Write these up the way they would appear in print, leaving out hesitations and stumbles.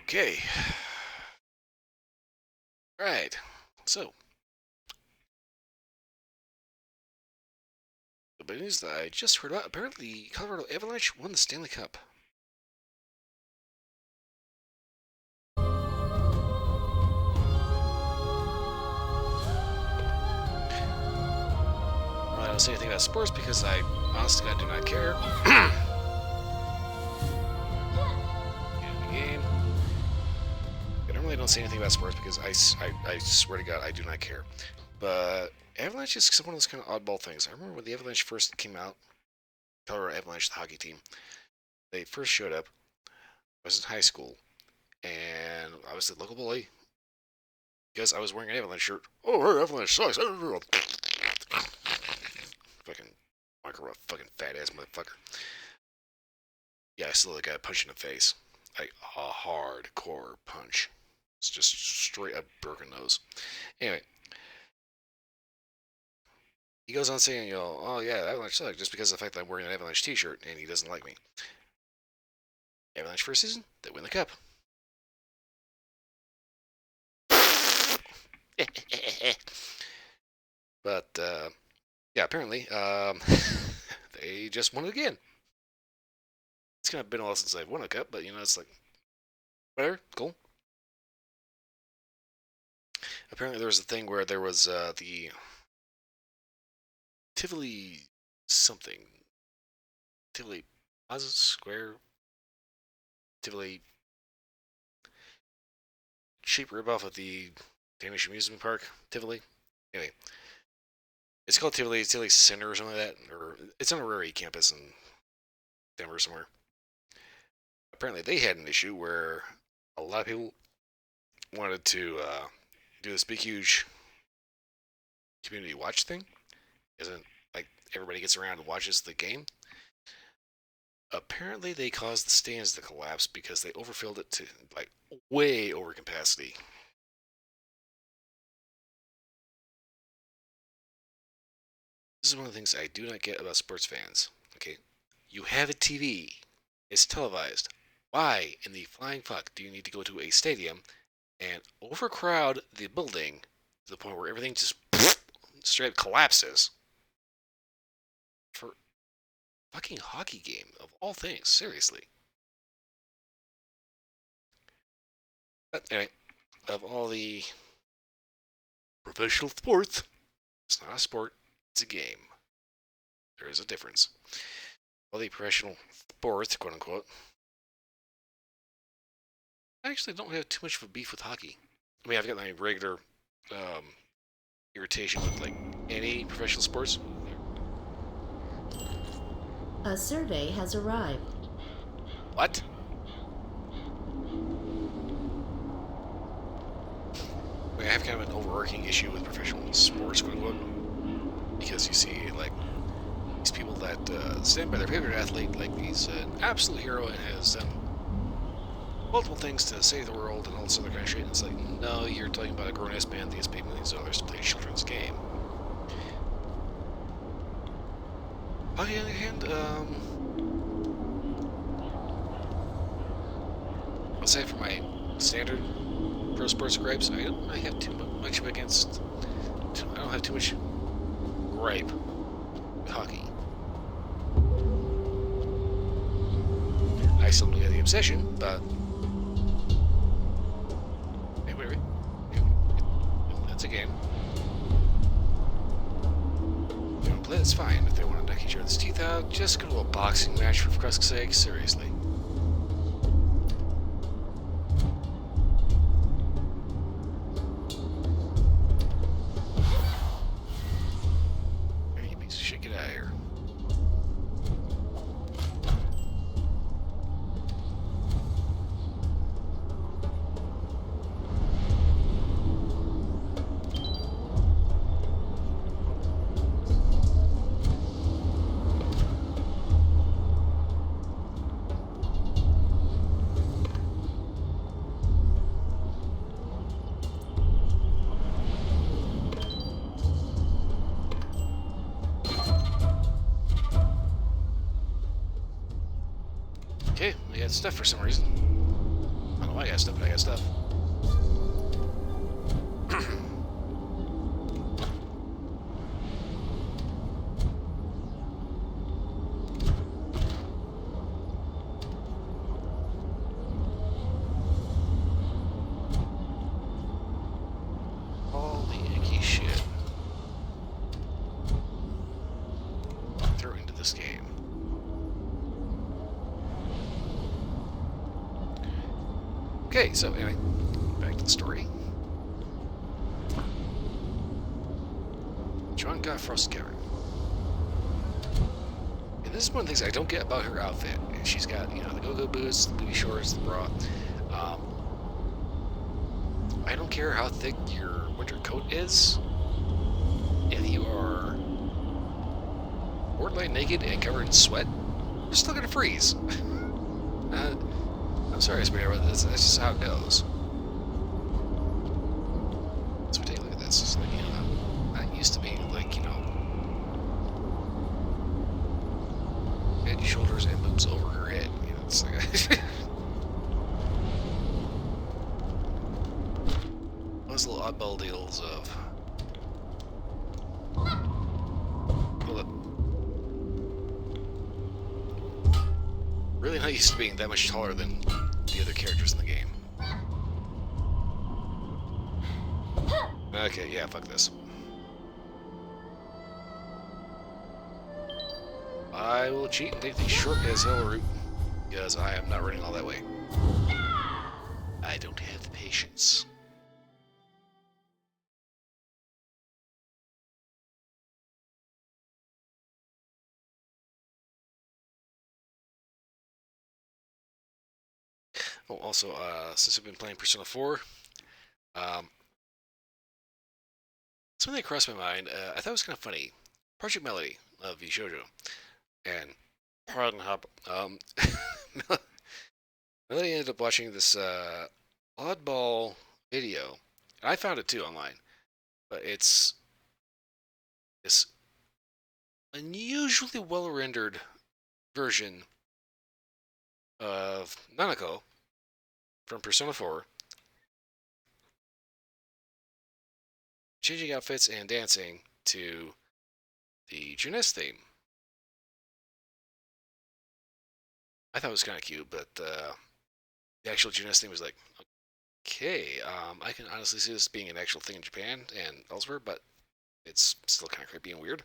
Okay. Right. So, the big news that I just heard about, apparently Colorado Avalanche won the Stanley Cup. Well, I don't say anything about sports because I honestly do not care. Game. I normally don't say anything about sports because I swear to God I do not care. But Avalanche is one of those kind of oddball things. I remember when the Avalanche first came out, Colorado Avalanche, the hockey team, they first showed up. I was in high school, and I was the local bully because I was wearing an Avalanche shirt. Oh, her Avalanche sucks. Fucking micro fucking fat ass motherfucker. Yeah, I still got a punch in the face. Like a hardcore punch. It's just straight up broken nose. Anyway, he goes on saying, oh yeah, Avalanche sucks just because of the fact that I'm wearing an Avalanche t-shirt and he doesn't like me. Avalanche first season, they win the cup. But yeah, apparently they just won it again. It's kind of been a while since I've won a cup, but it's like whatever, cool. Apparently there was a thing where there was the Tivoli something, Tivoli Plaza Square, Tivoli cheap ripoff of the Danish amusement park, Tivoli. Anyway, it's called Tivoli Center or something like that, or it's on a Rary campus in Denver somewhere. Apparently they had an issue where a lot of people wanted to do this big huge community watch thing. Isn't like everybody gets around and watches the game. Apparently they caused the stands to collapse because they overfilled it to like way over capacity. This is one of the things I do not get about sports fans. Okay, you have a TV. It's televised. Why in the flying fuck do you need to go to a stadium and overcrowd the building to the point where everything just straight up collapses for fucking hockey game of all things? Seriously. But anyway, of all the professional sports, it's not a sport, it's a game. There is a difference. All the professional sports, quote unquote, I actually don't have too much of a beef with hockey. I mean, I've got my regular irritation with like any professional sports. A survey has arrived. What? I mean, I have kind of an overarching issue with professional sports, quote unquote, because you see like these people that stand by their favorite athlete like he's an absolute hero and has done multiple things to save the world and all this other kind of shit. And it's like, no, you're talking about a grown-ass man that gets paid millions of dollars to play a children's game. On the other hand, aside from my standard pro sports gripes, I don't really have too much against. I don't have too much gripe with hockey. I still don't have the obsession, but wait. That's a game. If they want to play, that's fine. If they want to knock each other's teeth out, just go to a boxing match for Christ's sake. Seriously. You piece of shit, get out of here. Okay, we got stuff for some reason. don't know why I got stuff, but I got stuff. All the icky shit. Throw into this game. Okay, so anyway, back to the story. John got Frost Cavern. And this is one of the things I don't get about her outfit. She's got, you know, the go-go boots, the booty shorts, the bra. I don't care how thick your winter coat is. If you are borderline naked and covered in sweat, you're still gonna freeze. I'm sorry, Spirit, but that's just how it goes. So take a look at this. It's like, you know, I'm not used to being like, you know, head, shoulders, and boobs over her head. You know, it's like those little oddball deals of. Hold up. Really not used to being that much taller than the other characters in the game. Okay, yeah, fuck this. I will cheat and take the short as hell route, because I am not running all that way. I don't have the patience. Oh, also, since I've been playing Persona 4, something that crossed my mind, I thought it was kind of funny. Project Melody of Shoujo, and pardon hop, Melody ended up watching this oddball video. And I found it too online, but it's this unusually well rendered version of Nanako from Persona 4, changing outfits and dancing to the Juness theme. I thought it was kind of cute, but the actual Juness theme was like, okay, I can honestly see this being an actual thing in Japan and elsewhere, but it's still kind of creepy and weird.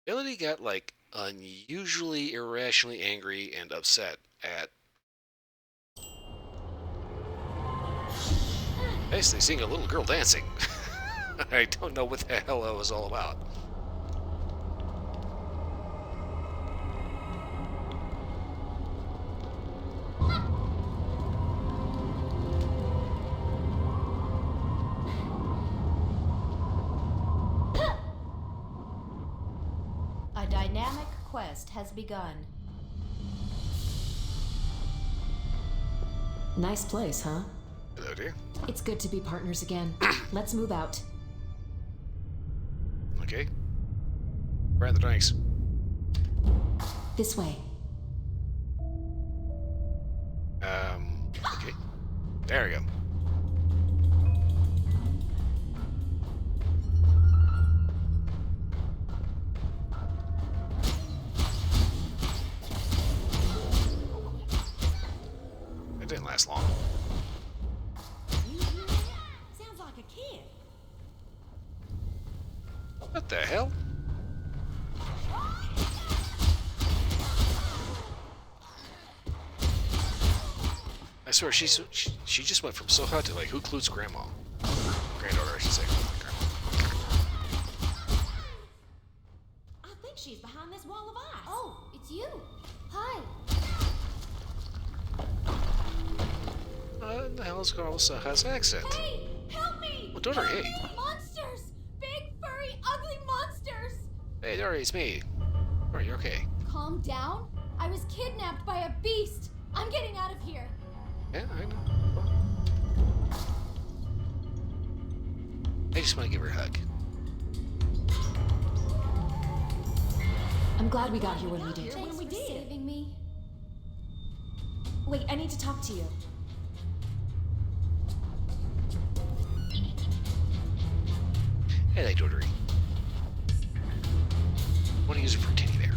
Melody got like unusually irrationally angry and upset at basically seeing a little girl dancing. I don't know what the hell it was all about. A dynamic quest has begun. Nice place, huh? Hello, dear. It's good to be partners again. Let's move out. Okay. Right in the drinks. This way. Okay. There we go. It didn't last long. Sounds like a kid. What the hell? I swear, she just went from Soha to like who includes grandma, granddaughter, I should say. I think she's behind this wall of ice. Oh, it's you. Hi. What the hell is going on with Soha's accent? Hey, help me! Well, daughter, Help hey. me! Monsters! Big, furry, ugly monsters! Hey, daughter, it's me. Are you okay? Calm down. I was kidnapped by a beast. I'm getting out of here. Yeah, I know. I just want to give her a hug. I'm glad we got here when we did. Thanks we for did. saving me. Wait, I need to talk to you. Hey, that Dodori. Want to use it for titty there.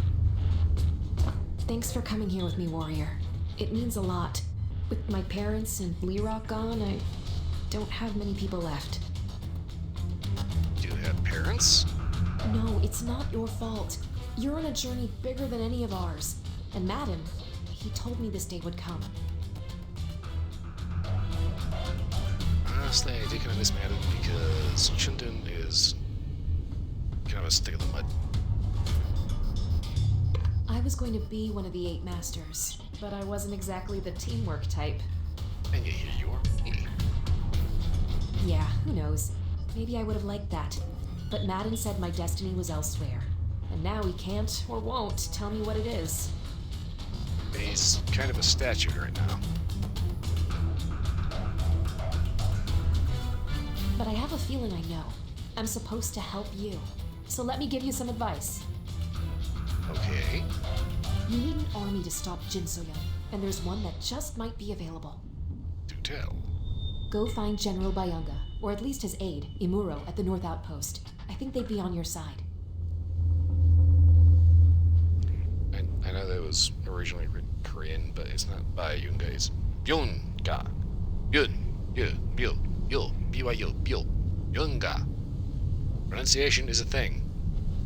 Thanks for coming here with me, Warrior. It means a lot. With my parents and Lerock gone, I don't have many people left. Do you have parents? No, it's not your fault. You're on a journey bigger than any of ours. And Madden, he told me this day would come. Honestly, I did kind of miss Madden because Chundun is kind of a stick in the mud. I was going to be one of the 8 masters, but I wasn't exactly the teamwork type. And yet here you are. Me. Yeah, who knows? Maybe I would have liked that. But Madden said my destiny was elsewhere. And now he can't or won't tell me what it is. He's kind of a statue right now. But I have a feeling I know. I'm supposed to help you. So let me give you some advice. Okay. You need an army to stop Jinsoyoung, and there's one that just might be available. Do tell. Go find General Bayunga, or at least his aide, Imuro, at the North Outpost. I think they'd be on your side. I know that was originally written Korean, but it's not by Yunga, it's Yunga. B-Y-U, Yunga. Pronunciation is a thing.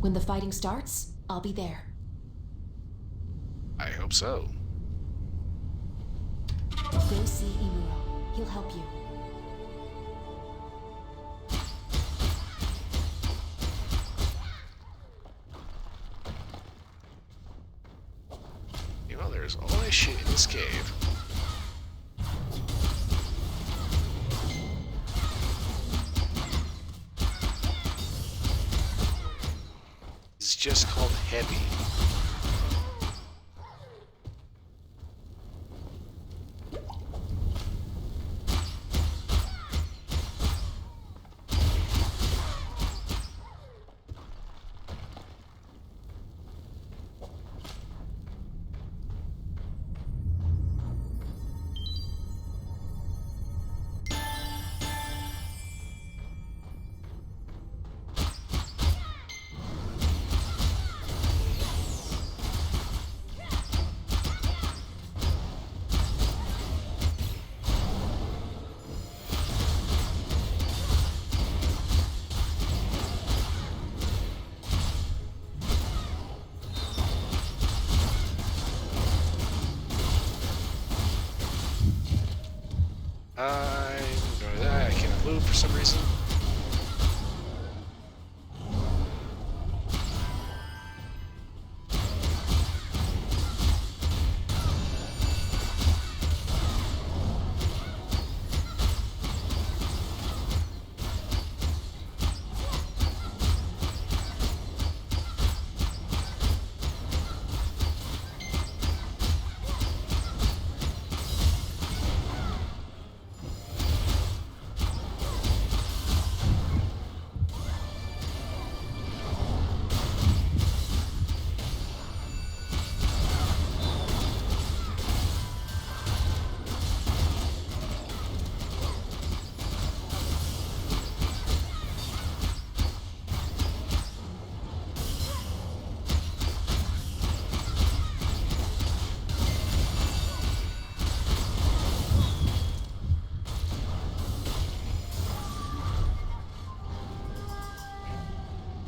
When the fighting starts, I'll be there. I hope so. Go see Imuro. He'll help you. You know, there's all this shit in this cave. It's just called heavy. I'm going to die. I cannot move for some reason.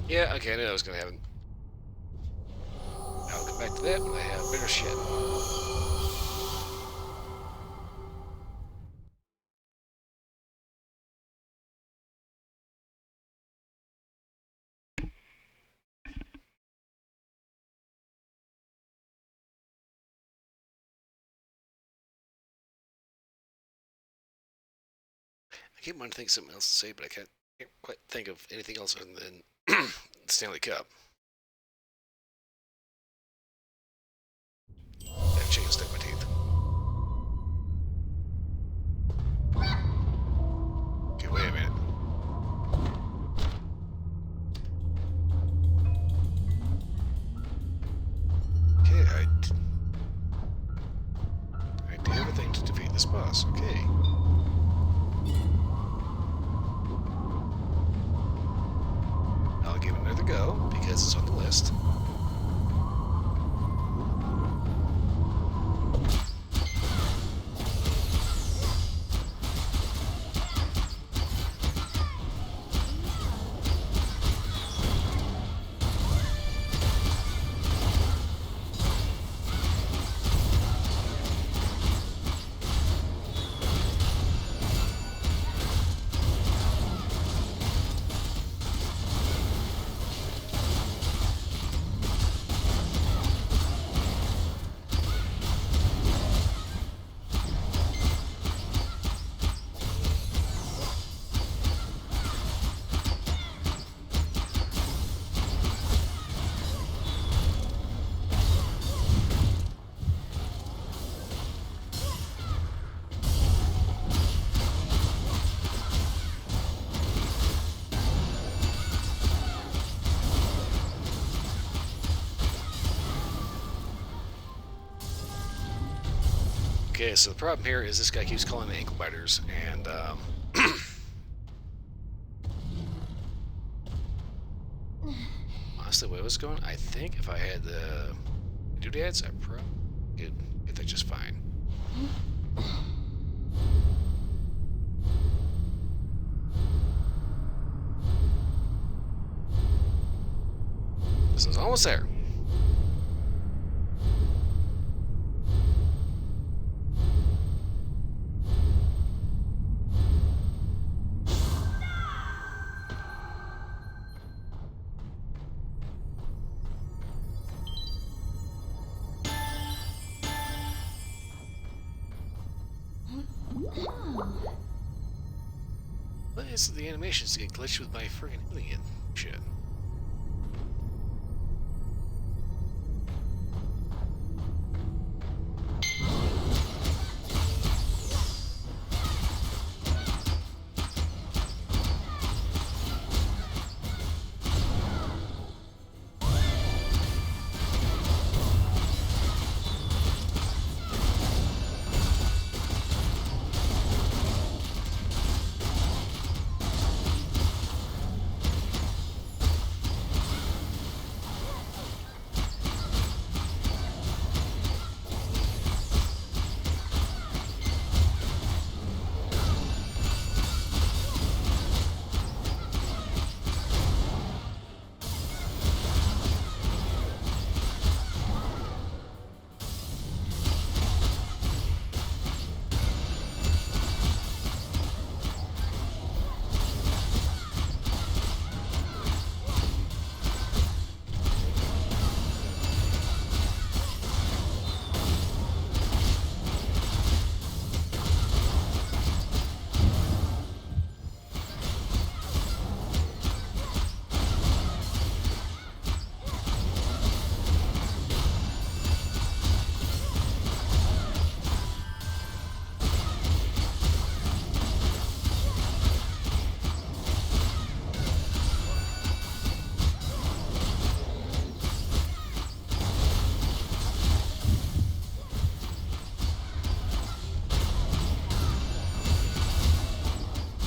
Yeah, okay, I knew that was going to happen. I'll come back to that when I have bigger shit. I keep wanting to think of something else to say, but I can't quite think of anything else other than Stanley Cup. That chicken stuck in my teeth. Okay, wait a minute. Okay, I do have a this boss. Okay. I'll give it another go because it's on the list. Okay, so the problem here is this guy keeps calling me ankle biters, and honestly, the way it was going, I think if I had the doodads, I probably could get that just fine. This is almost there. Why is the animations get glitched with my friggin' idiot shit?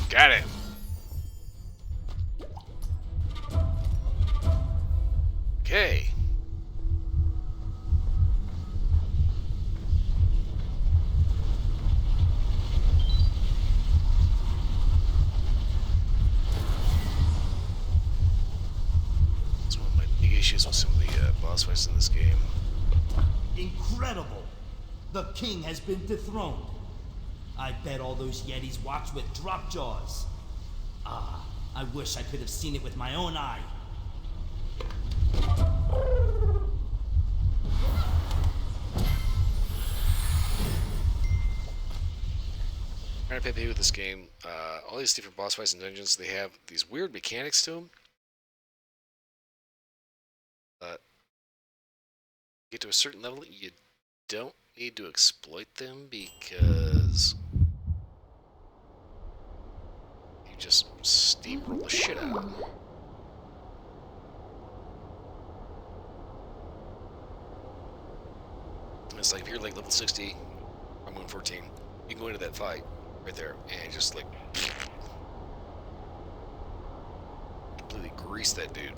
Got it. Okay. That's one of my big issues with some of the boss fights in this game. Incredible! The king has been dethroned. I bet all those Yetis watch with drop jaws. Ah, I wish I could have seen it with my own eye. Trying to pay with this game, all these different boss fights and dungeons, they have these weird mechanics to them. Get to a certain level, you don't need to exploit them because you just steamroll the shit out of them. It's like if you're like level 60, I'm on 14. You can go into that fight right there and just like completely grease that dude.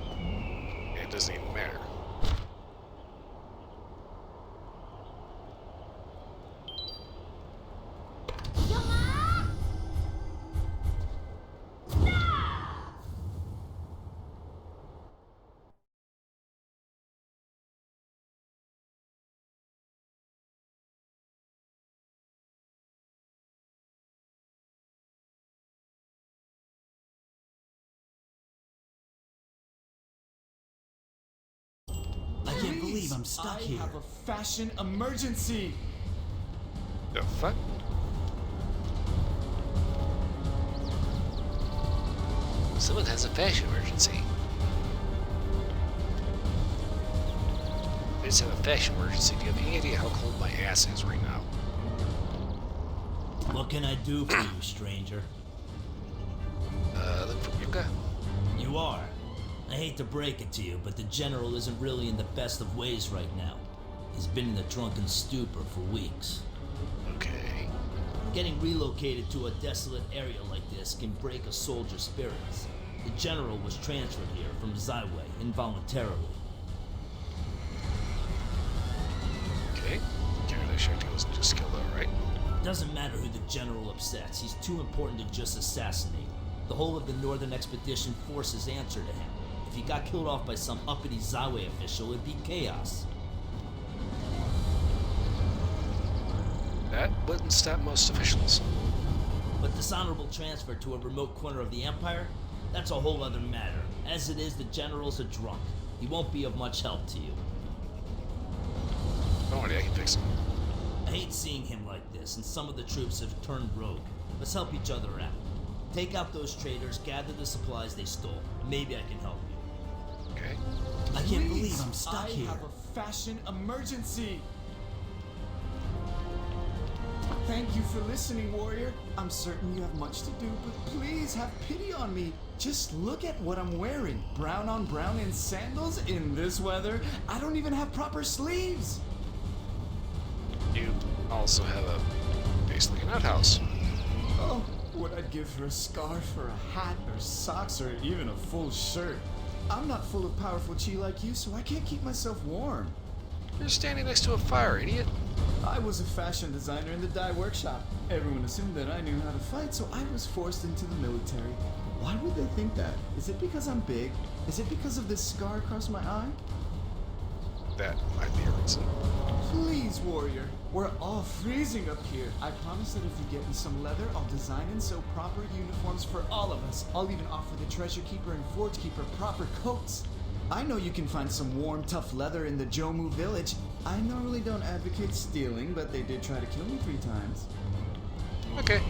And it doesn't even matter. I can't believe I'm stuck here. I have a fashion emergency. The fuck? Someone has a fashion emergency. I just have a fashion emergency. Do you have any idea how cold my ass is right now? What can I do for you, stranger? Look for Yuka. You are. I hate to break it to you, but the general isn't really in the best of ways right now. He's been in a drunken stupor for weeks. Okay. Getting relocated to a desolate area like this can break a soldier's spirits. The general was transferred here from Zyway involuntarily. Okay. Canada Shakti wasn't just killed outright. Doesn't matter who the general upsets, he's too important to just assassinate. The whole of the Northern Expedition forces answer to him. If he got killed off by some uppity Zyway official, it'd be chaos. That wouldn't stop most officials. But dishonorable transfer to a remote corner of the Empire? That's a whole other matter. As it is, the general's a drunk. He won't be of much help to you. Don't worry, I can fix it. I hate seeing him like this, and some of the troops have turned rogue. Let's help each other out. Take out those traitors, gather the supplies they stole. Maybe I can help you. Okay. I can't Please, believe I'm stuck here. I have a fashion emergency. Thank you for listening, warrior. I'm certain you have much to do, but please have pity on me. Just look at what I'm wearing. Brown on brown in sandals in this weather. I don't even have proper sleeves. You also have basically an outhouse. Oh, what I'd give for a scarf or a hat or socks or even a full shirt. I'm not full of powerful chi like you, so I can't keep myself warm. You're standing next to a fire, idiot. I was a fashion designer in the dye workshop. Everyone assumed that I knew how to fight, so I was forced into the military. Why would they think that? Is it because I'm big? Is it because of this scar across my eye? That might be a reason. Please, warrior. We're all freezing up here. I promise that if you get me some leather, I'll design and sew proper uniforms for all of us. I'll even offer the treasure keeper and forge keeper proper coats. I know you can find some warm, tough leather in the Jomu village. I normally don't advocate stealing, but they did try to kill me 3 times. Okay.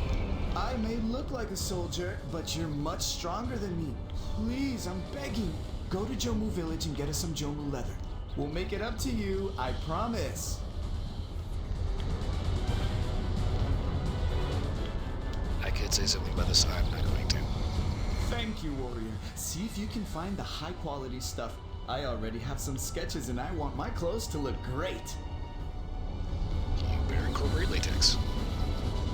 I may look like a soldier, but you're much stronger than me. Please, I'm begging. Go to Jomu village and get us some Jomu leather. We'll make it up to you, I promise. I could say something about this, I'm not going to. Thank you, warrior. See if you can find the high quality stuff. I already have some sketches and I want my clothes to look great. You better incorporate latex.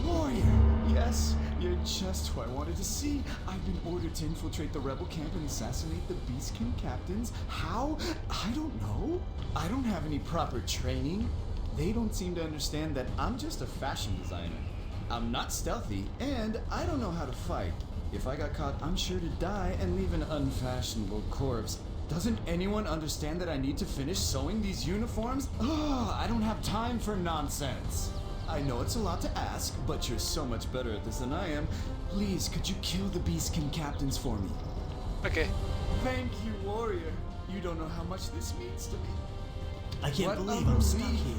Warrior! Yes, you're just who I wanted to see. I've been ordered to infiltrate the rebel camp and assassinate the Beastkin captains. How? I don't know. I don't have any proper training. They don't seem to understand that I'm just a fashion designer. I'm not stealthy, and I don't know how to fight. If I got caught, I'm sure to die and leave an unfashionable corpse. Doesn't anyone understand that I need to finish sewing these uniforms? Ugh, I don't have time for nonsense. I know it's a lot to ask, but you're so much better at this than I am. Please, could you kill the Beastkin captains for me? Okay. Thank you, warrior. You don't know how much this means to me. I can't What believe a I'm stuck relief. here.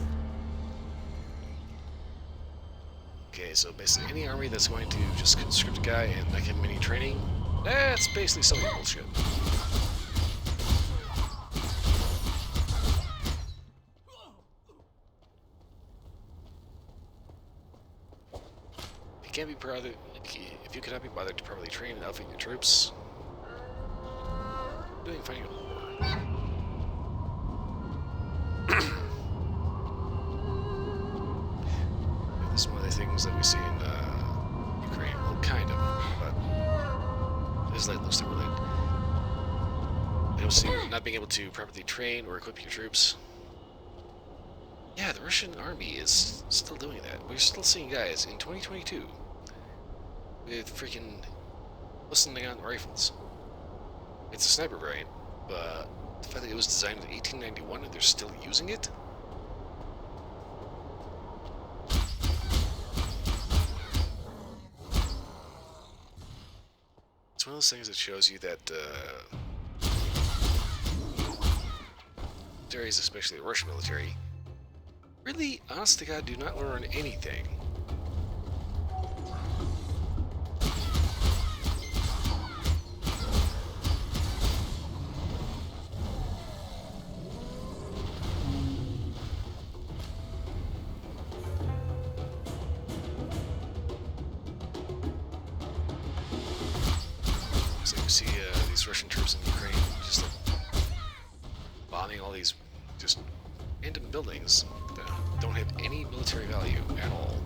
Okay, so basically any army that's going to just conscript a guy and not give him any training, that's basically some bullshit. If you cannot be bothered to properly train and outfit your troops, doing fine in war. the things that we see in Ukraine. Well, kind of, but it's like loosely related. You'll see not being able to properly train or equip your troops. Yeah, the Russian army is still doing that. We're still seeing guys in 2022 with freaking listening on rifles. It's a sniper variant, but the fact that it was designed in 1891 and they're still using it? It's one of those things that shows you that militaries, especially the Russian military, really, honest to God, do not learn anything. So you see these Russian troops in Ukraine just like bombing all these just random buildings that don't have any military value at all.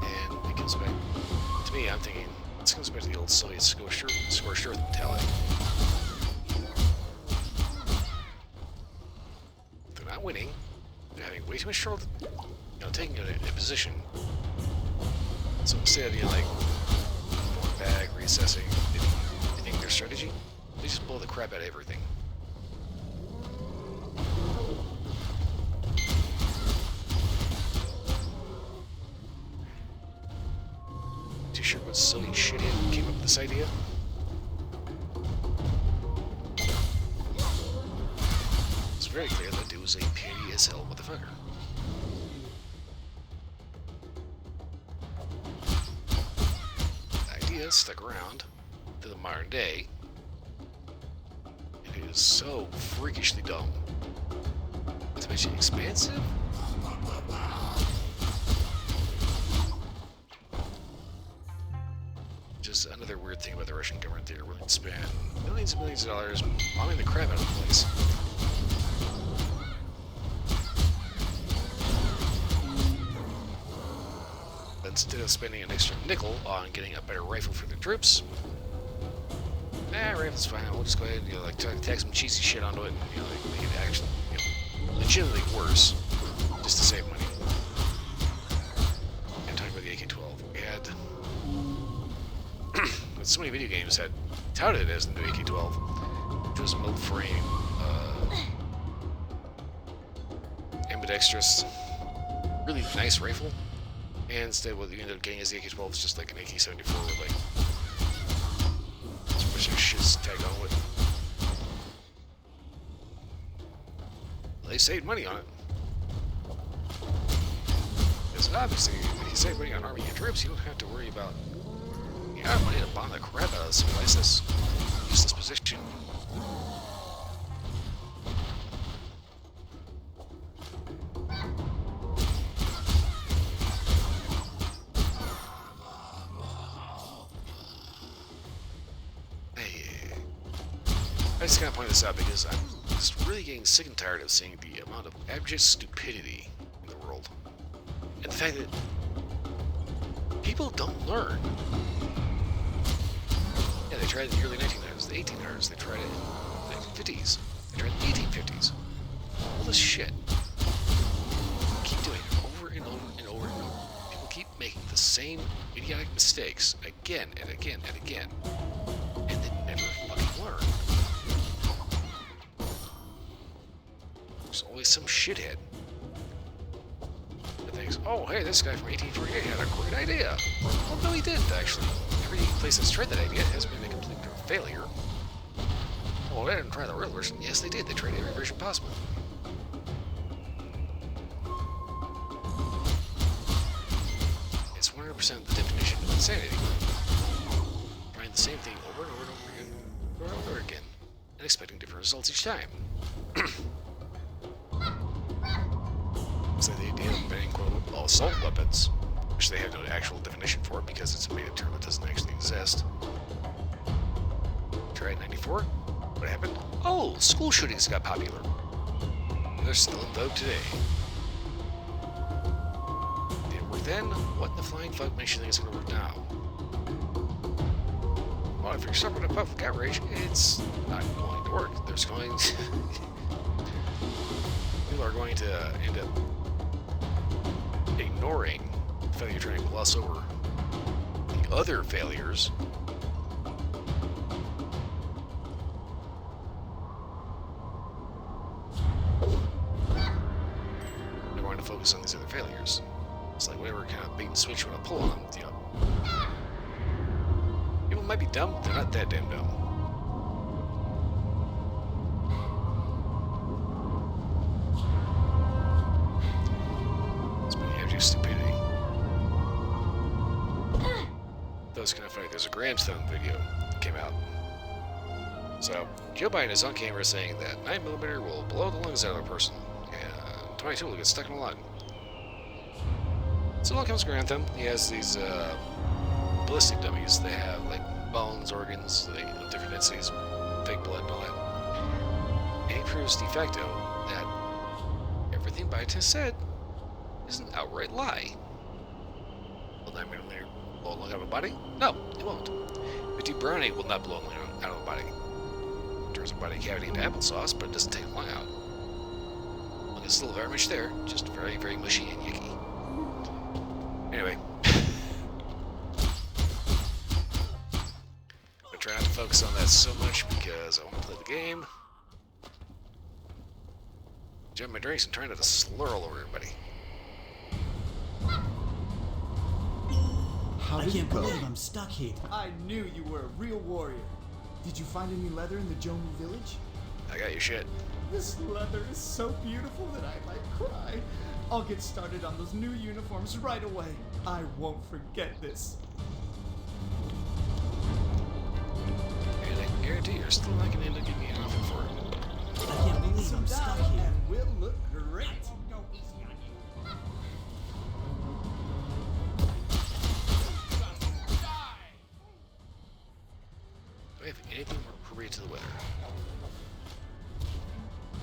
And it comes back to me, I'm thinking, this comes back to the old Soviet scorched earth mentality. They're not winning, they're having way too much trouble, taking a position. So instead of, like, going back, reassessing, rethinking their strategy, they just blow the crap out of everything. Too sure what silly shithead came up with this idea? It's very clear that dude was a petty as hell motherfucker. The idea stuck around to the modern day. It is so freakishly dumb. Not to mention expansive. Just another weird thing about the Russian government. They're willing to spend millions and millions of dollars bombing the crap out of the place. But instead of spending an extra nickel on getting a better rifle for their troops, rifle's fine. We'll just go ahead and like tag some cheesy shit onto it, and like make it actually legitimately worse, just to save money. And talking about the AK-12, we had so many video games had touted it as the new AK-12, which was a mid-frame, ambidextrous, really nice rifle. And instead, what you end up getting as the AK-12 is just like an AK-74 with like some bunch of shit's tagged on with. They saved money on it. Because obviously, if you save money on army and troops, you don't have to worry about money to bomb the crap out of some place that's useless position. I just gotta point this out because I'm just really getting sick and tired of seeing the amount of abject stupidity in the world. And the fact that people don't learn. Yeah, they tried it in the early 1900s, the 1800s, they tried it in the 1950s, they tried it in the 1850s. All this shit. Keep doing it over and over and over and over. People keep making the same idiotic mistakes again and again and again. And they never fucking learn. There's always some shithead that thinks, oh, hey, this guy from 1848 had a great idea. Well, no, he didn't, actually. Every place that's tried that idea has been a complete failure. Well, they didn't try the real version. Yes, they did. They tried every version possible. It's 100% the definition of insanity. Trying the same thing over and over and over again, over and over again, and expecting different results each time. It's like the idea of banning quote assault weapons, which they have no actual definition for because it's a made-up term that doesn't actually exist. Tried 94. What happened? Oh, school shootings got popular. They're still in vogue today. They then, what in the flying fuck makes you think it's gonna work now? Well, if you're suffering a puff of outrage, it's not going to work. There's going to... people are going to end up ignoring the fact you're trying to gloss over the other failures. They're going to focus on these other failures. It's like whatever kind of bait and switch you want to pull on, you know. People might be dumb, they're not that damn dumb. It's when you have your stupidity. That was kind of funny. There's a Grahamstone video that came out. So, Joe Biden is on camera saying that 9mm will blow the lungs out of a person, and 22 will get stuck in a lung. So along comes Grantham. He has these ballistic dummies. They have like bones, organs, they of different densities, fake blood, and all that. And he proves de facto that everything Biden has said is an outright lie. Will 9mm blow a lung out of a body? No, it won't. 50 brownie will not blow a lung out of a body. It turns a body cavity into applesauce, but it doesn't take a lung out. Lung is still very much there, just very, very mushy and yucky. Anyway, I'm trying not to focus on that so much because I want to play the game. Enjoying my drinks and trying not to slur all over everybody. How I did can't it go? believe I'm stuck here. I knew you were a real warrior. Did you find any leather in the Jomu village? I got your shit. This leather is so beautiful that I might cry. I'll get started on those new uniforms right away. I won't forget this. And I guarantee you're still not going to end up getting an offer for it. I can't believe I'm stuck here. And we'll look great. Do we have anything more appropriate to the weather?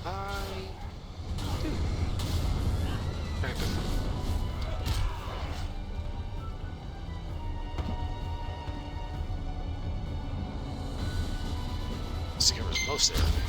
I do. Kind of. This covers most of everything.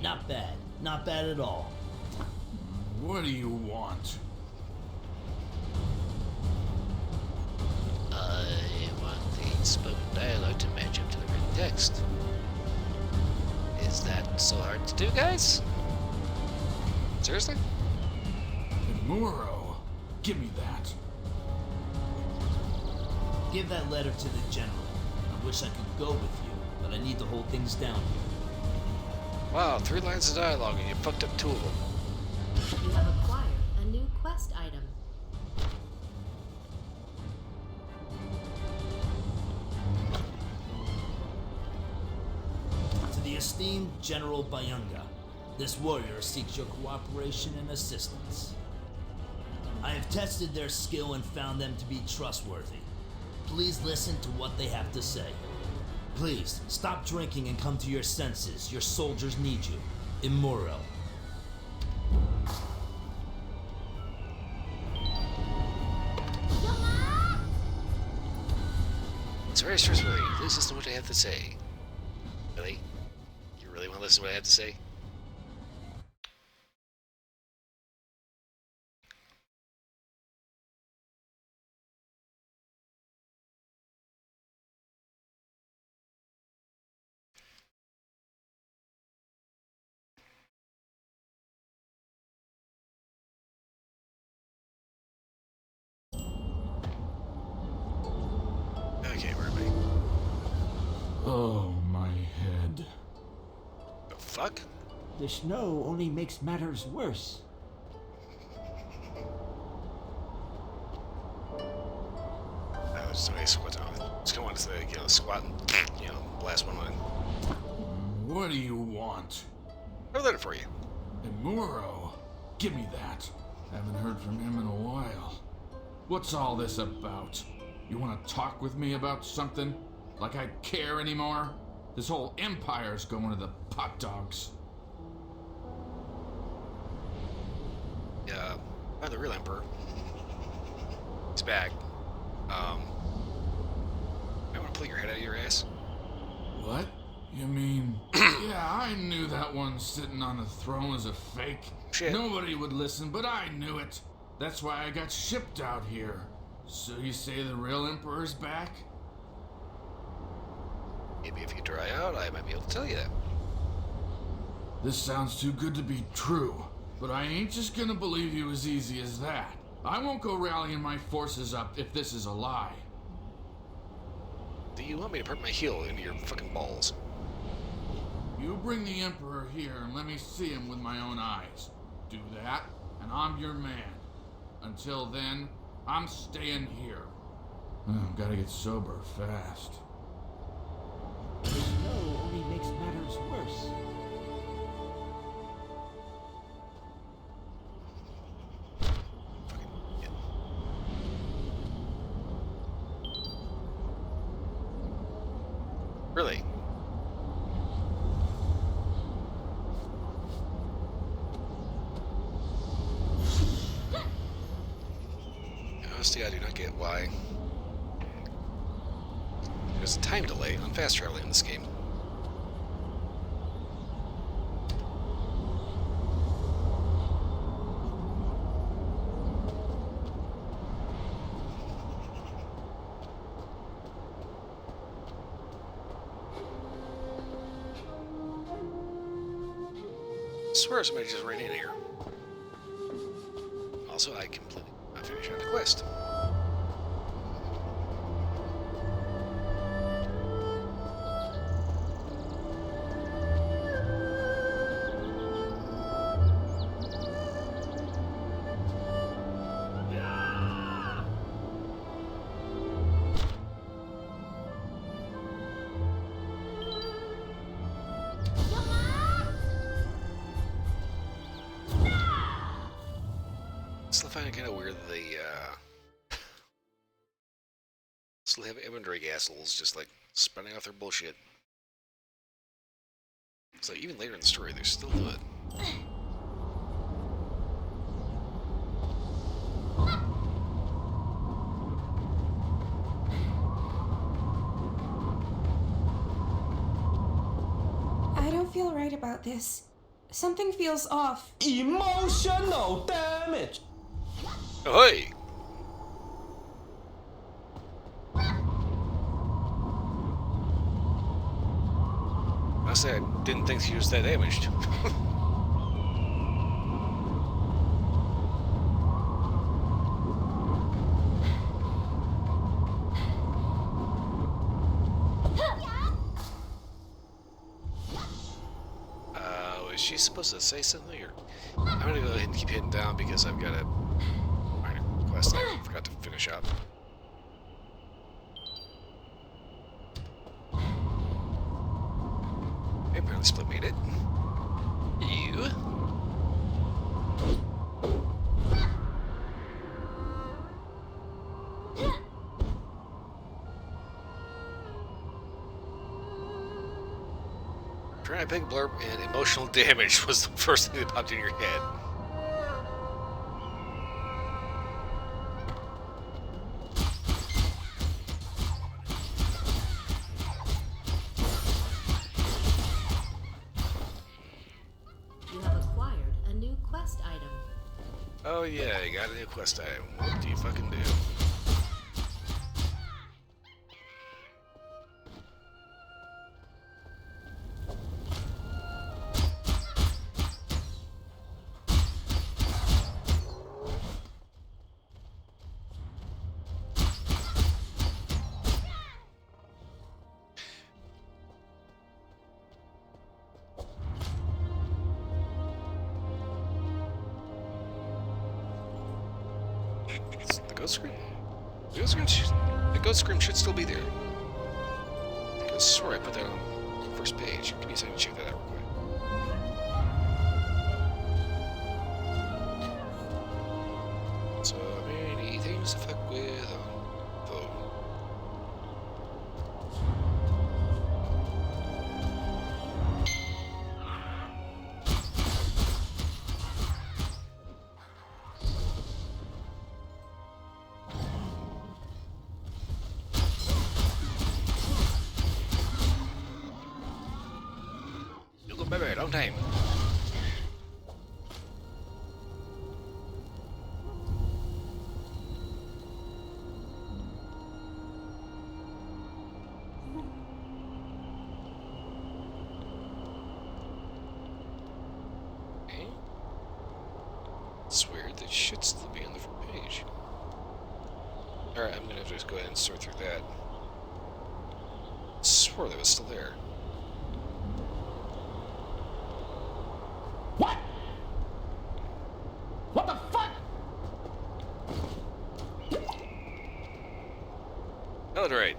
Not bad. Not bad at all. What do you want? I want the spoken dialogue to match up to the written text. Is that so hard to do, guys? Seriously? Muro, give me that. Give that letter to the general. I wish I could go with you, but I need to hold things down here. Wow, 3 lines of dialogue and you fucked up 2 of them. You have acquired a new quest item. To the esteemed General Bayunga, this warrior seeks your cooperation and assistance. I have tested their skill and found them to be trustworthy. Please listen to what they have to say. Please, stop drinking and come to your senses. Your soldiers need you. Immortal. It's very trustworthy. Please listen to what I have to say. Really? You really want to listen to what I have to say? Okay, where am I? Oh, my head. The fuck? The snow only makes matters worse. I was somebody squat down. Just gonna want to say, squat and, blast one line. What do you want? I've letter for you. Imuro? Give me that. Haven't heard from him in a while. What's all this about? You want to talk with me about something? Like I care anymore? This whole empire's going to the pot dogs. I'm the real emperor. He's back. I want to pull your head out of your ass. What? You mean... Yeah, I knew that one sitting on the throne was a fake. Shit. Nobody would listen, but I knew it. That's why I got shipped out here. So you say the real emperor's back? Maybe if you dry out, I might be able to tell you that. This sounds too good to be true, but I ain't just gonna believe you as easy as that. I won't go rallying my forces up if this is a lie. Do you want me to put my heel into your fucking balls? You bring the Emperor here and let me see him with my own eyes. Do that, and I'm your man. Until then, I'm staying here. Gotta get sober fast. The snow only makes matters worse. Really? Honestly, I do not get why there's a time delay on fast traveling in this game. I swear somebody just ran in here. Also, I completely finished out the quest. Still find it kind of weird that they still have inventory assholes just like spinning off their bullshit. So even later in the story, they're still do it. I don't feel right about this. Something feels off. Emotional damage. Ahoy! Honestly, I didn't think he was that damaged. Was she supposed to say something? Or I'm gonna go ahead and keep hitting down because I've got a minor quest I forgot to finish up. Okay, apparently Split made it. You. Trying to pick blurb and emotional damage was the first thing that popped in your head. You have acquired a new quest item. Oh yeah, you got a new quest item. What do you fucking do? Ghost Scream? The Ghost Scream should still be there. I could swear I put that on the first page. Give me a second to check that out real quick. So many things to fuck with on phone. You'll go baby, long time. It's weird, that should still be on the front page. Alright, I'm gonna have to just go ahead and sort through that. I swore that was still there. What? What the fuck? Alright.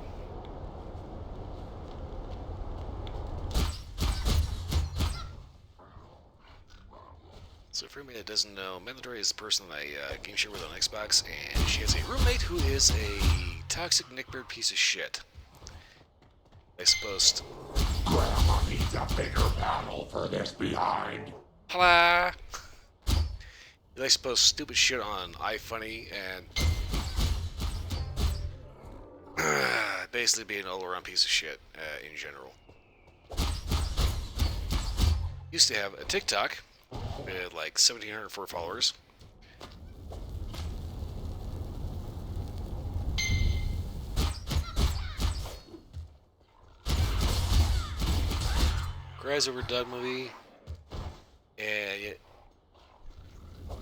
So for anybody that doesn't know, Mandalorian is the person I game share with on Xbox, and she has a roommate who is a toxic nickbird piece of shit. I suppose. Grandma needs a bigger battle for this behind. Hello. You like to post stupid shit on iFunny and basically be an all-around piece of shit in general. Used to have a TikTok with like 1,704 followers. Cries over dog movie. And yet,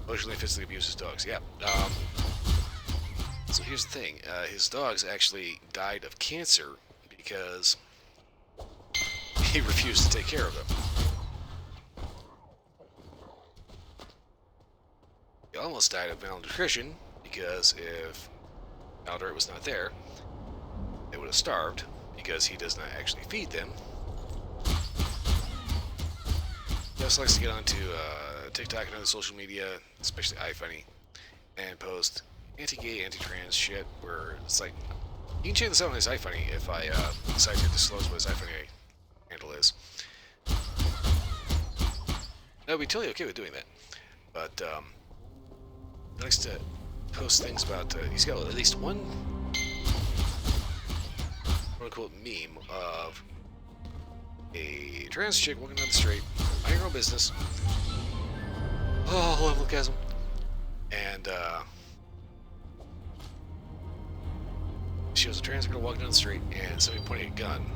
emotionally, physically abuses dogs. Yeah. So here's the thing. His dogs actually died of cancer because he refused to take care of them. He almost died of malnutrition because if Aldert was not there, they would have starved because he does not actually feed them. He also likes to get onto TikTok and other social media, especially iFunny, and post anti-gay, anti-trans shit where it's like, you can check this out on his iFunny if I decide to disclose what his iFunny handle is. I would be totally okay with doing that. But he likes to post things about, he's got at least one quote-unquote meme of a trans chick walking down the street, minding her own business. Oh, level chasm. And she was a trans girl walking down the street, and somebody pointing a gun.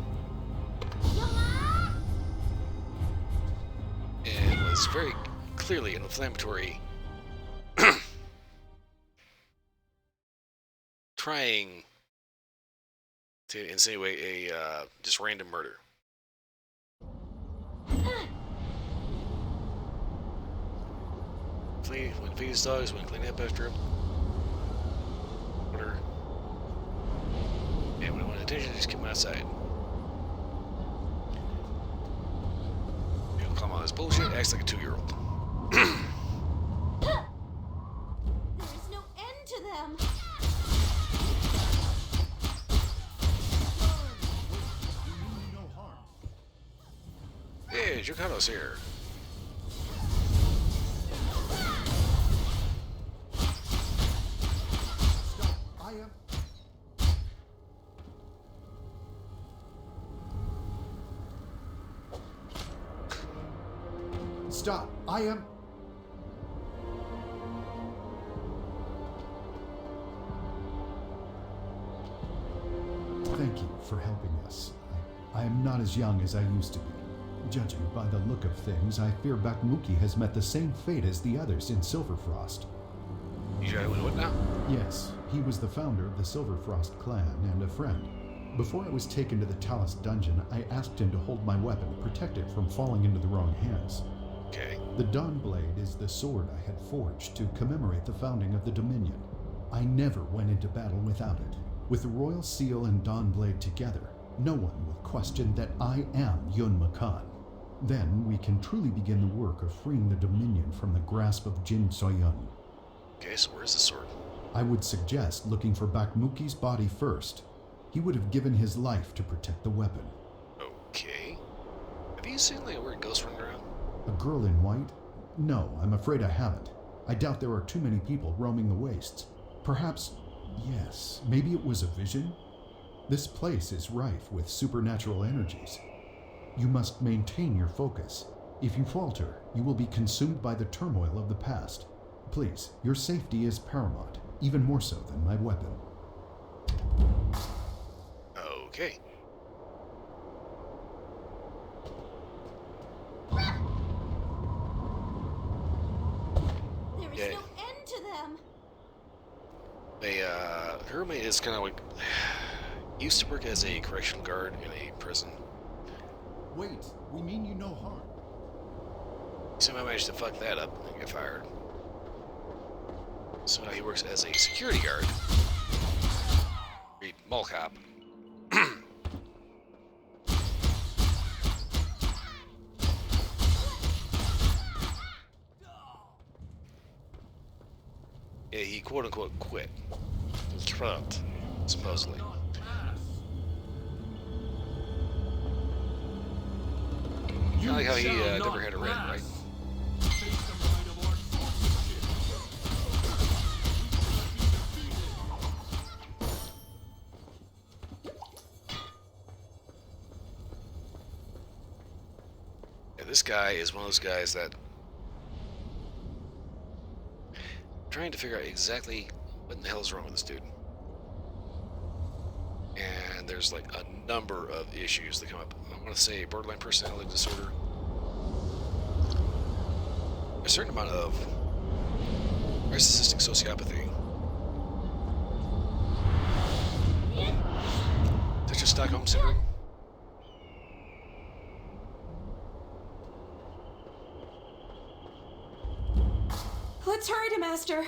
And it was very clearly an inflammatory trying to insinuate a just random murder. When feed his dogs, when clean up after him. Water. And when I want attention, just keep him outside. He'll calm all this bullshit, acts like a 2-year-old. There is no end to them. Hey, Giacomo's here. Stop. I am... Thank you for helping us. I am not as young as I used to be. Judging by the look of things, I fear Bakmuki has met the same fate as the others in Silverfrost. You trying to win what now? Yes, he was the founder of the Silverfrost clan and a friend. Before I was taken to the Talus dungeon, I asked him to hold my weapon, protect it from falling into the wrong hands. Okay. The Dawnblade is the sword I had forged to commemorate the founding of the Dominion. I never went into battle without it. With the Royal Seal and Dawnblade together, no one will question that I am Yun Makan. Then we can truly begin the work of freeing the Dominion from the grasp of Jin Soyun. Okay, so where's the sword? I would suggest looking for Bakmuki's body first. He would have given his life to protect the weapon. Okay. Have you seen like a weird ghost running around? A girl in white? No, I'm afraid I haven't. I doubt there are too many people roaming the wastes. Perhaps, yes, maybe it was a vision? This place is rife with supernatural energies. You must maintain your focus. If you falter, you will be consumed by the turmoil of the past. Please, your safety is paramount, even more so than my weapon. Okay. There is Yeah. no end to them. Her roommate is kind of like, used to work as a correctional guard in a prison. Wait, we mean you no harm. Somehow managed to fuck that up and get fired. So now he works as a security guard. A mall cop. Yeah, he quote-unquote quit. Quit, supposedly. Kind of like how he never had a red, right? Yeah, this guy is one of those guys that I'm trying to figure out exactly what in the hell is wrong with this dude. And there's like a number of issues that come up. I want to say borderline personality disorder. A certain amount of narcissistic sociopathy. Such as Stockholm syndrome. Let's hurry to Master.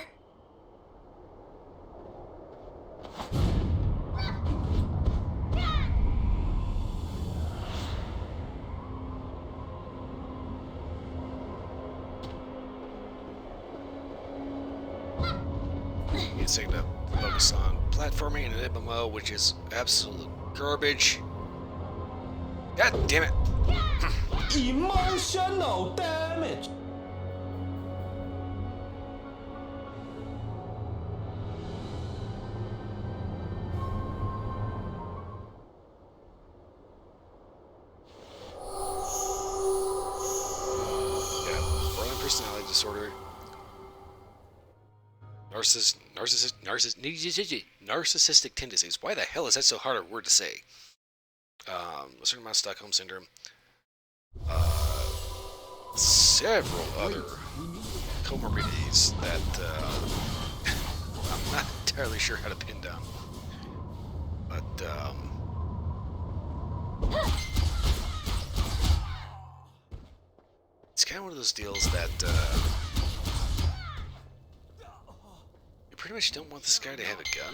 He's saying to focus on platforming in an MMO, which is absolute garbage. God damn it! Emotional damage. Yeah, borderline personality disorder. Narcissistic tendencies. Why the hell is that so hard a word to say? A certain amount of Stockholm syndrome. Several other comorbidities that I'm not entirely sure how to pin down. But it's kind of one of those deals that you pretty much don't want this guy to have a gun,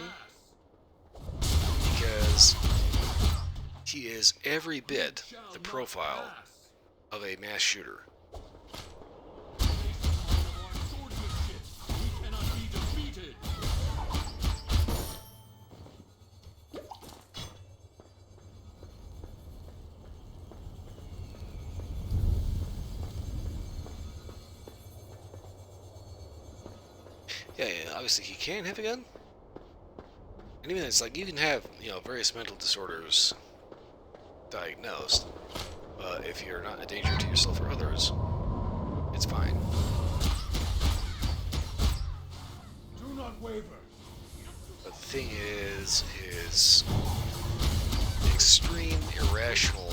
because he is every bit the profile of a mass shooter. Yeah, obviously he can have a gun. And even it's like you can have, various mental disorders diagnosed, but if you're not a danger to yourself or others, it's fine. Do not waver. But the thing is extreme, irrational,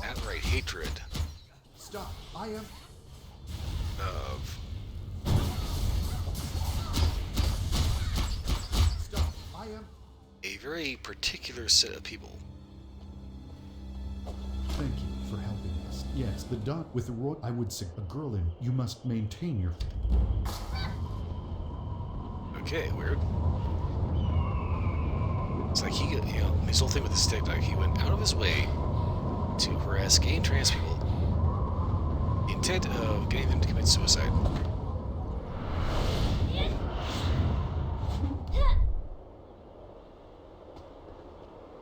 outright hatred Stop, I am... of Stop, I am... a very particular set of people. Thank you for helping us. Yes, the dot with the royal... I would say a girl in... You must maintain your... Okay, weird. It's like he, his whole thing with this TikTok, he went out of his way to harass gay and trans people. The intent of getting them to commit suicide.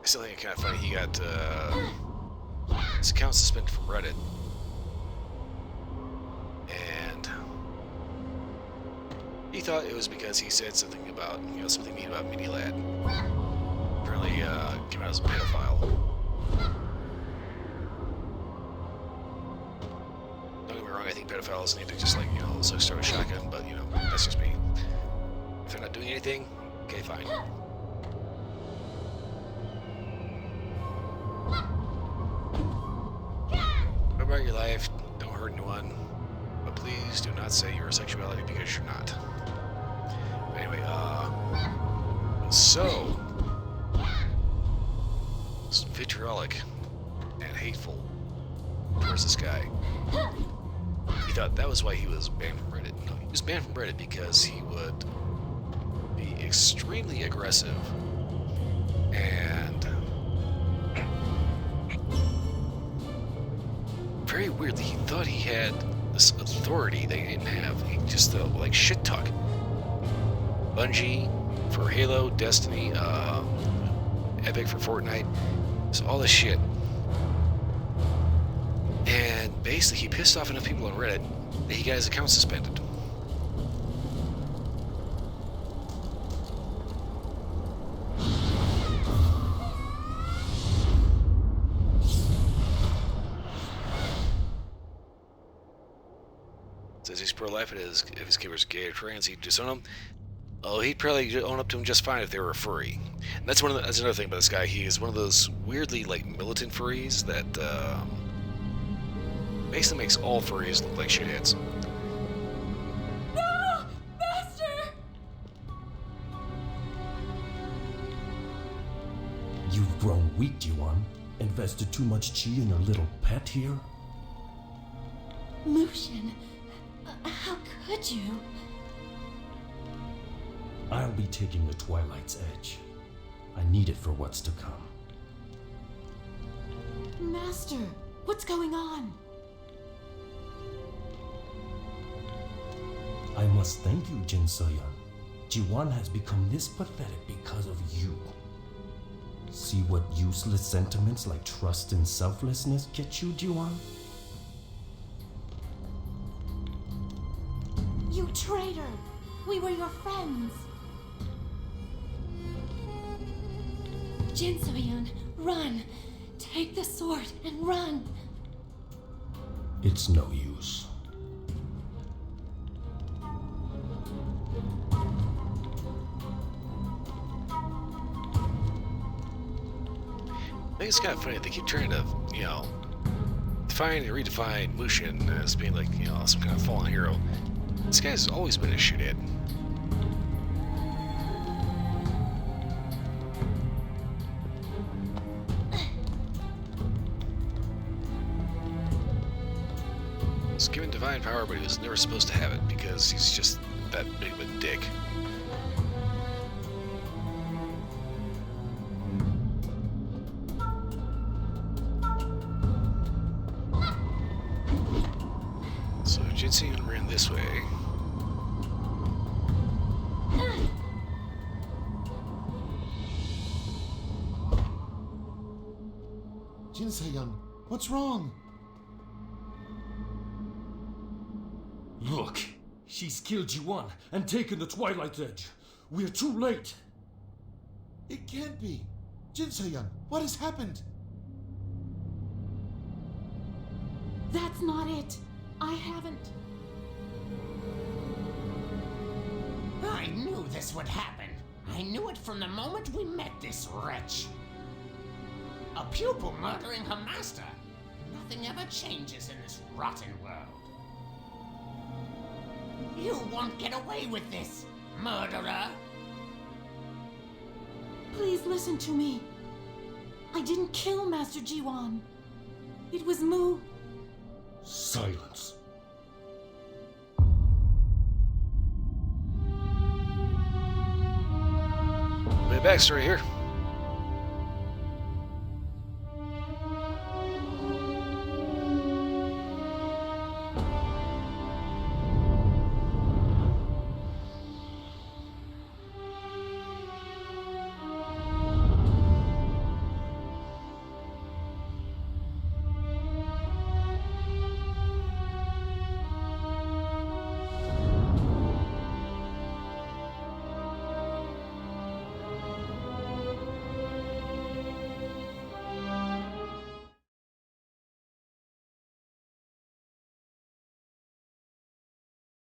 I still think it's kind of funny. He got his account suspended from Reddit, and he thought it was because he said something about, something mean about Mini Lad. Apparently, came out as a pedophile. Don't get me wrong, I think pedophiles need to just, also start a shotgun, but, that's just me. If they're not doing anything, okay, fine. Go about your life, don't hurt anyone, but please do not say your sexuality because you're not. Anyway, so vitriolic and hateful towards this guy. He thought that was why he was banned from Reddit. No, he was banned from Reddit because he would be extremely aggressive and very weirdly, he thought he had this authority they didn't have. He just like shit talk. Bungie for Halo, Destiny, AbelK for Fortnite, so all this shit. And basically, he pissed off enough people on Reddit that he got his account suspended. Says he's pro-life, and if his kid was gay or trans, he'd disown him. Oh, he'd probably own up to him just fine if they were a furry. And that's that's another thing about this guy. He is one of those weirdly militant furries that basically makes all furries look like shitheads. No! Master! You've grown weak, Yuan. Invested too much chi in your little pet here? Lucian, how could you? I'll be taking the Twilight's Edge. I need it for what's to come. Master, what's going on? I must thank you, Jin Soyeon. Jiwan has become this pathetic because of you. See what useless sentiments like trust and selflessness get you, Jiwan? You traitor! We were your friends! Jin Soyeon, run! Take the sword and run! It's no use. I think it's kind of funny. They keep trying to, define and redefine Mushin as being like, some kind of fallen hero. This guy's always been a shithead. He's given divine power, but he was never supposed to have it because he's just that big of a dick. So Jinsi ran this way. Jin Seyoung, what's wrong? Look, she's killed Jiwan and taken the Twilight's Edge. We're too late. It can't be. Jin Seyoung, what has happened? That's not it. I haven't. I knew this would happen. I knew it from the moment we met this wretch. A pupil murdering her master. Nothing ever changes in this rotten world. You won't get away with this, murderer! Please listen to me. I didn't kill Master Jiwan. It was Mu. bit of backstory here.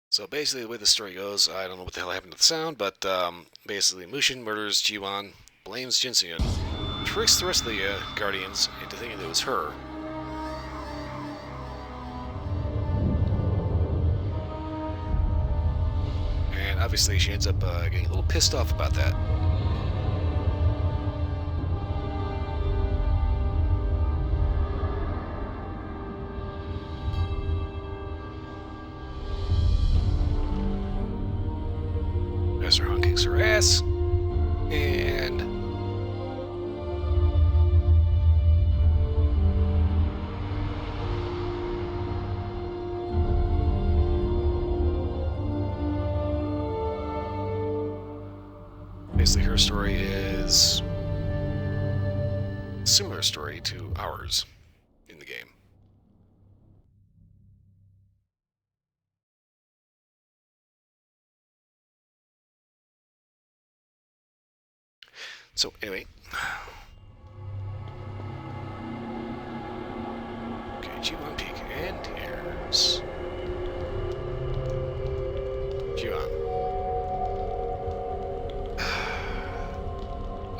So basically, the way the story goes, I don't know what the hell happened to the sound, but basically, Mushin murders Jiwan, blames Jinseon, tricks the rest of the Guardians into thinking it was her. And obviously, she ends up getting a little pissed off about that. Master Han kicks her ass, and basically her story is a similar story to ours in the game. So anyway, okay, Jiwan peak, and here's Jiwan.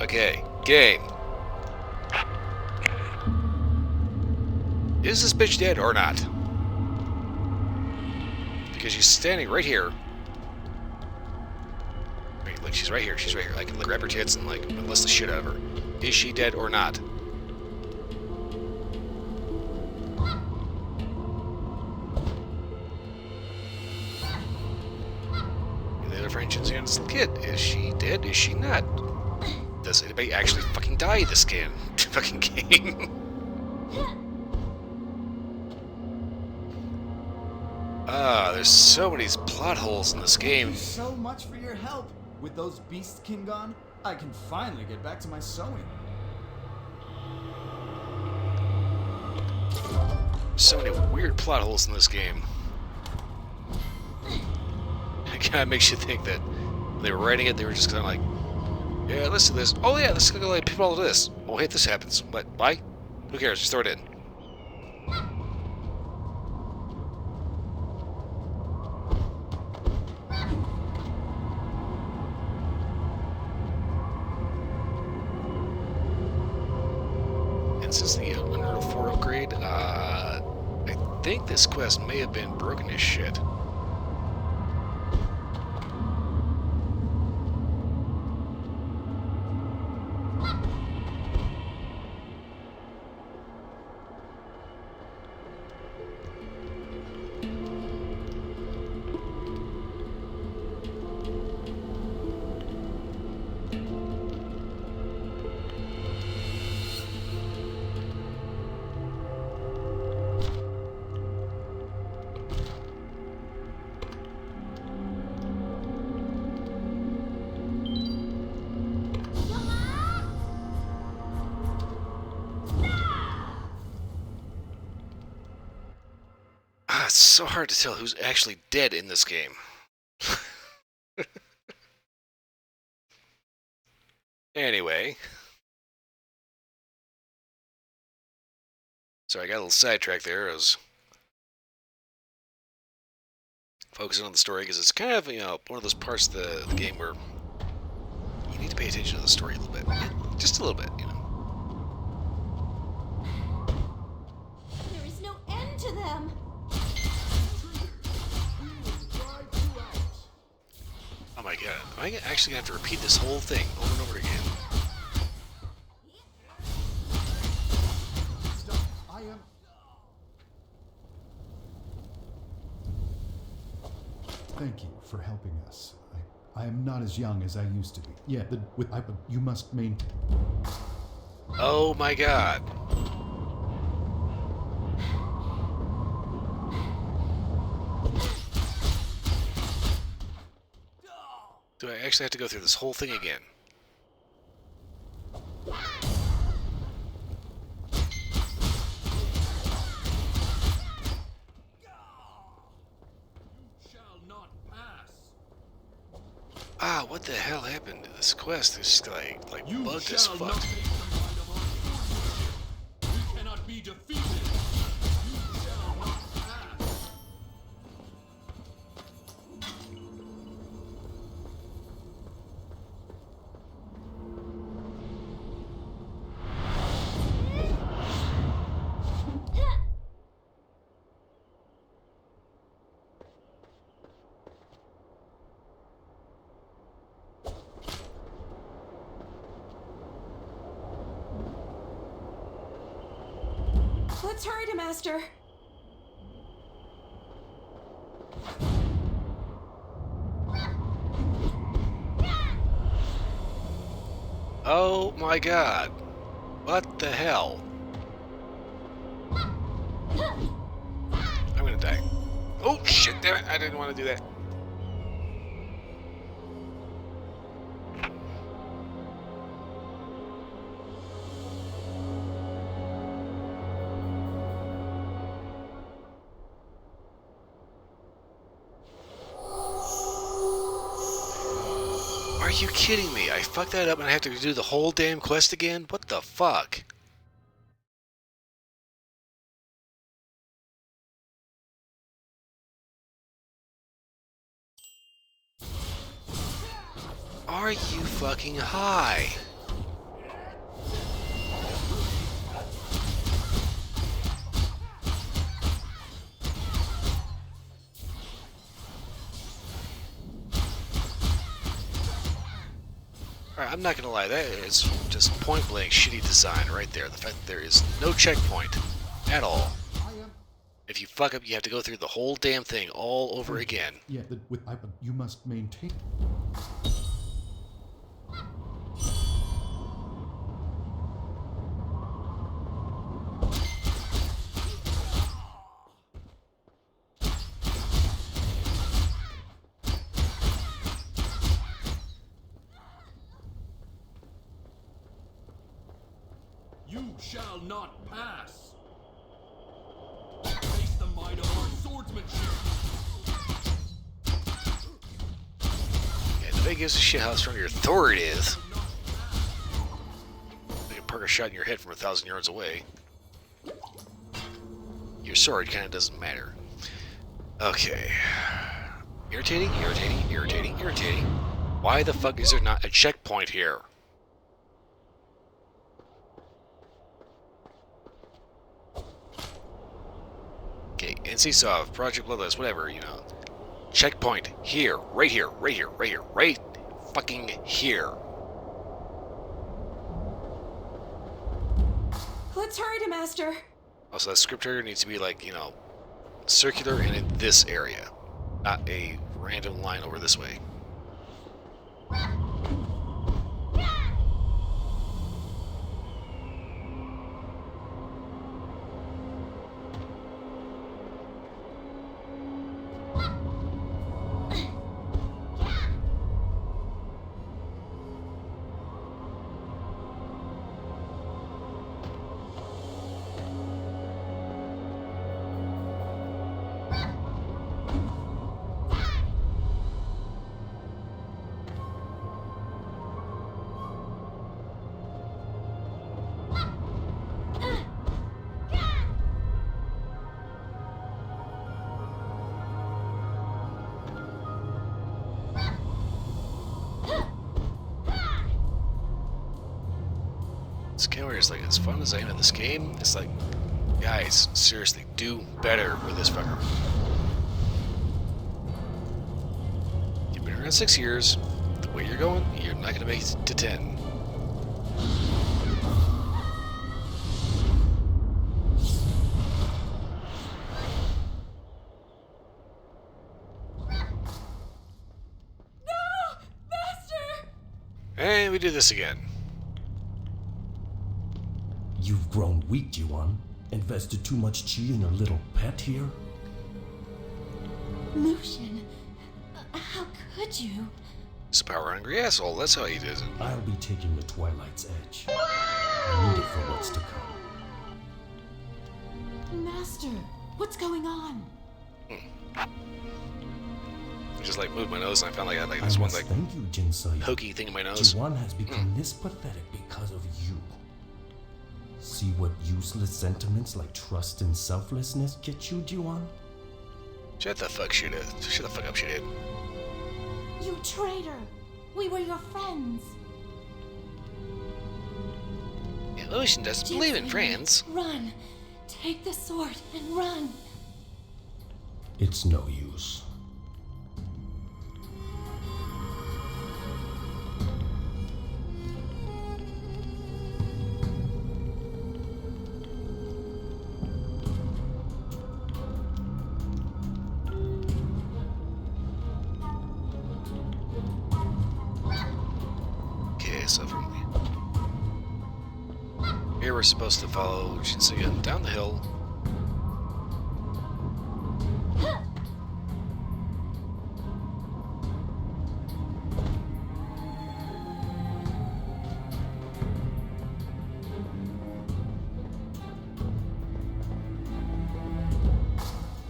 Okay, game. Is this bitch dead or not? Because she's standing right here. Wait, look, she's right here. She's right here. I can grab her tits and like molest the shit out of her. Is she dead or not? The other friend Jinseon's little kid. Is she dead? Is she not? Does anybody actually fucking die this game? Fucking game. There's so many plot holes in this game. Thank you so much for your help. With those beastkin gone, I can finally get back to my sewing. So many weird plot holes in this game. It kind of makes you think that when they were writing it, they were just kind of like, yeah, let's do this. Oh yeah, let's go like people all do this. Oh hey, this happens. What? Why? Who cares? Just throw it in. And since the Unreal 4 upgrade, I think this quest may have been broken as shit. It's so hard to tell who's actually dead in this game. Anyway. So I got a little sidetracked there. I was focusing on the story because it's kind of, one of those parts of the game where you need to pay attention to the story a little bit. Just a little bit, There is no end to them. Oh my god, am I actually going to have to repeat this whole thing over and over again? Thank you for helping us. I am not as young as I used to be. Yeah, you must maintain. Oh my god. Do I actually have to go through this whole thing again? Ah, what the hell happened to this quest? It's just like bugged as fuck. You cannot be defeated. You shall not pass. Let's hurry to Master. Oh my god. What the hell? I'm gonna die. Oh shit, damn it, I didn't want to do that. Are you kidding me? I fucked that up and I have to do the whole damn quest again? What the fuck? Are you fucking high? Alright, I'm not gonna lie, that is just point blank shitty design right there. The fact that there is no checkpoint at all. If you fuck up, you have to go through the whole damn thing all over again. Yeah, you must maintain. You shall not pass. Face the might of our swordsmanship. Yeah, nobody gives a shit how strong your sword is. You can perk a shot in your head from 1,000 yards away. Your sword kind of doesn't matter. Okay. Irritating, irritating, irritating, irritating. Why the fuck is there not a checkpoint here? Okay, NCSoft, Project Bloodlust, whatever, you know. Checkpoint here, right here, right here, right here, right fucking here. Let's hurry to Master. Also, that script area needs to be like, you know, circular and in this area, not a random line over this way. This game where it's like, as fun as I am in this game, it's like, guys, seriously, do better with this fucker. You've been around 6 years. The way you're going, you're not going to make it to 10. we do this again. You've grown weak, Jiwan. Invested too much chi in your little pet here? Lucian, how could you? He's a power-hungry asshole. That's how he does it. I'll be taking the Twilight's Edge. I need it for what's to come. Master, what's going on? I just like moved my nose and I found like I had like this one like thank you, Jin Soya. pokey thing in my nose. Jiwan has become this pathetic because of you. See what useless sentiments like trust and selflessness get you, Jiwan? Shut the fuck shit up. Shut the fuck up, shithead. You traitor! We were your friends. Yeah, Lucian doesn't believe in friends. Run! Take the sword and run! It's no use. Here we're supposed to follow Shinsuya down the hill.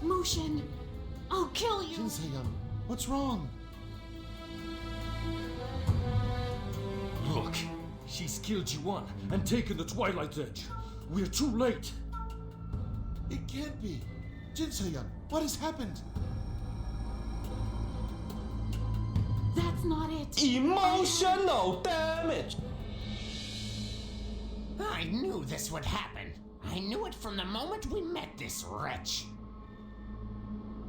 Mushin, I'll kill you! Shinsuya, what's wrong? Look, she's killed Jiwan and taken the Twilight's Edge. We're too late. It can't be. Jinsoyan, what has happened? That's not it. Emotional damage. I knew this would happen. I knew it from the moment we met this wretch.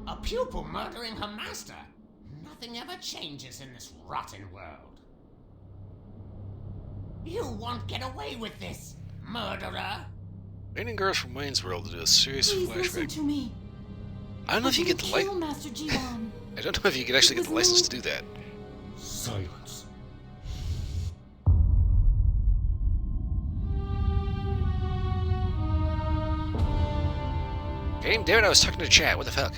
A pupil murdering her master. Nothing ever changes in this rotten world. You won't get away with this, murderer! Raining girls from Wayne's World to do a serious Please listen flashback. to me. I don't know if you get the kill Master Jiwan. I don't know if you could actually get the license to do that. Silence. Game, damn it, I was talking to chat. What the fuck?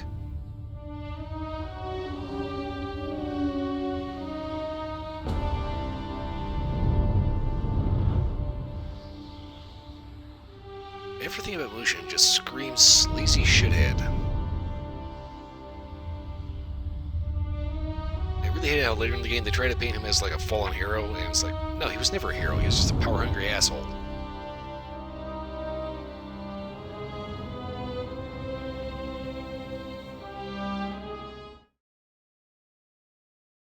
Everything about Mushin just screams sleazy shithead. I really hate how later in the game they try to paint him as like a fallen hero, and it's like, no, he was never a hero, he was just a power-hungry asshole.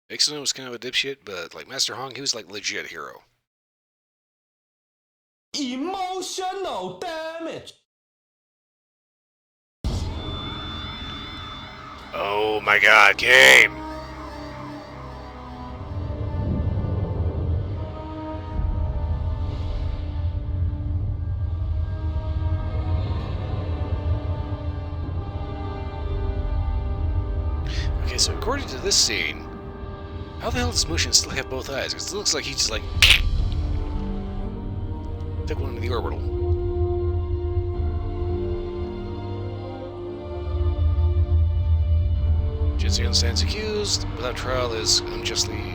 Ixon was kind of a dipshit, but like Master Hong, he was like legit hero. Emotional damage. Oh my god, game! Okay, so according to this scene, how the hell does Mushin still have both eyes? Because it looks like he just like took one into the orbital. Jinseon stands accused, without trial is unjustly,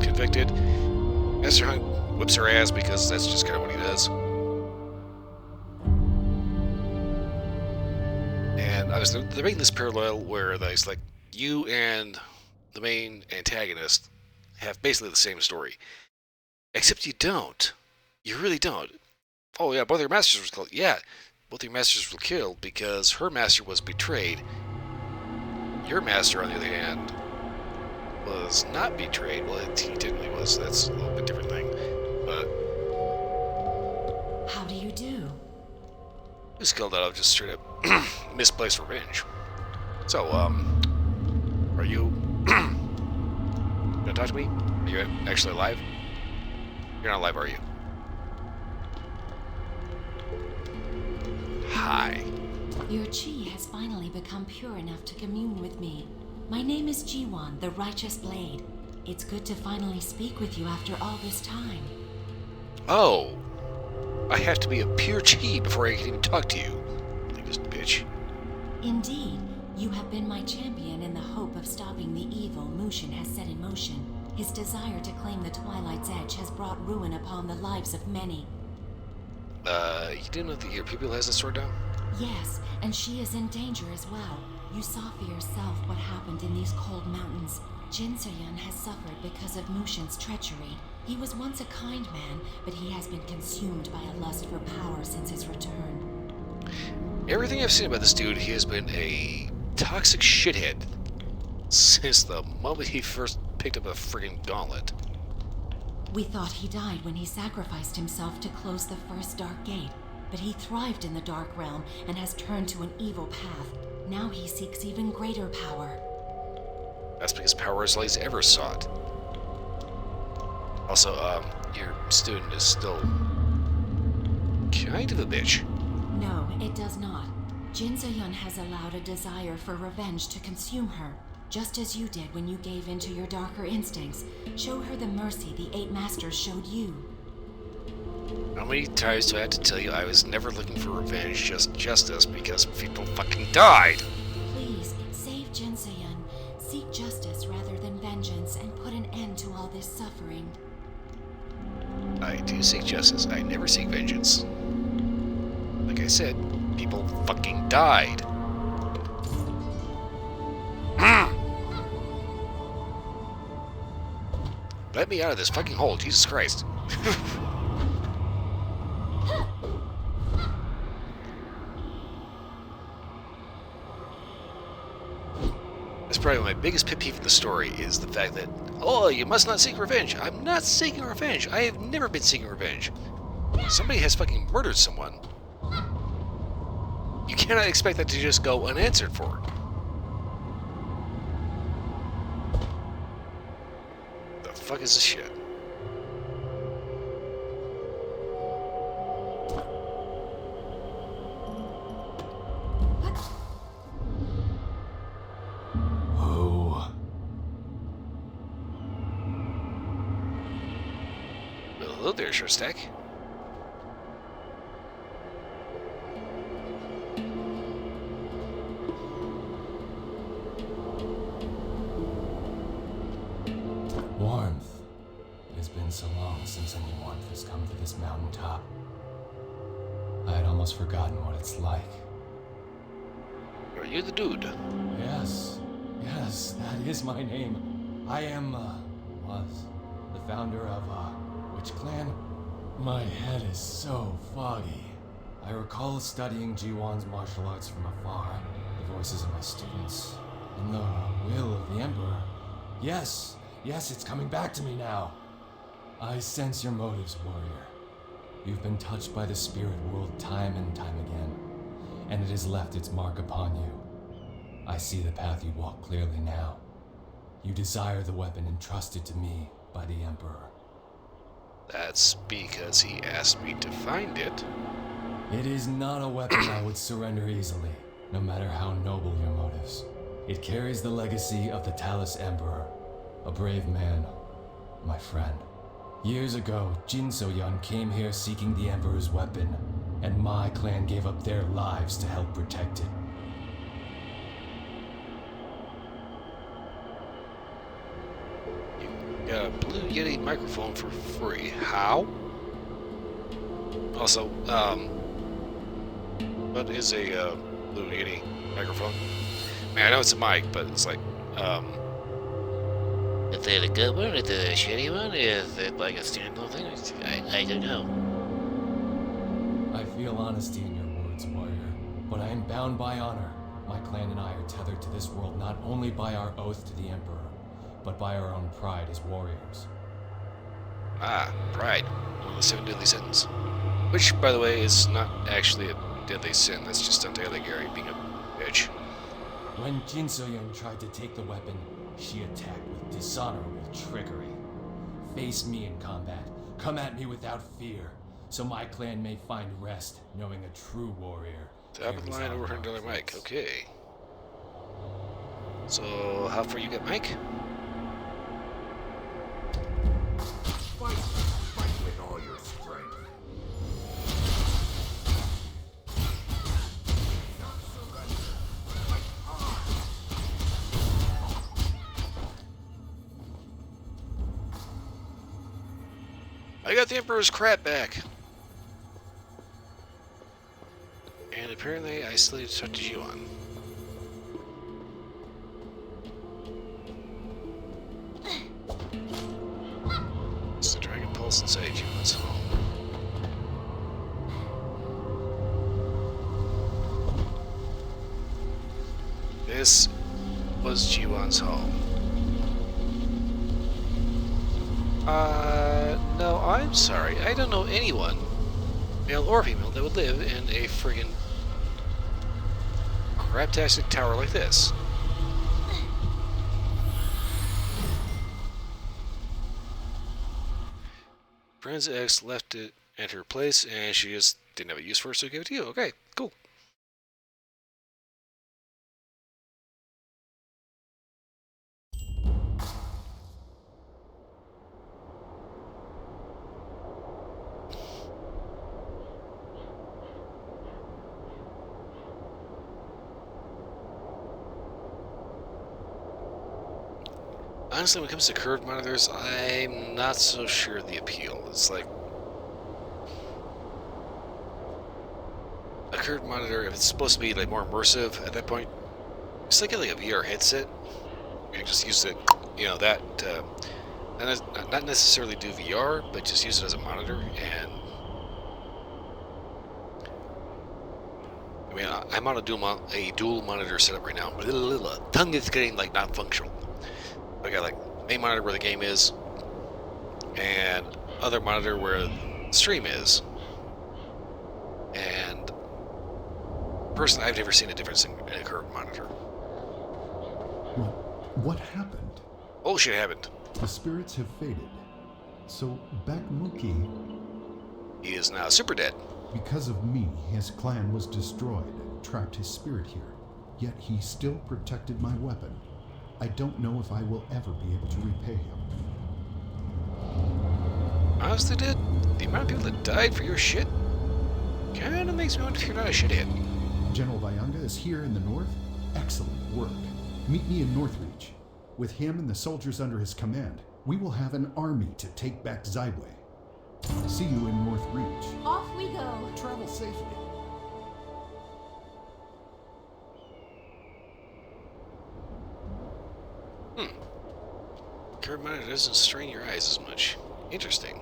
convicted. Master Hung whips her ass because that's just kind of what he does. And they're making this parallel where it's like you and the main antagonist have basically the same story. Except you don't. You really don't. Oh yeah, both your masters were killed. Yeah, both your masters were killed because her master was betrayed. Your master, on the other hand, was not betrayed. Well, he technically was. That's a little bit different thing. But How do you do? he was killed out of just straight up misplaced revenge. So, are you gonna talk to me? Are you actually alive? You're not alive, are you? Hi. Your chi has finally become pure enough to commune with me. My name is Jiwan, the Righteous Blade. It's good to finally speak with you after all this time. Oh, I have to be a pure chi before I can even talk to you. Biggest bitch. Indeed, you have been my champion in the hope of stopping the evil Mushin has set in motion. His desire to claim the Twilight's Edge has brought ruin upon the lives of many. You didn't know that your pupil has a sword down? Yes, and she is in danger as well. You saw for yourself what happened in these cold mountains. Jin Soyun has suffered because of Mushin's treachery. He was once a kind man, but he has been consumed by a lust for power since his return. Everything I've seen about this dude, he has been a toxic shithead since the moment he first picked up a friggin' gauntlet. We thought he died when he sacrificed himself to close the first dark gate, but he thrived in the dark realm and has turned to an evil path. Now he seeks even greater power. That's because power is all he's ever sought. Also, your student is still kind of a bitch. No, it does not. Jin Soyun has allowed a desire for revenge to consume her, just as you did when you gave in to your darker instincts. Show her the mercy the 8 Masters showed you. How many times do I have to tell you I was never looking for revenge, just justice, because people fucking died? Please, save Jin Soyun. Seek justice rather than vengeance and put an end to all this suffering. I do seek justice. I never seek vengeance. Like I said, people fucking died. Let me out of this fucking hole, Jesus Christ. That's probably my biggest pet peeve in the story is the fact that, oh, you must not seek revenge. I'm not seeking revenge. I have never been seeking revenge. Somebody has fucking murdered someone. You cannot expect that to just go unanswered for. The fuck is this shit? Oh. Well, hello there, Shurstack. Warmth. It has been so long since any warmth has come to this mountaintop. I had almost forgotten what it's like. Are you the dude? Yes, that is my name. I am, was the founder of, which clan? My head is so foggy. I recall studying Jiwan's martial arts from afar, the voices of my students, and the will of the Emperor. Yes, it's coming back to me now. I sense your motives, warrior. You've been touched by the spirit world time and time again, and it has left its mark upon you. I see the path you walk clearly now. You desire the weapon entrusted to me by the Emperor. That's because he asked me to find it. It is not a weapon I would surrender easily, no matter how noble your motives. It carries the legacy of the Talus Emperor, a brave man, my friend. Years ago, Jin Soyun came here seeking the Emperor's weapon, and my clan gave up their lives to help protect it. You got a Blue Yeti microphone for free. How? Also, what is a Blue Yeti microphone? I mean, I know it's a mic, but it's like, is it a good one? Is it a shitty one? Is it like a standalone thing? I don't know. I feel honesty in your words, warrior, but I am bound by honor. My clan and I are tethered to this world not only by our oath to the Emperor, but by our own pride as warriors. Ah, pride. One of the 7 deadly sins. Which, by the way, is not actually a deadly sin. That's just entirely Gary being a bitch. When Jin Soyun tried to take the weapon, she attacked with dishonorable trickery. Face me in combat. Come at me without fear, so my clan may find rest knowing a true warrior. Top of the line over $100 mic. Okay. So, how far you get, Mike? I got the Emperor's crap back. And apparently I still need to talk to Jiwan. It's the Dragon Pulse inside Jiwan's home. This was Jiwan's home. No, I'm sorry. I don't know anyone, male or female, that would live in a friggin' craptastic tower like this. Friend's ex left it at her place, and she just didn't have a use for it, so gave it to you. Okay, cool. Honestly, when it comes to curved monitors, I'm not so sure of the appeal. It's like a curved monitor, if it's supposed to be like more immersive at that point, it's like a VR headset. You can just use it, you know, that not necessarily do VR, but just use it as a monitor. And I mean, I'm on a dual monitor setup right now. Tongue is getting like not functional. I got like main monitor where the game is, and other monitor where the stream is. And personally, I've never seen a difference in a curved monitor. What happened? Bullshit happened. The spirits have faded. So Bakmuki... He is now super dead. Because of me, his clan was destroyed and trapped his spirit here. Yet he still protected my weapon. I don't know if I will ever be able to repay him. Honestly, dude, the amount of people that died for your shit kinda makes me wonder if you're not a shithead. General Bayanga is here in the north? Excellent work. Meet me in Northreach. With him and the soldiers under his command, we will have an army to take back Zyway. See you in Northreach. Off we go. Travel safely. Curved monitor doesn't strain your eyes as much. Interesting.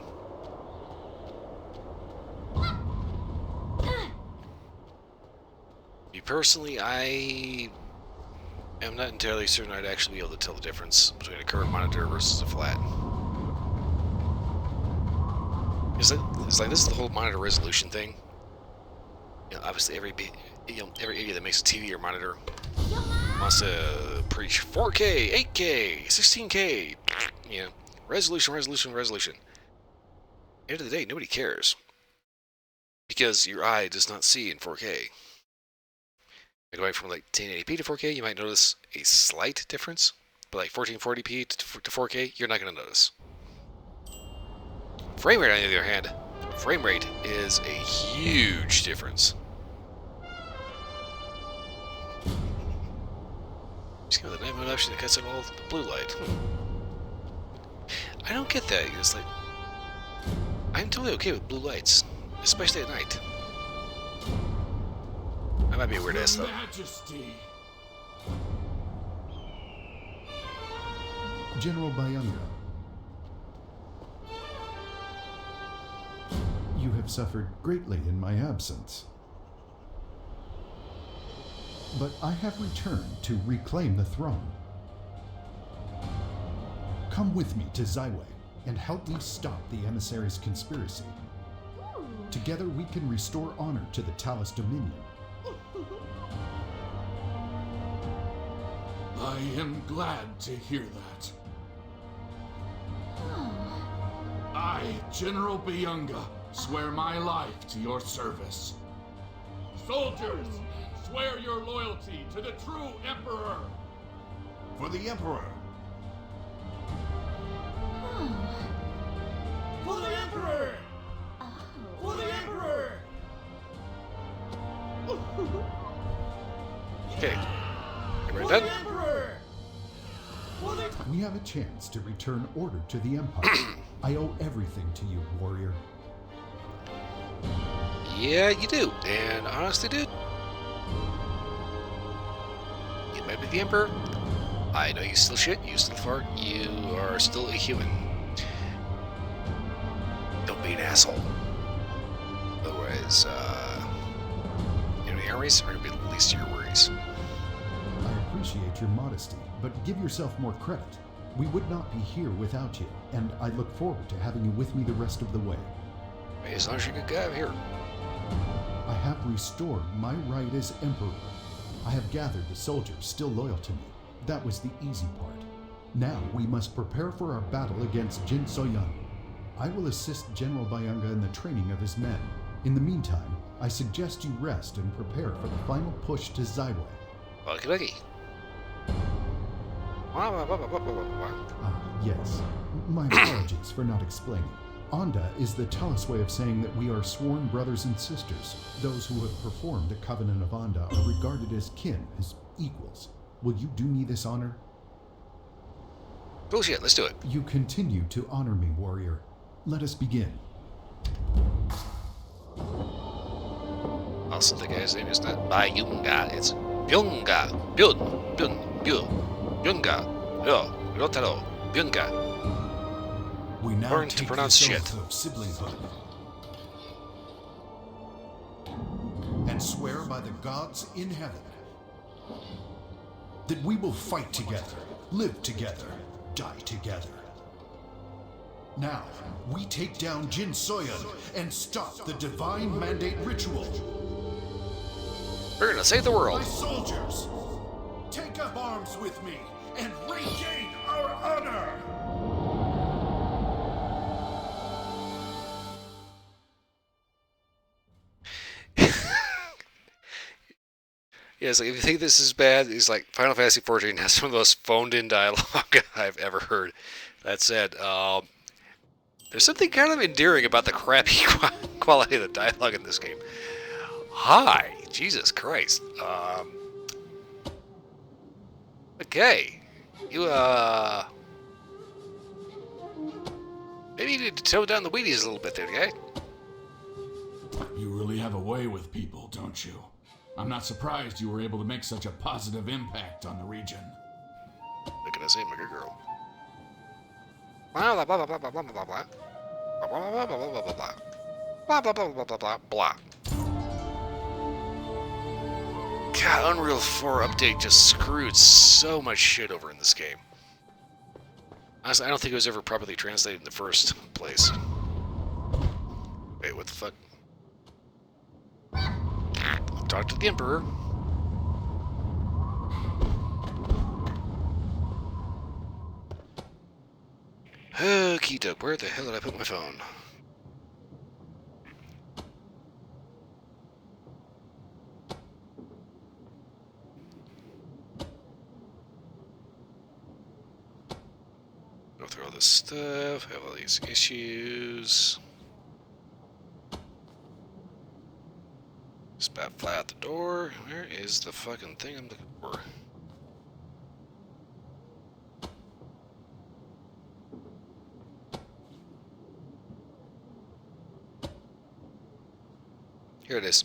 Me personally, I am not entirely certain I'd actually be able to tell the difference between a curved monitor versus a flat. It's like this is the whole monitor resolution thing. You know, obviously every idiot that makes a TV or monitor wants to preach 4K, 8K, 16K, you know, resolution. End of the day, nobody cares because your eye does not see in 4K. Going from like 1080p to 4K, you might notice a slight difference, but like 1440p to 4K, you're not going to notice. Frame rate, on the other hand, frame rate is a huge difference. Just give it the night mode option that cuts out all the blue light. I don't get that. It's like, I'm totally okay with blue lights, especially at night. I might be a weird ass though. Majesty. General Bayanga. You have suffered greatly in my absence. But I have returned to reclaim the throne. Come with me to Zyway and help me stop the emissary's conspiracy. Together we can restore honor to the Talus Dominion. I am glad to hear that. I, General Bayanga, swear my life to your service. Soldiers, swear your loyalty to the true Emperor. For the Emperor. For the Emperor! For the Emperor! Okay. Everybody done? We have a chance to return order to the Empire. I owe everything to you, warrior. Yeah, you do. And honestly, dude, you might be the Emperor. I know you still shit, you still fart, you are still a human. Don't be an asshole. Otherwise, enemy armies are going to be the least of your worries. I appreciate your modesty, but give yourself more credit. We would not be here without you, and I look forward to having you with me the rest of the way. As long as you're a good guy, I'm here. I have restored my right as Emperor. I have gathered the soldiers still loyal to me. That was the easy part. Now we must prepare for our battle against Jin Soyun. I will assist General Bayanga in the training of his men. In the meantime, I suggest you rest and prepare for the final push to Zaiwei. Okie dokie. Yes. My apologies for not explaining. Onda is the Talis way of saying that we are sworn brothers and sisters. Those who have performed the Covenant of Onda are regarded as kin, as equals. Will you do me this honor? Bullshit, let's do it. You continue to honor me, warrior. Let us begin. Also, the guy's name is not Bayunga, it's Byunga. Byunga. Yo, Rotaro. Byunga. We now learn to pronounce shit. Of siblinghood. And swear by the gods in heaven that we will fight together, live together, die together. Now, we take down Jin Soyun and stop the Divine Mandate ritual. We're gonna save the world. My soldiers, take up arms with me and regain our honor! Yeah, it's like, if you think this is bad, it's like Final Fantasy XIV has some of the most phoned-in dialogue I've ever heard. That said, there's something kind of endearing about the crappy quality of the dialogue in this game. Hi, Jesus Christ. Okay. You, maybe you need to tone down the Wheaties a little bit there, guy. You really have a way with people, don't you? I'm not surprised you were able to make such a positive impact on the region. Look at us, my good girl. Blah blah blah blah blah blah blah blah blah. Blah blah blah blah blah blah blah. Blah blah blah blah blah blah blah. God, Unreal 4 update just screwed so much shit over in this game. Honestly, I don't think it was ever properly translated in the first place. Wait, what the fuck? Talk to the Emperor. Okie doke, where the hell did I put my phone? Go through all this stuff, have all these issues. Just about fly out the door. Where is the fucking thing I'm looking for? Here it is.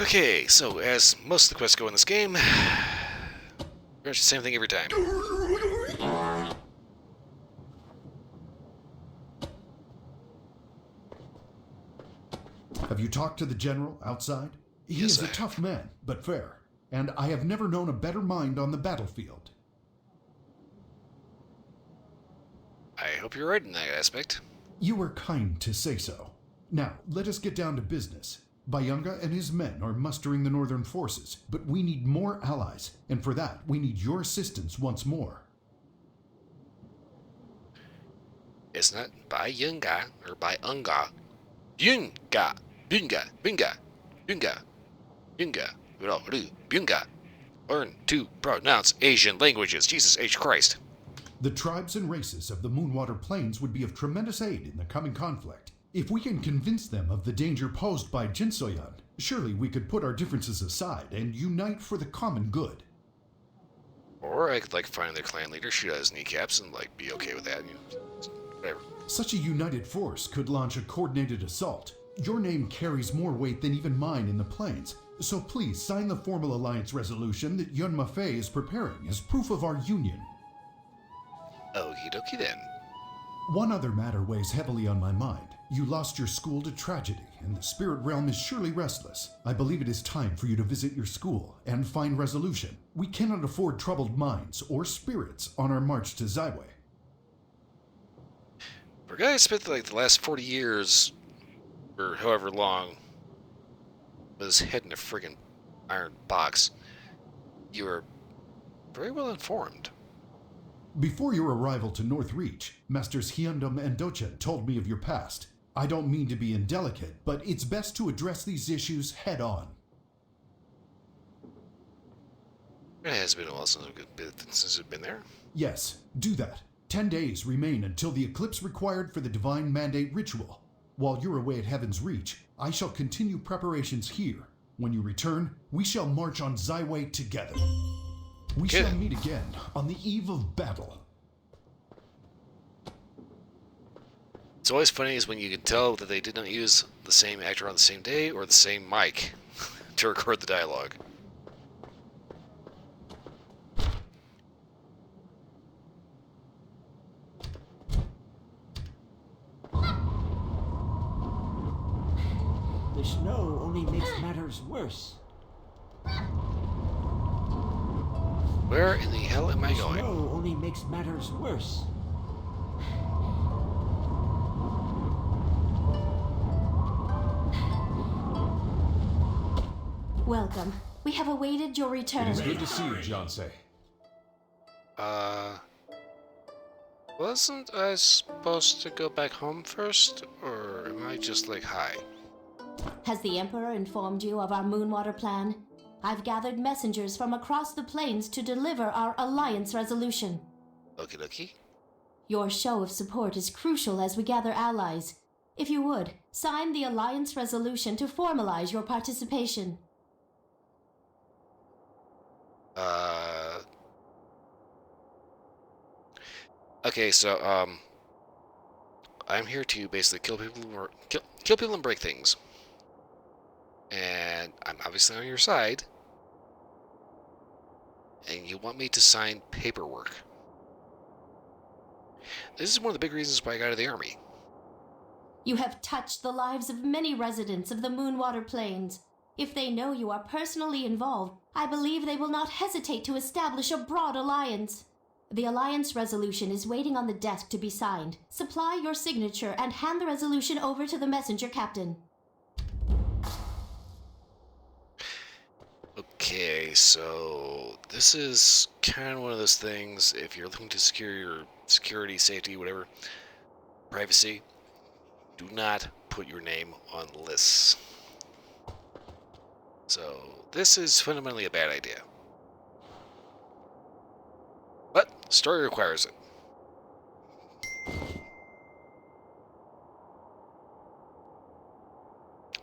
Okay, so as most of the quests go in this game, pretty much the same thing every time. Have you talked to the general outside? He is a tough man, but fair. And I have never known a better mind on the battlefield. I hope you're right in that aspect. You were kind to say so. Now, let us get down to business. Bayanga and his men are mustering the northern forces, but we need more allies, and for that, we need your assistance once more. It's not Bayanga or Bayunga. Byunga. Byunga. Byunga. Byunga. Byunga. Byunga. Learn to pronounce Asian languages. Jesus H. Christ. The tribes and races of the Moonwater Plains would be of tremendous aid in the coming conflict. If we can convince them of the danger posed by Jinsoyan, surely we could put our differences aside and unite for the common good. Or I could like find their clan leader, shoot out his kneecaps, and like be okay with that. Whatever. Such a united force could launch a coordinated assault. Your name carries more weight than even mine in the plains. So please sign the formal alliance resolution that Yun Mafei is preparing as proof of our union. Okie dokie then. One other matter weighs heavily on my mind. You lost your school to tragedy, and the spirit realm is surely restless. I believe it is time for you to visit your school and find resolution. We cannot afford troubled minds or spirits on our march to Zyway. For a guy who spent like the last 40 years, or however long, with his head in a friggin' iron box, you are very well informed. Before your arrival to North Reach, Masters Hyundum and Dochen told me of your past. I don't mean to be indelicate, but it's best to address these issues head on. It has been a while since I've been there. Yes, do that. 10 days remain until the eclipse required for the Divine Mandate ritual. While you're away at Heaven's Reach, I shall continue preparations here. When you return, we shall march on Zyway together. We shall meet again on the eve of battle. It's always funny is when you can tell that they did not use the same actor on the same day or the same mic to record the dialogue. The snow only makes matters worse. Where in the hell am I going? The snow only makes matters worse. Welcome. We have awaited your return. It is good to see you, Jiansei. Wasn't I supposed to go back home first? Or am I just like, hi? Has the Emperor informed you of our Moonwater plan? I've gathered messengers from across the plains to deliver our alliance resolution. Okie dokie. Your show of support is crucial as we gather allies. If you would, sign the alliance resolution to formalize your participation. Okay, so, I'm here to basically kill people and break things. And I'm obviously on your side. And you want me to sign paperwork. This is one of the big reasons why I got out of the army. You have touched the lives of many residents of the Moonwater Plains. If they know you are personally involved, I believe they will not hesitate to establish a broad alliance. The alliance resolution is waiting on the desk to be signed. Supply your signature and hand the resolution over to the messenger captain. Okay, so this is kind of one of those things, if you're looking to secure your security, safety, whatever, privacy, do not put your name on lists. So this is fundamentally a bad idea. But story requires it.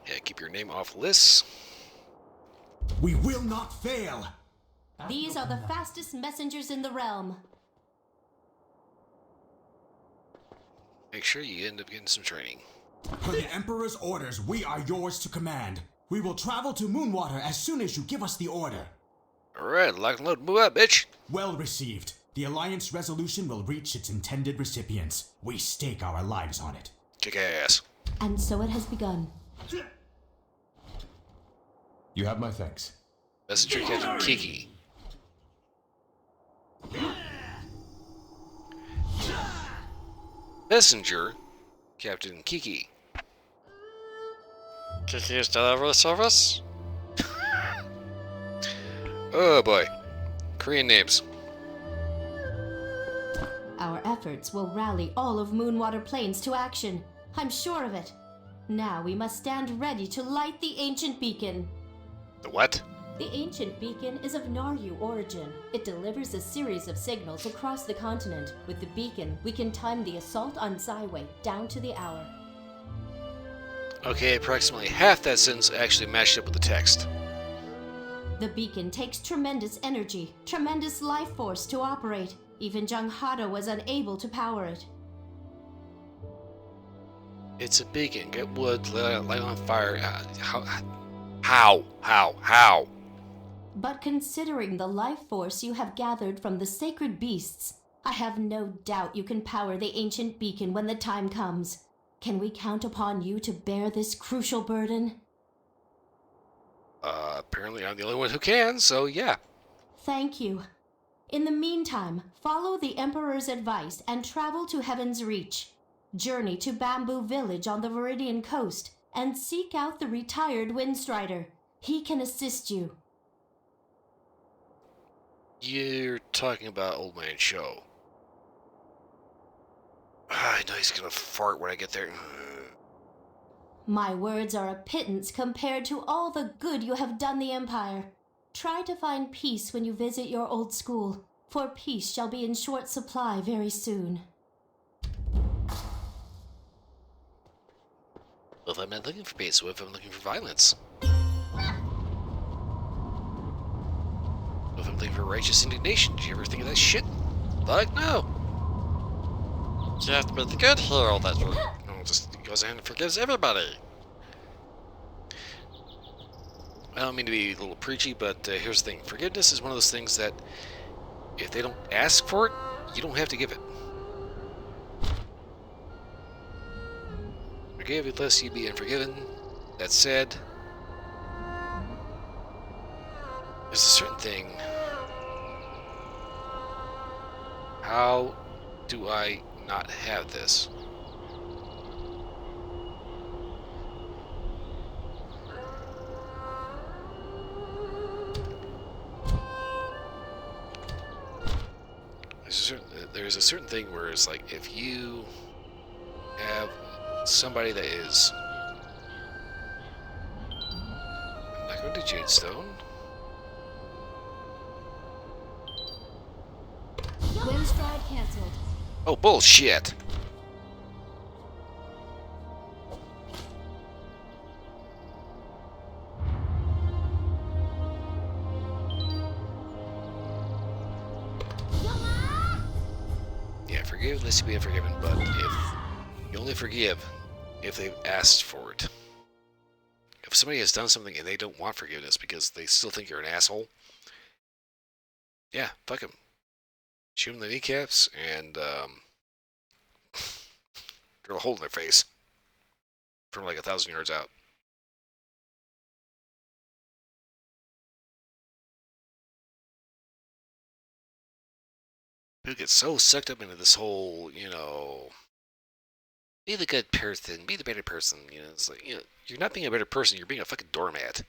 Yeah, keep your name off lists. We will not fail! These are the fastest messengers in the realm. Make sure you end up getting some training. Per the Emperor's orders, we are yours to command. We will travel to Moonwater as soon as you give us the order. Alright, lock and load, move up, bitch! Well received. The Alliance resolution will reach its intended recipients. We stake our lives on it. Kick ass. And so it has begun. You have my thanks. Messenger Captain Kiki. Messenger Captain Kiki. Kiki's delivery service? Oh boy. Korean names. Our efforts will rally all of Moonwater Plains to action. I'm sure of it. Now we must stand ready to light the ancient beacon. The what? The ancient beacon is of Naryu origin. It delivers a series of signals across the continent. With the beacon, we can time the assault on Zyway down to the hour. Okay, approximately half that sentence actually matched up with the text. The beacon takes tremendous energy, tremendous life force to operate. Even Junghada was unable to power it. It's a beacon. Get wood, light on fire. How? But considering the life force you have gathered from the sacred beasts, I have no doubt you can power the ancient beacon when the time comes. Can we count upon you to bear this crucial burden? Apparently I'm the only one who can, so yeah. Thank you. In the meantime, follow the Emperor's advice and travel to Heaven's Reach. Journey to Bamboo Village on the Viridian coast and seek out the retired Windstrider. He can assist you. You're talking about Old Man Show. I know he's gonna fart when I get there. My words are a pittance compared to all the good you have done the Empire. Try to find peace when you visit your old school, for peace shall be in short supply very soon. Well, if I'm not looking for peace, what if I'm looking for violence? What if I'm looking for righteous indignation? Did you ever think of that shit? Fuck no! You have to be the good hero that just goes ahead and forgives everybody. I don't mean to be a little preachy, but here's the thing. Forgiveness is one of those things that if they don't ask for it, you don't have to give it. Forgive lest you be unforgiven. That said, there's a certain thing. How do I not have this? There's a certain thing where it's like, if you have somebody that is... I'm not going to Jadestone. Windstride cancelled. Oh, bullshit! Yeah, forgive lest you be unforgiven, but if you only forgive if they've asked for it. If somebody has done something and they don't want forgiveness because they still think you're an asshole, yeah, fuck them. Shoot them in the kneecaps and drill a hole in their face from like 1,000 yards out. People get so sucked up into this whole, be the good person, be the better person. It's like, you're not being a better person, you're being a fucking doormat.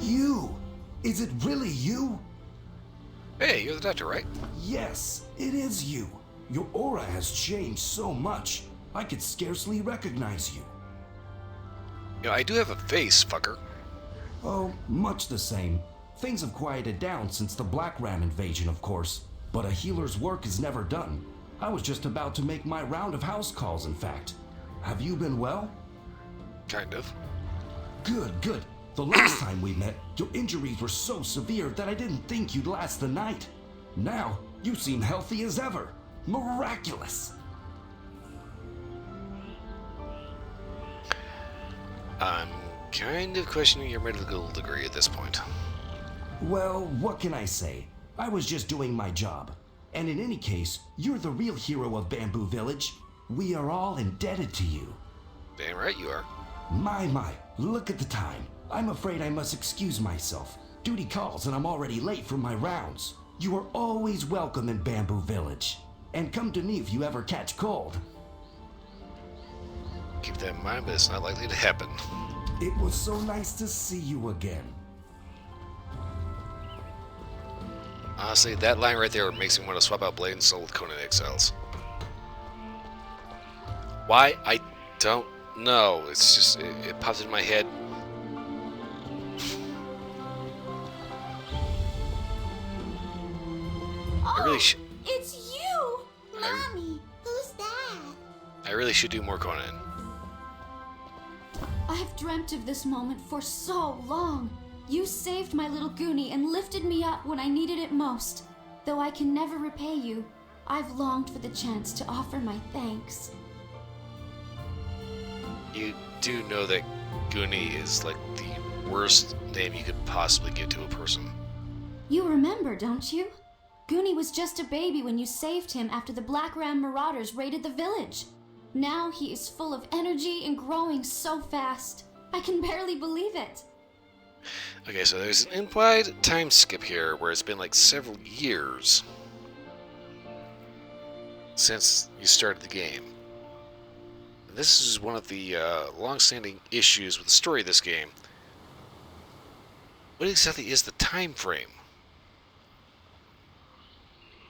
You! Is it really you? Hey, you're the doctor, right? Yes, it is you. Your aura has changed so much, I could scarcely recognize you. I do have a face, fucker. Oh, much the same. Things have quieted down since the Black Ram invasion, of course. But a healer's work is never done. I was just about to make my round of house calls, in fact. Have you been well? Kind of. Good. The last time we met, your injuries were so severe that I didn't think you'd last the night. Now, you seem healthy as ever. Miraculous! I'm kind of questioning your medical degree at this point. Well, what can I say? I was just doing my job. And in any case, you're the real hero of Bamboo Village. We are all indebted to you. Damn right you are. My, look at the time. I'm afraid I must excuse myself. Duty calls and I'm already late for my rounds. You are always welcome in Bamboo Village. And come to me if you ever catch cold. Keep that in mind, but it's not likely to happen. It was so nice to see you again. Honestly, that line right there makes me want to swap out Blade and Soul with Conan Exiles. Why? I don't know. It's just, it popped in my head. Oh, it's you! Mommy! I really should do more Conan. I have dreamt of this moment for so long. You saved my little Goonie and lifted me up when I needed it most. Though I can never repay you, I've longed for the chance to offer my thanks. You do know that Goonie is like the worst name you could possibly give to a person. You remember, don't you? Goonie was just a baby when you saved him after the Black Ram Marauders raided the village. Now he is full of energy and growing so fast. I can barely believe it. Okay, so there's an implied time skip here where it's been like several years since you started the game. This is one of the long-standing issues with the story of this game. What exactly is the time frame?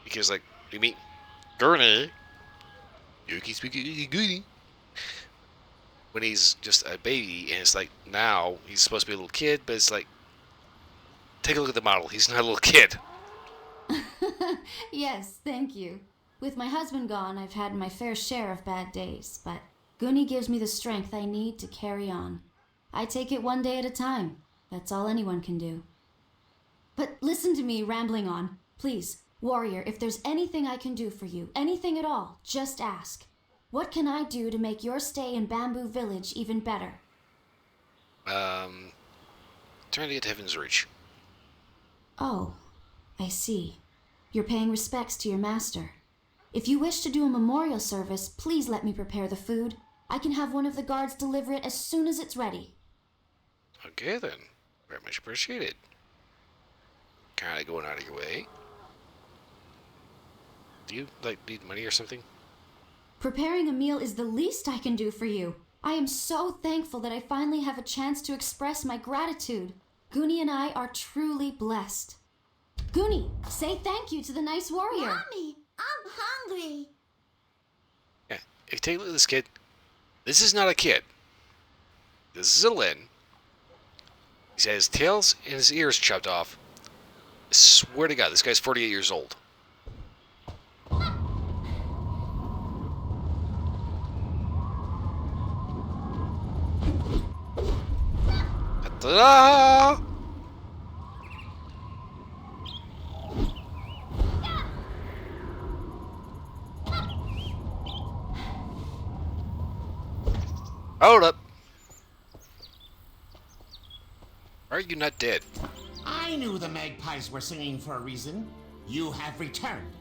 Because, like, we meet Gurney, Yuki speaking Goonie, when he's just a baby, and it's like, now he's supposed to be a little kid, but it's like, take a look at the model. He's not a little kid. Yes, thank you. With my husband gone, I've had my fair share of bad days, but Goonie gives me the strength I need to carry on. I take it one day at a time. That's all anyone can do. But listen to me rambling on. Please, warrior, if there's anything I can do for you, anything at all, just ask. What can I do to make your stay in Bamboo Village even better? Trying to get to Heaven's Reach. Oh, I see. You're paying respects to your master. If you wish to do a memorial service, please let me prepare the food. I can have one of the guards deliver it as soon as it's ready. Okay then. Very much appreciated. Kinda going out of your way. Do you, like, need money or something? Preparing a meal is the least I can do for you. I am so thankful that I finally have a chance to express my gratitude. Goonie and I are truly blessed. Goonie, say thank you to the nice warrior. Mommy, I'm hungry. Yeah, if you take a look at this kid, this is not a kid. This is a Lin. He's had his tails and his ears chopped off. I swear to God, this guy's 48 years old. Ta-da! Hold up. Are you not dead? I knew the magpies were singing for a reason. You have returned.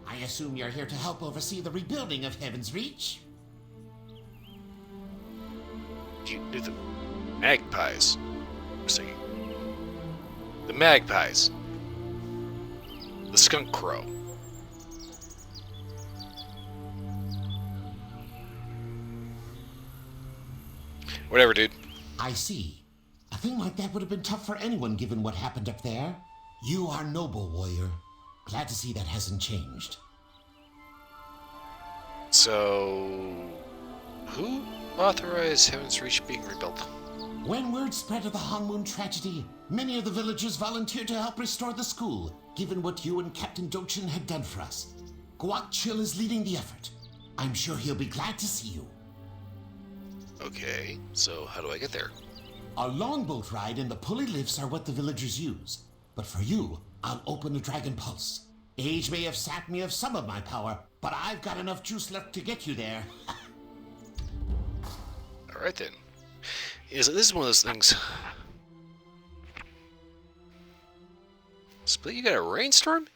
I assume you're here to help oversee the rebuilding of Heaven's Reach? You do the magpies. We're singing. The magpies. The skunk crow. Whatever, dude. I see. A thing like that would have been tough for anyone given what happened up there. You are noble, warrior. Glad to see that hasn't changed. So, who authorized Heaven's Reach being rebuilt? When word spread of the Hongmoon tragedy, many of the villagers volunteered to help restore the school, given what you and Captain Dochin had done for us. Guak Chill is leading the effort. I'm sure he'll be glad to see you. Okay, so how do I get there? A longboat ride and the pulley lifts are what the villagers use. But for you, I'll open a dragon pulse. Age may have sapped me of some of my power, but I've got enough juice left to get you there. Alright then. This is one of those things. Split, you got a rainstorm?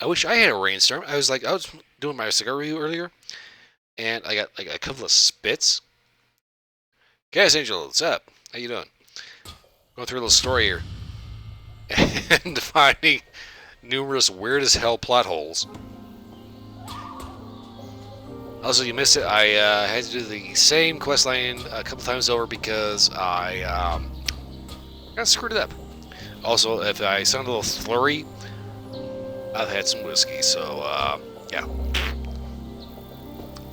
I wish I had a rainstorm. I was doing my cigar review earlier, and I got like a couple of spits. Gas Angel, what's up? How you doing? Going through a little story here. And finding numerous weird as hell plot holes. Also, you missed it. I had to do the same quest line a couple times over because I got screwed it up. Also, if I sound a little flurry, I've had some whiskey, so yeah.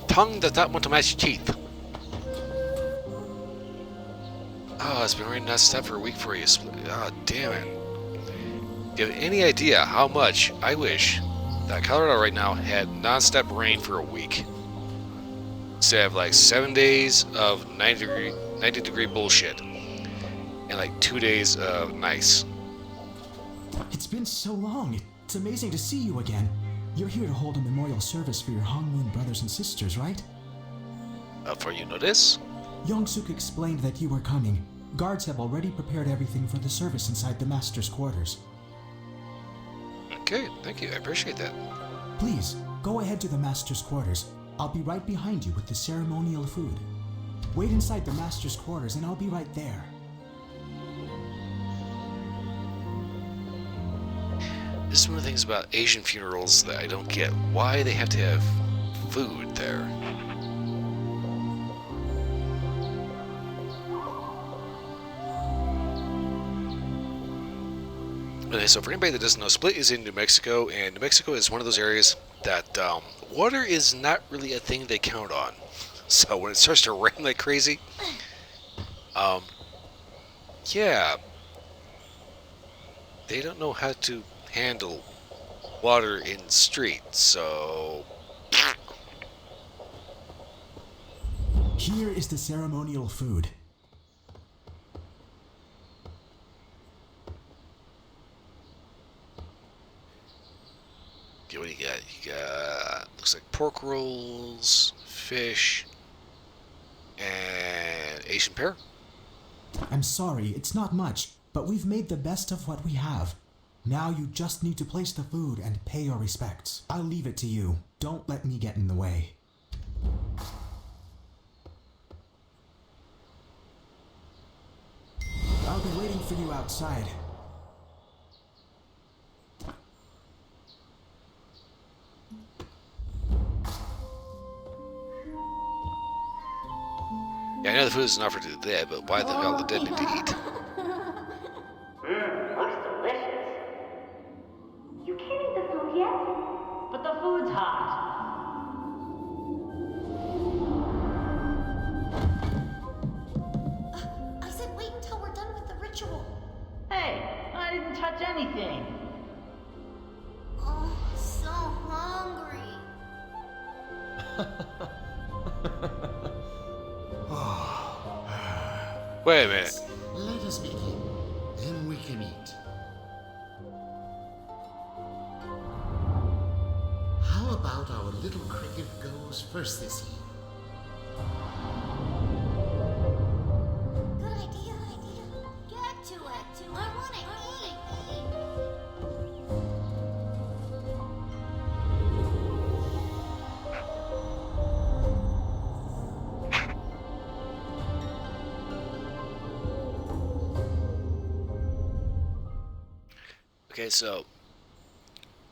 Tongue does not want to match teeth. Oh, it's been raining non-stop for a week for you. Oh, damn it. Do you have any idea how much I wish that Colorado right now had non-stop rain for a week? instead of like 7 days of 90 degree bullshit and like 2 days of nice. It's been so long. It's amazing to see you again. You're here to hold a memorial service for your Hongmoon brothers and sisters, right? For you know this? Yongsuk explained that you were coming. Guards have already prepared everything for the service inside the master's quarters. Okay, thank you. I appreciate that. Please, go ahead to the master's quarters. I'll be right behind you with the ceremonial food. Wait inside the master's quarters and I'll be right there. This is one of the things about Asian funerals that I don't get. Why they have to have food there. Okay, so for anybody that doesn't know, Split is in New Mexico, and New Mexico is one of those areas that water is not really a thing they count on. So when it starts to rain like crazy, yeah, they don't know how to handle water in streets, so... Here is the ceremonial food. Okay, what do you got? You got, looks like pork rolls, fish, and Asian pear. I'm sorry, it's not much, but we've made the best of what we have. Now you just need to place the food and pay your respects. I'll leave it to you. Don't let me get in the way. I'll be waiting for you outside. Yeah, I know the food isn't offered to the dead, but why the hell the dead need to eat? Looks delicious. You can't eat the food yet? But the food's hot. I said wait until we're done with the ritual. Hey, I didn't touch anything. Oh, so hungry. Wait a minute. Let us begin. Then we can eat. How about our little cricket goes first this year? Good idea. Get to it. I want to eat. Okay, so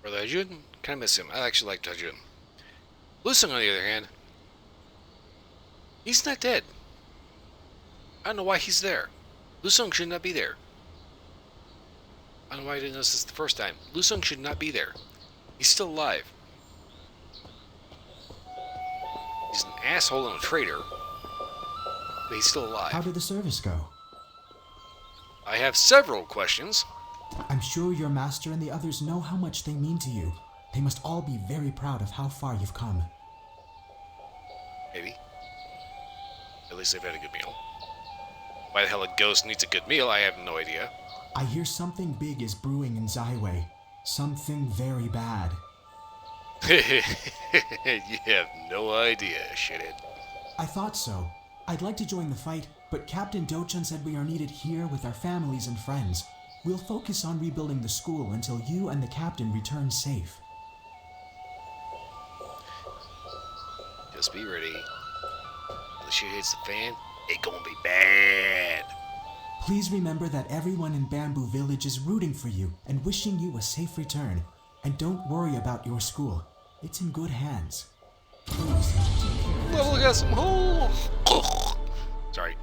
Brother Hajun, kind of miss him. I actually like Hajun. Lusung, on the other hand, he's not dead. I don't know why he's there. Lusung should not be there. I don't know why I didn't notice this the first time. Lusung should not be there. He's still alive. He's an asshole and a traitor, but he's still alive. How did the service go? I have several questions. I'm sure your master and the others know how much they mean to you. They must all be very proud of how far you've come. Maybe. At least they've had a good meal. Why the hell a ghost needs a good meal, I have no idea. I hear something big is brewing in Zaiwei. Something very bad. You have no idea, shithead. I thought so. I'd like to join the fight, but Captain Dochan said we are needed here with our families and friends. We'll focus on rebuilding the school until you and the captain return safe. Just be ready. When the shit hits the fan, it gonna be bad. Please remember that everyone in Bamboo Village is rooting for you and wishing you a safe return. And don't worry about your school. It's in good hands. Please, take care. Well, we got some holes. Sorry.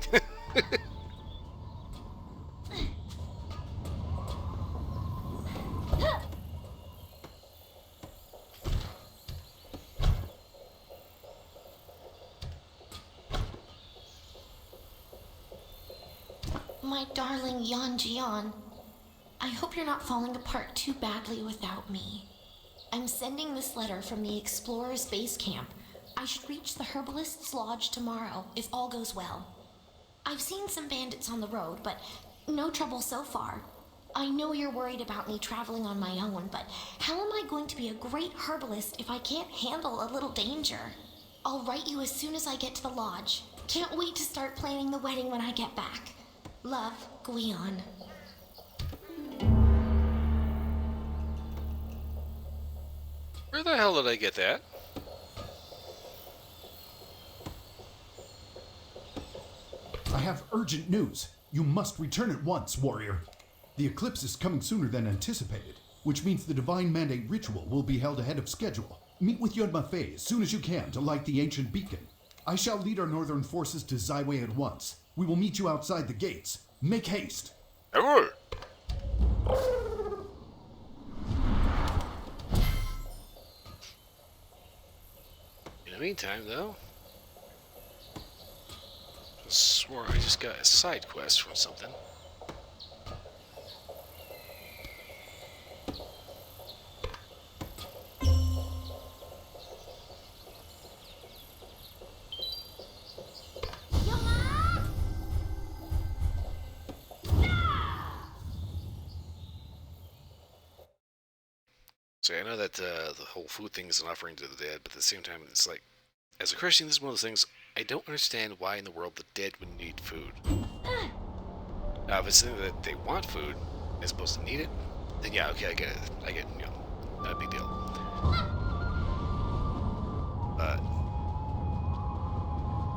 My darling Yan Jian, I hope you're not falling apart too badly without me. I'm sending this letter from the Explorer's base camp. I should reach the herbalist's lodge tomorrow, if all goes well. I've seen some bandits on the road, but no trouble so far. I know you're worried about me traveling on my own, but how am I going to be a great herbalist if I can't handle a little danger? I'll write you as soon as I get to the lodge. Can't wait to start planning the wedding when I get back. Love, Gwion. Where the hell did I get that? I have urgent news. You must return at once, warrior. The eclipse is coming sooner than anticipated, which means the Divine Mandate ritual will be held ahead of schedule. Meet with Yodma Faye as soon as you can to light the ancient beacon. I shall lead our northern forces to Zyway at once. We will meet you outside the gates. Make haste. Ever. In the meantime, though, I swore I just got a side quest from something. So I know that the whole food thing is an offering to the dead, but at the same time, it's like, as a Christian, this is one of those things, I don't understand why in the world the dead would need food. Now, if it's something that they want food, as opposed to need it, then yeah, okay, I get it. I get, you know, not a big deal. But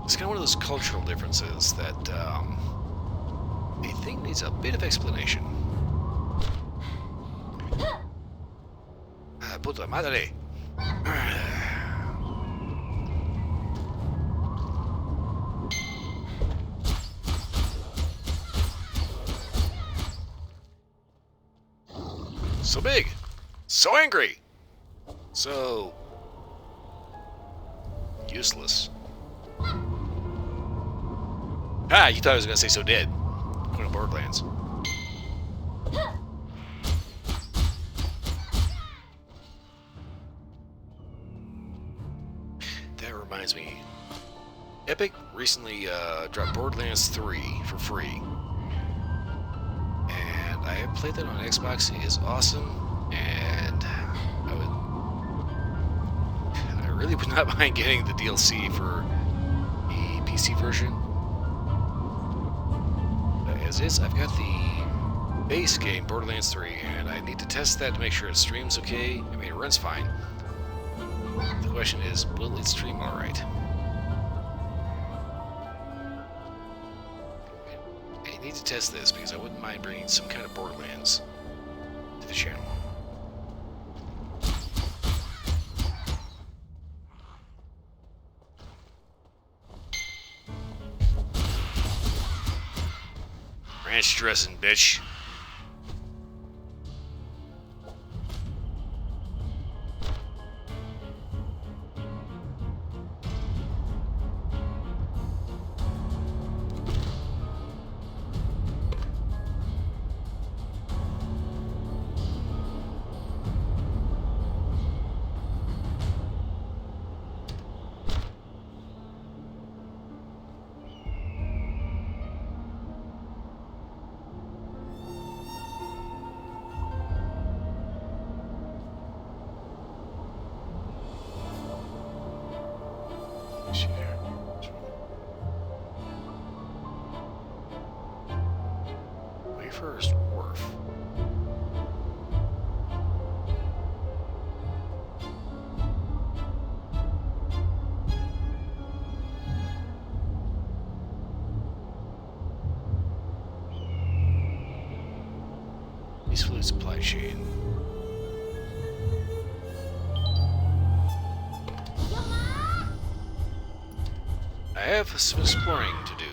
it's kind of one of those cultural differences that I think needs a bit of explanation. Puta madre. So big, so angry, so useless. Ah, you thought I was gonna say so dead. Queen of Borderlands. That reminds me, Epic recently dropped Borderlands 3 for free. And I have played that on Xbox. It is awesome, and I really would not mind getting the DLC for the PC version. But as is, I've got the base game, Borderlands 3, and I need to test that to make sure it streams okay. I mean, it runs fine. The question is, will it stream alright? I need to test this because I wouldn't mind bringing some kind of Borderlands to the channel. Ranch dressing, bitch. First wharf. Peaceful supply chain. I have some exploring to do.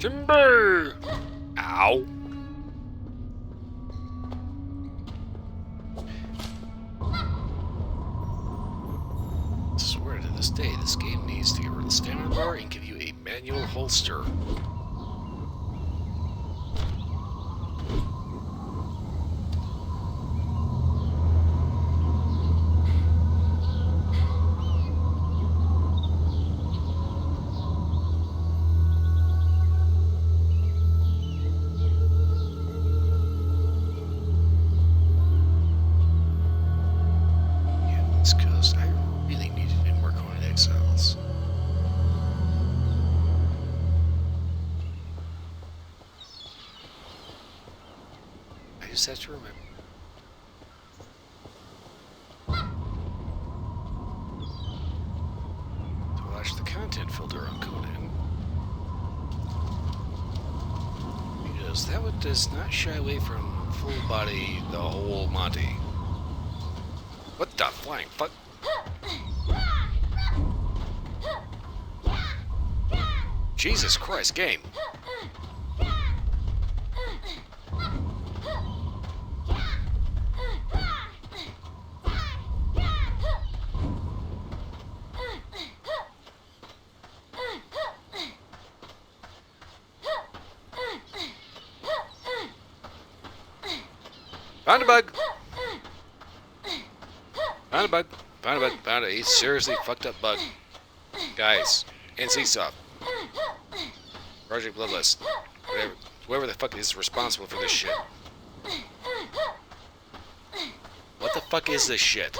Timber! Ow. I swear to this day, this game needs to get rid of the stamina bar and give you a manual holster. Because I really need to do more Conan Exiles. I just have to remember. To watch the content filter on Conan. Because that one does not shy away from full body, the whole Monty. What the flying fuck? Jesus Christ, game. Found a bug. Found a bug. Found a bug. Found a seriously fucked up bug. Guys, NC Soft. Project Bloodlust. Whoever the fuck is responsible for this shit. What the fuck is this shit?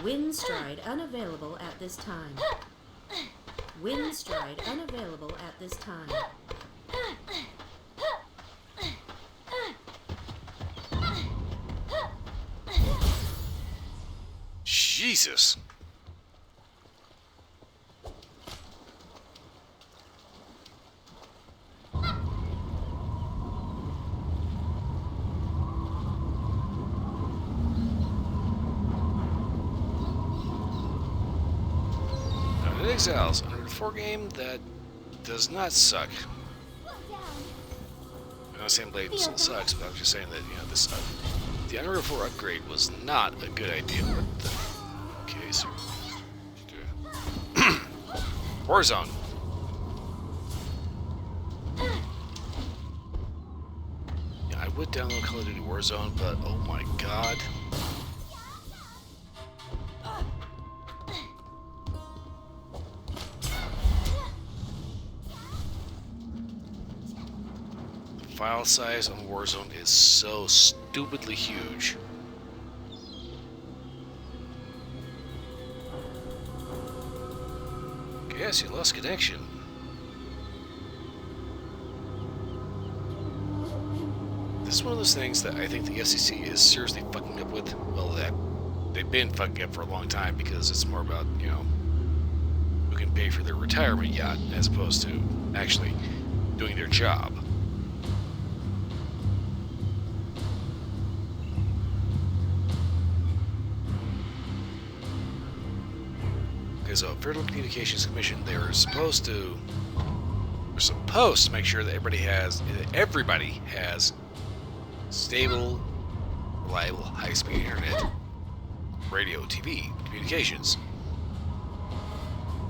Windstride unavailable at this time. Windstride unavailable at this time. Jesus. Exiles, under 4 game that does not suck. I'm not saying Blade still sucks, but I'm just saying that, you know, this the Unreal 4 upgrade was not a good idea. What the? Okay, so Warzone. Yeah, I would download Call of Duty Warzone, but oh my god. File size on Warzone is so stupidly huge. Guess you lost connection. This is one of those things that I think the FCC is seriously fucking up with. Well, that they've been fucking up for a long time because it's more about, you know, who can pay for their retirement yacht as opposed to actually doing their job. Because a Federal Communications Commission, they're supposed to make sure that everybody has stable, reliable, high-speed internet, radio, TV, communications.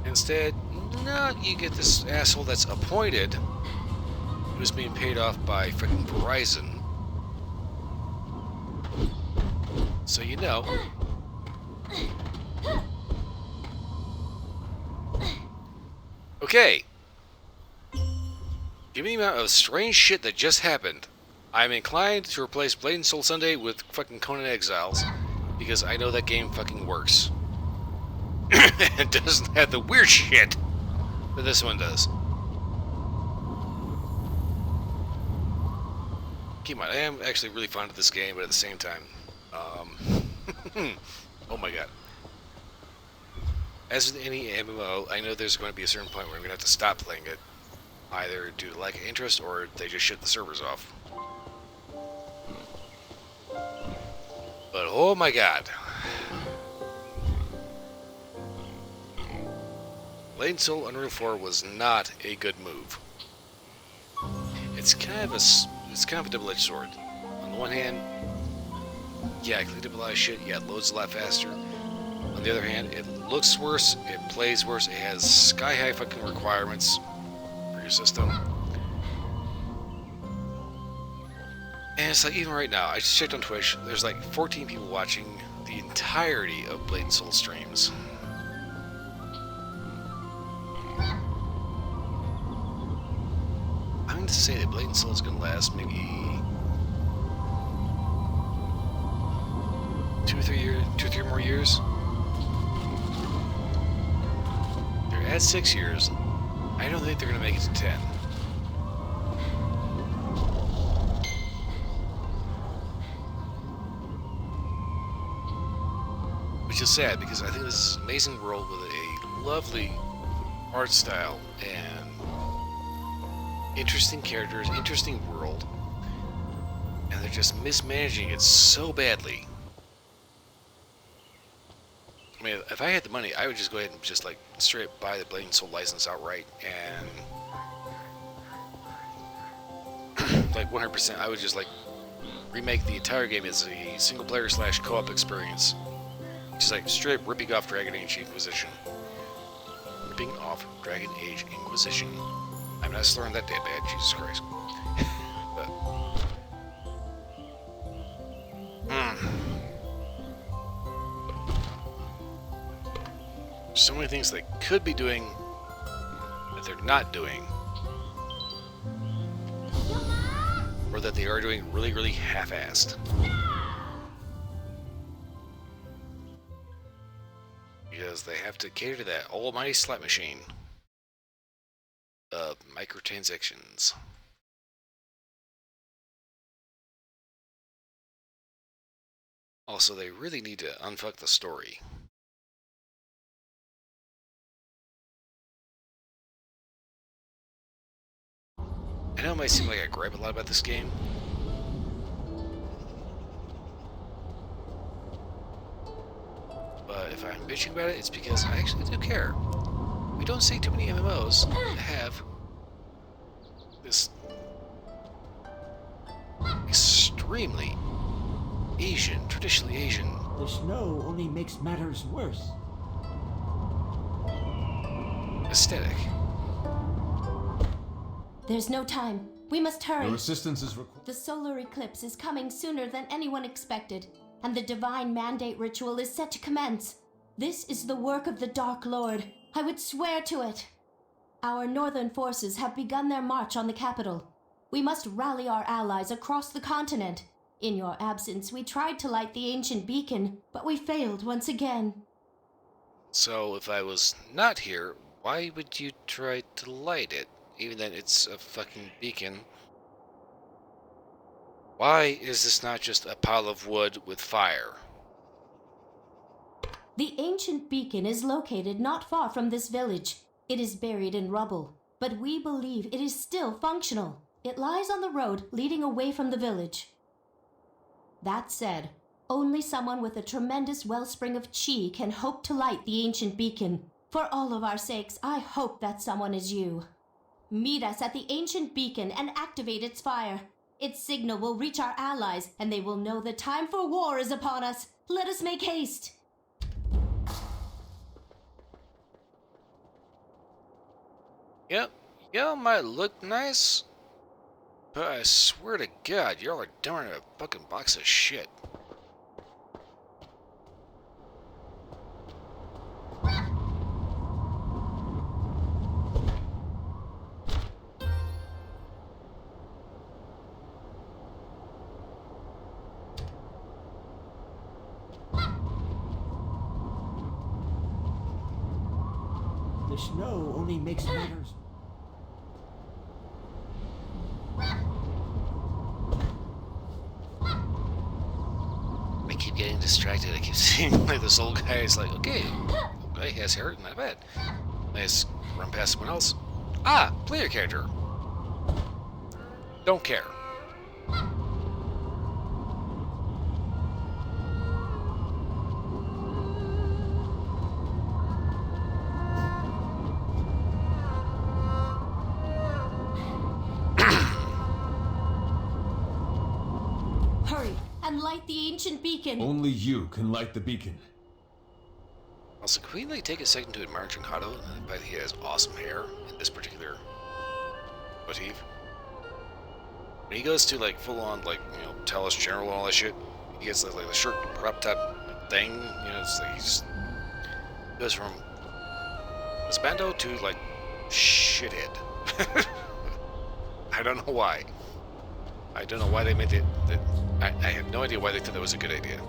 Instead, no, you get this asshole that's appointed, who's being paid off by freaking Verizon. So you know. Okay. Given the amount of strange shit that just happened, I'm inclined to replace Blade and Soul Sunday with fucking Conan Exiles, because I know that game fucking works. It doesn't have the weird shit that this one does. Keep in mind, I am actually really fond of this game, but at the same time, oh my god. as with any MMO, I know there's going to be a certain point where I'm going to have to stop playing it, either due to lack of interest or they just shut the servers off. But oh my god. Blade and Soul Unreal 4 was not a good move. It's kind of a double-edged sword. On the one hand, yeah, I cleaned up a lot of shit, yeah, it loads a lot faster. On the other hand, it looks worse, it plays worse, it has sky-high fucking requirements for your system. And it's like, even right now, I just checked on Twitch, there's like 14 people watching the entirety of Blade and Soul streams. I'm going to say that Blade and Soul is going to last maybe 2 or 3 more years. They're at 6 years. I don't think they're going to make it to 10. Which is sad, because I think this is an amazing world with a lovely art style and interesting characters, interesting world, and they're just mismanaging it so badly. I mean, if I had the money, I would just go ahead and just like straight up buy the Blade and Soul license outright, and like 100%, I would just like remake the entire game as a single player / co-op experience. Just like straight up ripping off Dragon Age Inquisition. Ripping off Dragon Age Inquisition. I'm not slurring that damn bad, Jesus Christ. But, so many things they could be doing that they're not doing. Or that they are doing really, really half-assed. Because they have to cater to that almighty slot machine of microtransactions. Also, they really need to unfuck the story. I know it might seem like I gripe a lot about this game, but if I'm bitching about it, it's because I actually do care. We don't see too many MMOs that have this extremely Asian, traditionally Asian. The snow only makes matters worse. Aesthetic. There's no time. We must hurry. Your assistance is required. The solar eclipse is coming sooner than anyone expected, and the divine mandate ritual is set to commence. This is the work of the Dark Lord. I would swear to it. Our northern forces have begun their march on the capital. We must rally our allies across the continent. In your absence, we tried to light the ancient beacon, but we failed once again. So if I was not here, why would you try to light it? Even then it's a fucking beacon. Why is this not just a pile of wood with fire? The ancient beacon is located not far from this village. It is buried in rubble, but we believe it is still functional. It lies on the road leading away from the village. That said, only someone with a tremendous wellspring of chi can hope to light the ancient beacon. For all of our sakes, I hope that someone is you. Meet us at the ancient beacon and activate its fire. Its signal will reach our allies, and they will know the time for war is upon us. Let us make haste. Yep, y'all might look nice, but I swear to God, y'all are dumbing a fucking box of shit. The snow only makes matters. I keep getting distracted. I keep seeing like this old guy is like, okay, Okay, he has hair, not bad. Nice run past someone else. Ah, player character. Don't care. Hurry and light the ancient beacon. Only you can light the beacon. Also, can we like take a second to admire Junkato? I bet he has awesome hair in this particular motif. When he goes to like full on like tell us general and all that shit, he gets like the shirt prop top thing. It's like he just goes from husbando to like shithead. I don't know why. I don't know why they made it. I have no idea why they thought that was a good idea.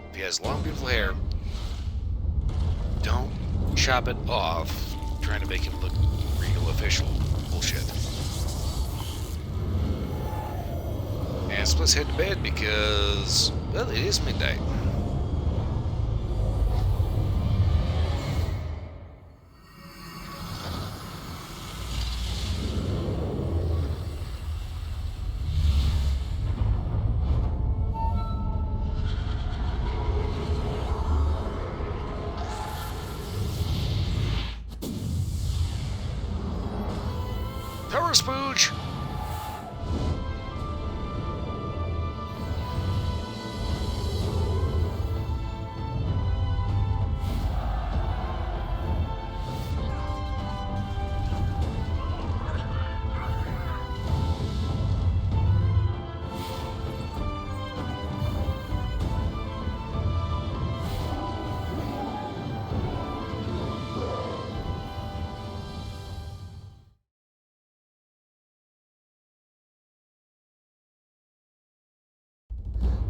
If he has long, beautiful hair, don't chop it off trying to make him look real official. Bullshit. And Split's head to bed because, well, it is midnight. Tower Spooge!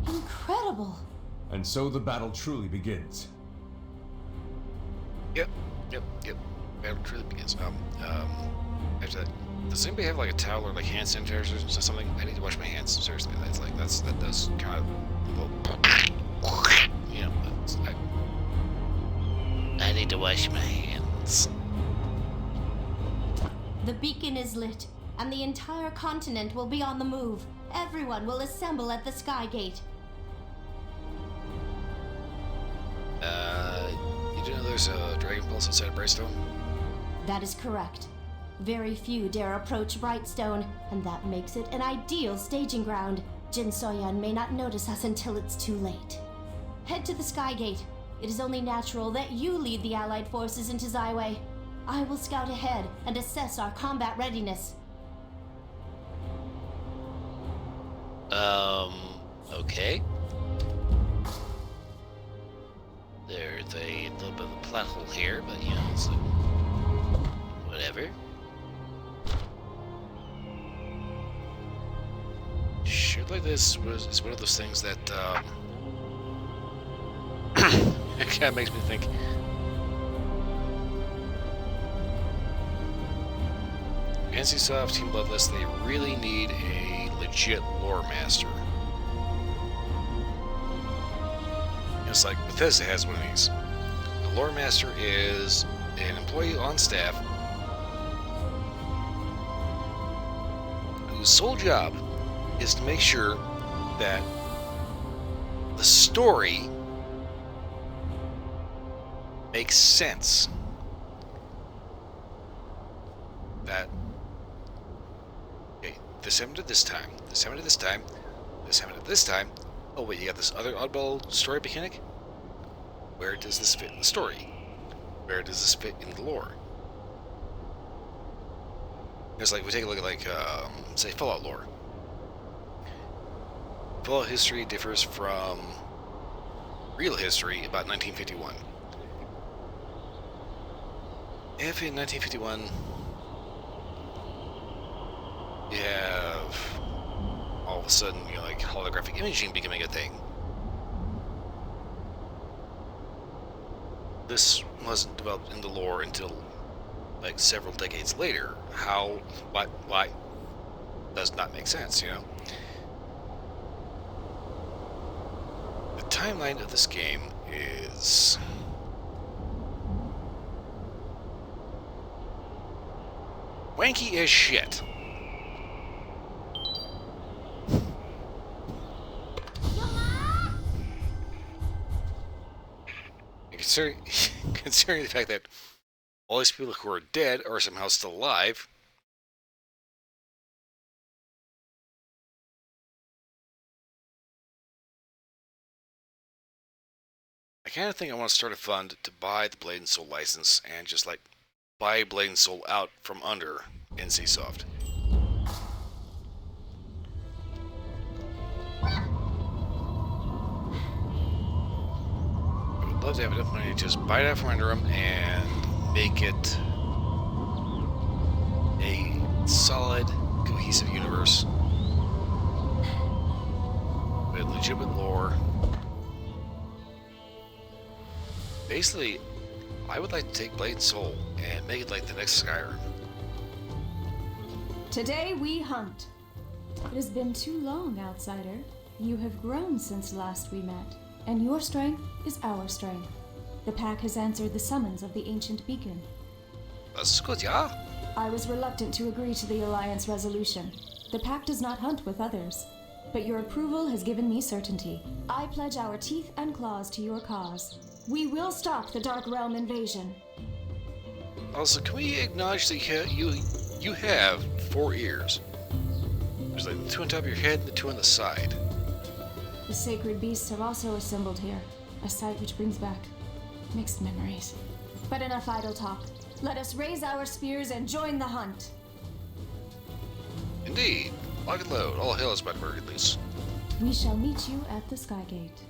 Incredible. And so the battle truly begins. Yep. Battle truly begins. After that, does anybody have like a towel or like hand sanitizer or something? I need to wash my hands. Seriously, that does kind of. I need to wash my hands. The beacon is lit, and the entire continent will be on the move. Everyone will assemble at the Sky Gate. You do know there's a Dragon Pulse inside of Brightstone? That is correct. Very few dare approach Brightstone, and that makes it an ideal staging ground. Jin Soyan may not notice us until it's too late. Head to the Sky Gate. It is only natural that you lead the Allied forces into Zyway. I will scout ahead and assess our combat readiness. Okay. There's a little bit of a plot hole here, but it's like, whatever. Shit like this is one of those things that, it kind of makes me think. NCSoft, Team Bloodless, they really need a legit lore master. It's like Bethesda has one of these. A lore master is an employee on staff whose sole job is to make sure that the story makes sense. That this happened at this time, this happened at this time, this happened at this time. Oh wait, you got this other oddball story mechanic? Where does this fit in the story? Where does this fit in the lore? It's like, we take a look at like, say Fallout lore. Fallout history differs from real history about 1951. If in 1951 you have all of a sudden, like holographic imaging becoming a thing. This wasn't developed in the lore until like several decades later. How, why, does not make sense, The timeline of this game is wanky as shit. And considering the fact that all these people who are dead are somehow still alive, I kind of think I want to start a fund to buy the Blade and Soul license and just like buy Blade and Soul out from under NCSoft. I would love to have enough money to just buy it out from under them and make it a solid, cohesive universe with legitimate lore. Basically, I would like to take Blade and Soul and make it like the next Skyrim. Today we hunt. It has been too long, outsider. You have grown since last we met, and your strength is our strength. The pack has answered the summons of the ancient beacon. That's good, yeah? I was reluctant to agree to the Alliance resolution. The pack does not hunt with others, but your approval has given me certainty. I pledge our teeth and claws to your cause. We will stop the Dark Realm invasion. Also, can we acknowledge that you have 4 ears? There's like the 2 on top of your head and the 2 on the side. The sacred beasts are also assembled here, a sight which brings back mixed memories. But enough idle talk. Let us raise our spears and join the hunt. Indeed. Lock and load. All hail is about to be released. We shall meet you at the Skygate.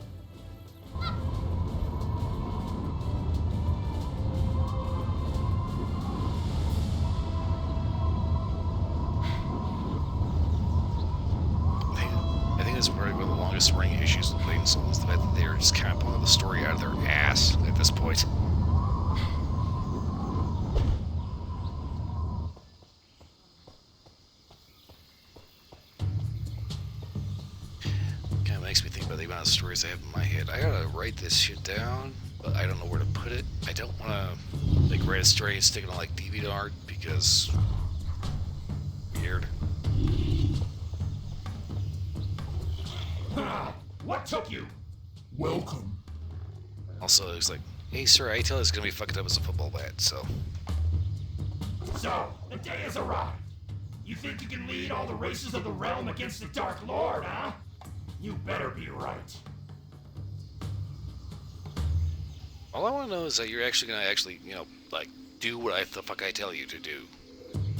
I think that's probably one of the longest running issues with Blade and Soul is the fact that they're just kind of pulling the story out of their ass at this point. Kind of makes me think about the amount of stories I have in my head. I gotta write this shit down, but I don't know where to put it. I don't want to like write a story and stick it on like DeviantArt because weird. What took you? Welcome. Also, it's like, hey sir, I tell it's gonna be fucked up as a football bat, so. So, the day has arrived. You think you can lead all the races of the realm against the Dark Lord, huh? You better be right. All I want to know is that you're actually gonna like, do what the fuck I tell you to do.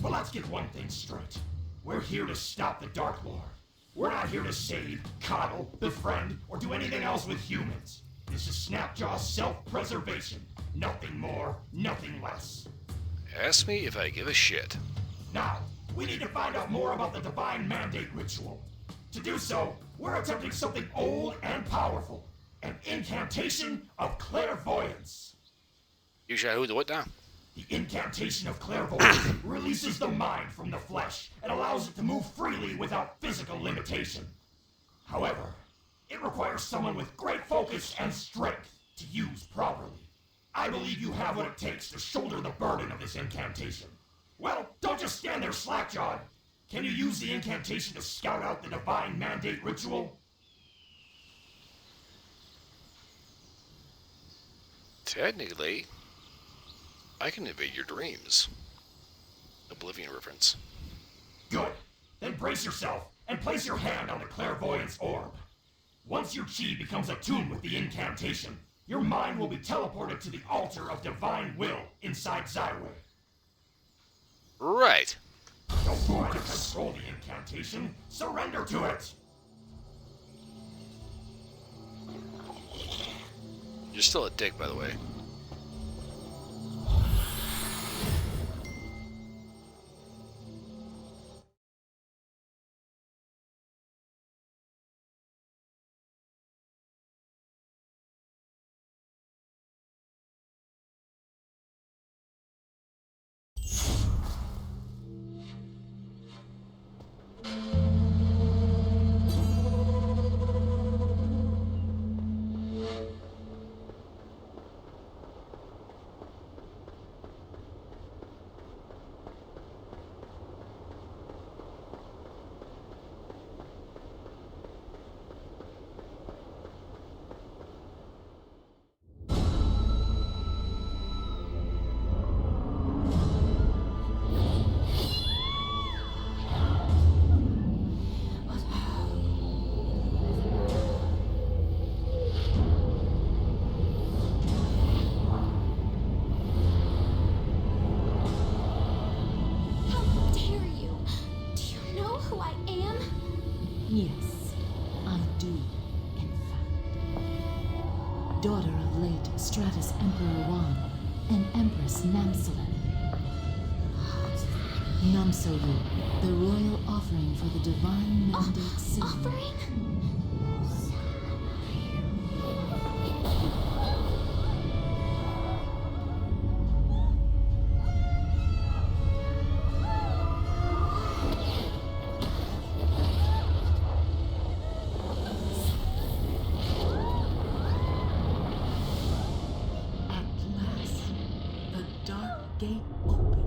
Well, let's get one thing straight. We're here to stop the Dark Lord. We're not here to save, coddle, befriend, or do anything else with humans. This is Snapjaw's self-preservation. Nothing more, nothing less. Ask me if I give a shit. Now, we need to find out more about the Divine Mandate Ritual. To do so, we're attempting something old and powerful. An incantation of clairvoyance. You shall who do it now? The incantation of clairvoyance releases the mind from the flesh and allows it to move freely without physical limitation. However, it requires someone with great focus and strength to use properly. I believe you have what it takes to shoulder the burden of this incantation. Well, don't just stand there slack-jawed. Can you use the incantation to scout out the Divine Mandate Ritual? Technically, I can invade your dreams. Oblivion reference. Good. Then brace yourself and place your hand on the clairvoyance orb. Once your chi becomes attuned with the incantation, your mind will be teleported to the altar of divine will inside Zyway. Right. Don't try to control the incantation. Surrender to it. You're still a dick, by the way. and Empress Namsalan. Namsoyu, the royal offering for the divine mandate seal. Offering? At last, the dark gate opened.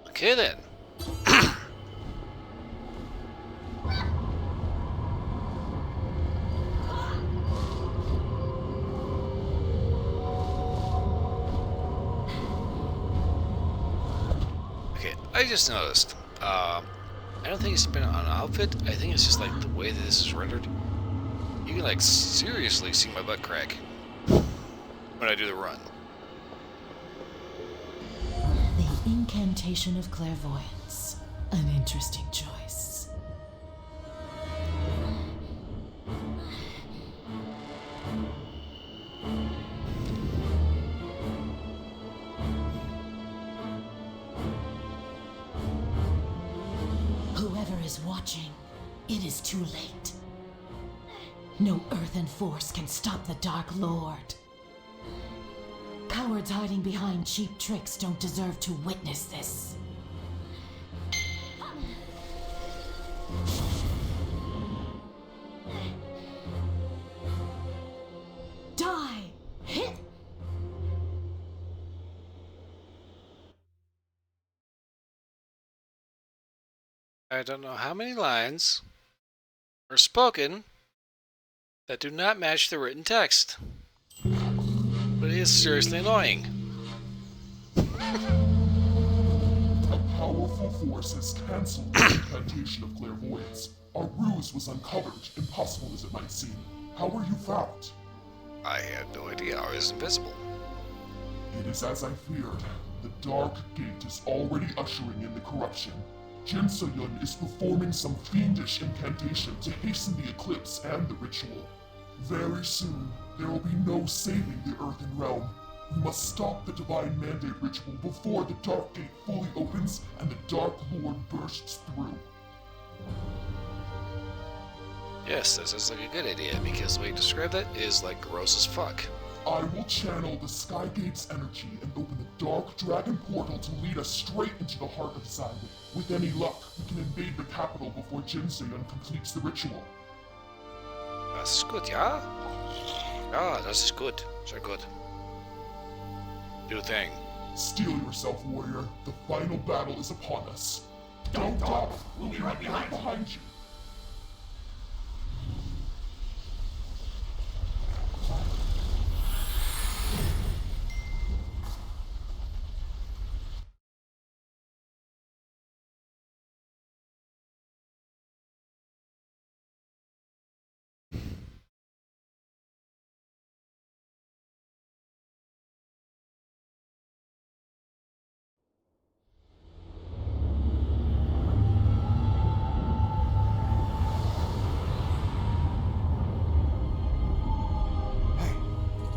Okay then. Okay, I just noticed. I don't think it's been on an outfit. I think it's just like the way that this is rendered. You can like seriously see my butt crack when I do the run. The incantation of clairvoyance. An interesting choice. Whoever is watching, it is too late. No earthen force can stop the Dark Lord. Cowards hiding behind cheap tricks don't deserve to witness this. Die! Hit! I don't know how many lines are spoken that do not match the written text. But it is seriously annoying. A powerful force has cancelled the incantation of clairvoyance. Our ruse was uncovered, impossible as it might seem. How were you found? I had no idea I was invisible. It is as I feared. The Dark Gate is already ushering in the corruption. Jin So-yun is performing some fiendish incantation to hasten the eclipse and the ritual. Very soon, there will be no saving the Earthen Realm. We must stop the Divine Mandate ritual before the Dark Gate fully opens and the Dark Lord bursts through. Yes, that sounds like a good idea, because the way you describe that is like gross as fuck. I will channel the Skygate's energy and open the Dark Dragon portal to lead us straight into the heart of Xyway. With any luck, we can invade the capital before Jin So-yun completes the ritual. Das ist gut, ja? Ja, das ist gut. Sehr gut. Do a thing. Steel yourself, warrior. The final battle is upon us. Don't talk. We'll be right behind you. Behind you.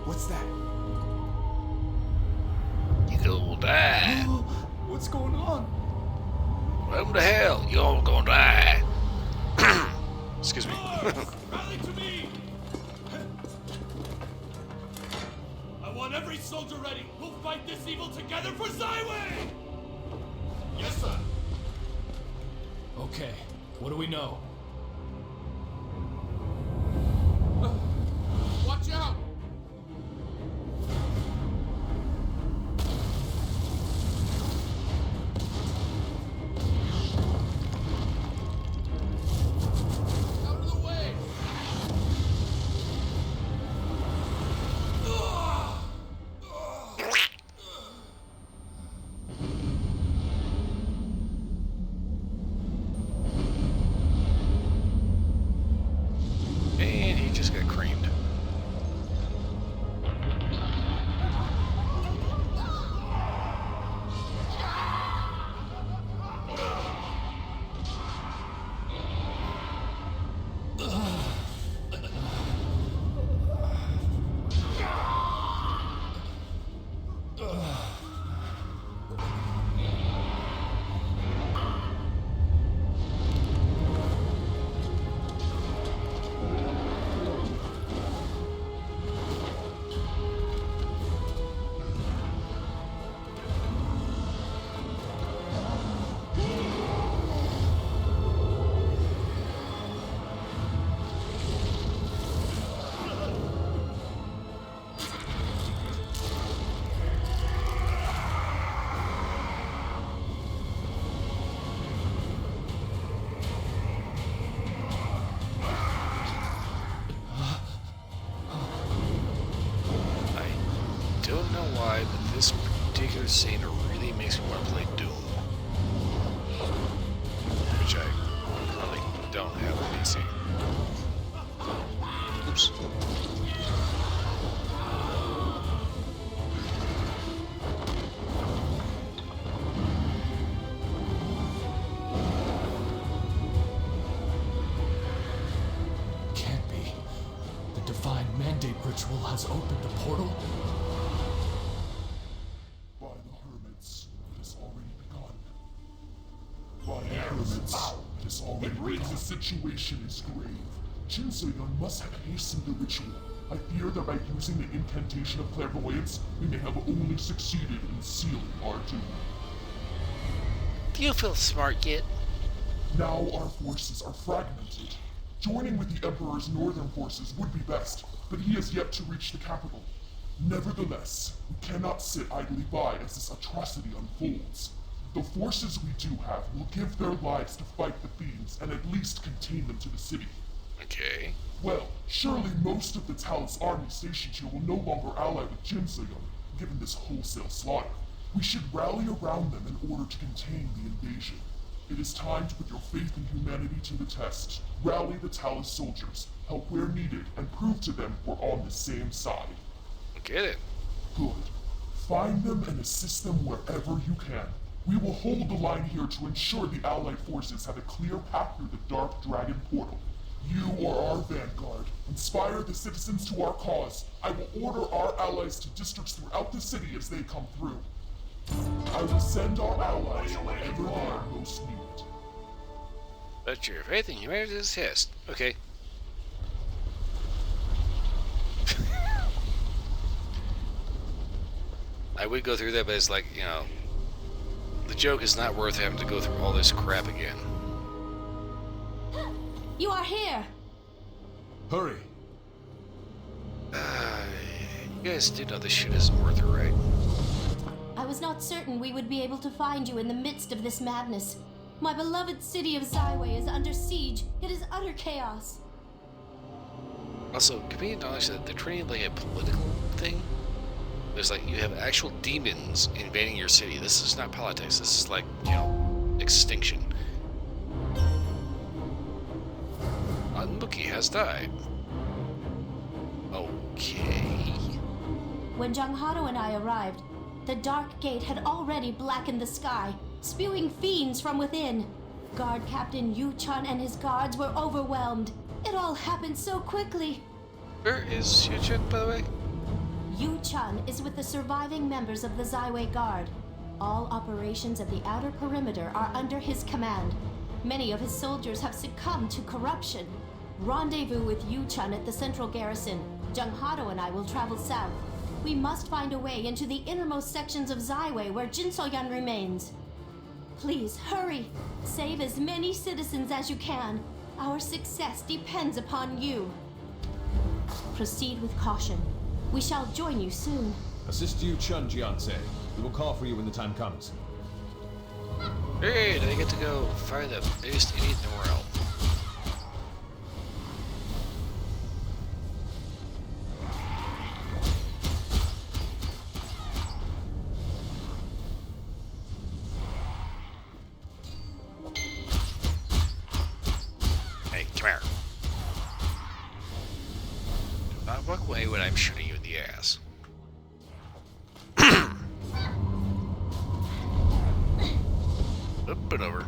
What's that? You gonna die. What's going on? Welcome to hell. You all gonna die. Excuse me. Rally to me! I want every soldier ready. We'll fight this evil together for Xyway! Yes, sir. Okay, what do we know? Watch out! Out of the way! scene really makes me want to play Doom. Which I currently don't have a PC. Oops. Can't be. The Divine Mandate ritual has opened a portal? By the hermits, it has already begun. By the hermits, it has already begun. The situation is grave. Jin So-yun must have hastened the ritual. I fear that by using the incantation of clairvoyance, we may have only succeeded in sealing our doom. Do you feel smart yet? Now our forces are fragmented. Joining with the Emperor's northern forces would be best, but he has yet to reach the capital. Nevertheless, we cannot sit idly by as this atrocity unfolds. The forces we do have will give their lives to fight the fiends and at least contain them to the city. Okay. Well, surely most of the Tao's army stationed here will no longer ally with Jin So-yun, given this wholesale slaughter. We should rally around them in order to contain the invasion. It is time to put your faith in humanity to the test. Rally the Taoist soldiers, help where needed, and prove to them we're on the same side. Get it. Good. Find them and assist them wherever you can. We will hold the line here to ensure the Allied forces have a clear path through the Dark Dragon portal. You are our vanguard. Inspire the citizens to our cause. I will order our allies to districts throughout the city as they come through. I will send our allies wherever they are most needed. But your faith in humanity is a test. Okay. I would go through that, but it's like, you know, the joke is not worth having to go through all this crap again. You are here! Hurry! You guys do know this shit isn't worth it, right? I was not certain we would be able to find you in the midst of this madness. My beloved city of Zyway is under siege. It is utter chaos. Also, can we acknowledge that they're treating it like a political thing? There's like, you have actual demons invading your city. This is not politics. This is like, you know, extinction. Unlucky has died. Okay. When Janghado and I arrived, the Dark Gate had already blackened the sky, spewing fiends from within. Guard Captain Yu Chun and his guards were overwhelmed. It all happened so quickly. Where is Yu Chun, by the way? Yu Chun is with the surviving members of the Zyway Guard. All operations of the outer perimeter are under his command. Many of his soldiers have succumbed to corruption. Rendezvous with Yu Chun at the central garrison. Janghado and I will travel south. We must find a way into the innermost sections of Zyway where Jin So-yun remains. Please, hurry! Save as many citizens as you can. Our success depends upon you. Proceed with caution. We shall join you soon. Assist you, Chun Jianse. We will call for you when the time comes. Great, I get to go find the biggest idiot in the world. Hey, come here. Do not walk away when I'm shooting you in the ass. Up and over.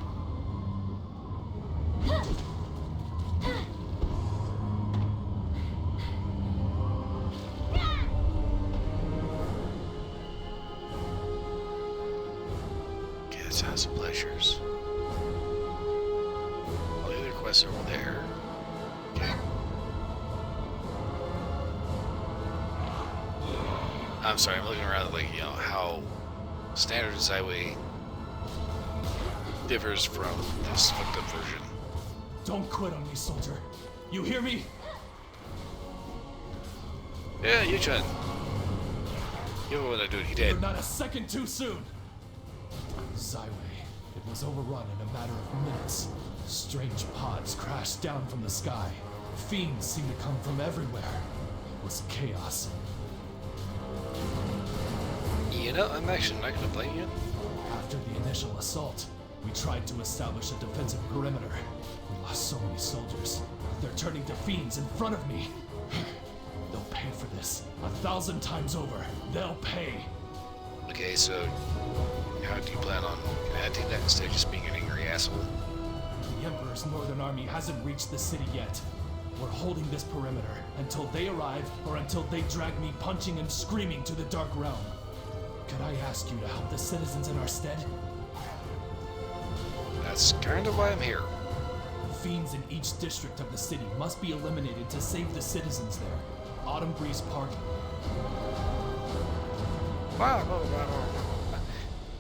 Okay, that's House of Pleasures. All the other quests are over there. Okay. I'm sorry, I'm looking around like, you know, how standard Zyway differs from this fucked up version. Don't quit on me, soldier. You hear me? Yeah, Yu Chun. You know what I do, he dead. You're not a second too soon. Zyway, it was overrun in a matter of minutes. Strange pods crashed down from the sky. Fiends seemed to come from everywhere. It was chaos. You You know, I'm actually not going to blame you. After the initial assault, we tried to establish a defensive perimeter. We lost so many soldiers. They're turning to fiends in front of me. They'll pay for this 1,000 times over. They'll pay. Okay, so how do you plan on acting that instead of just being an angry asshole? The Emperor's Northern Army hasn't reached the city yet. We're holding this perimeter until they arrive or until they drag me punching and screaming to the Dark Realm. Could I ask you to help the citizens in our stead? That's kind of why I'm here. Fiends in each district of the city must be eliminated to save the citizens there. Autumn Breeze Park.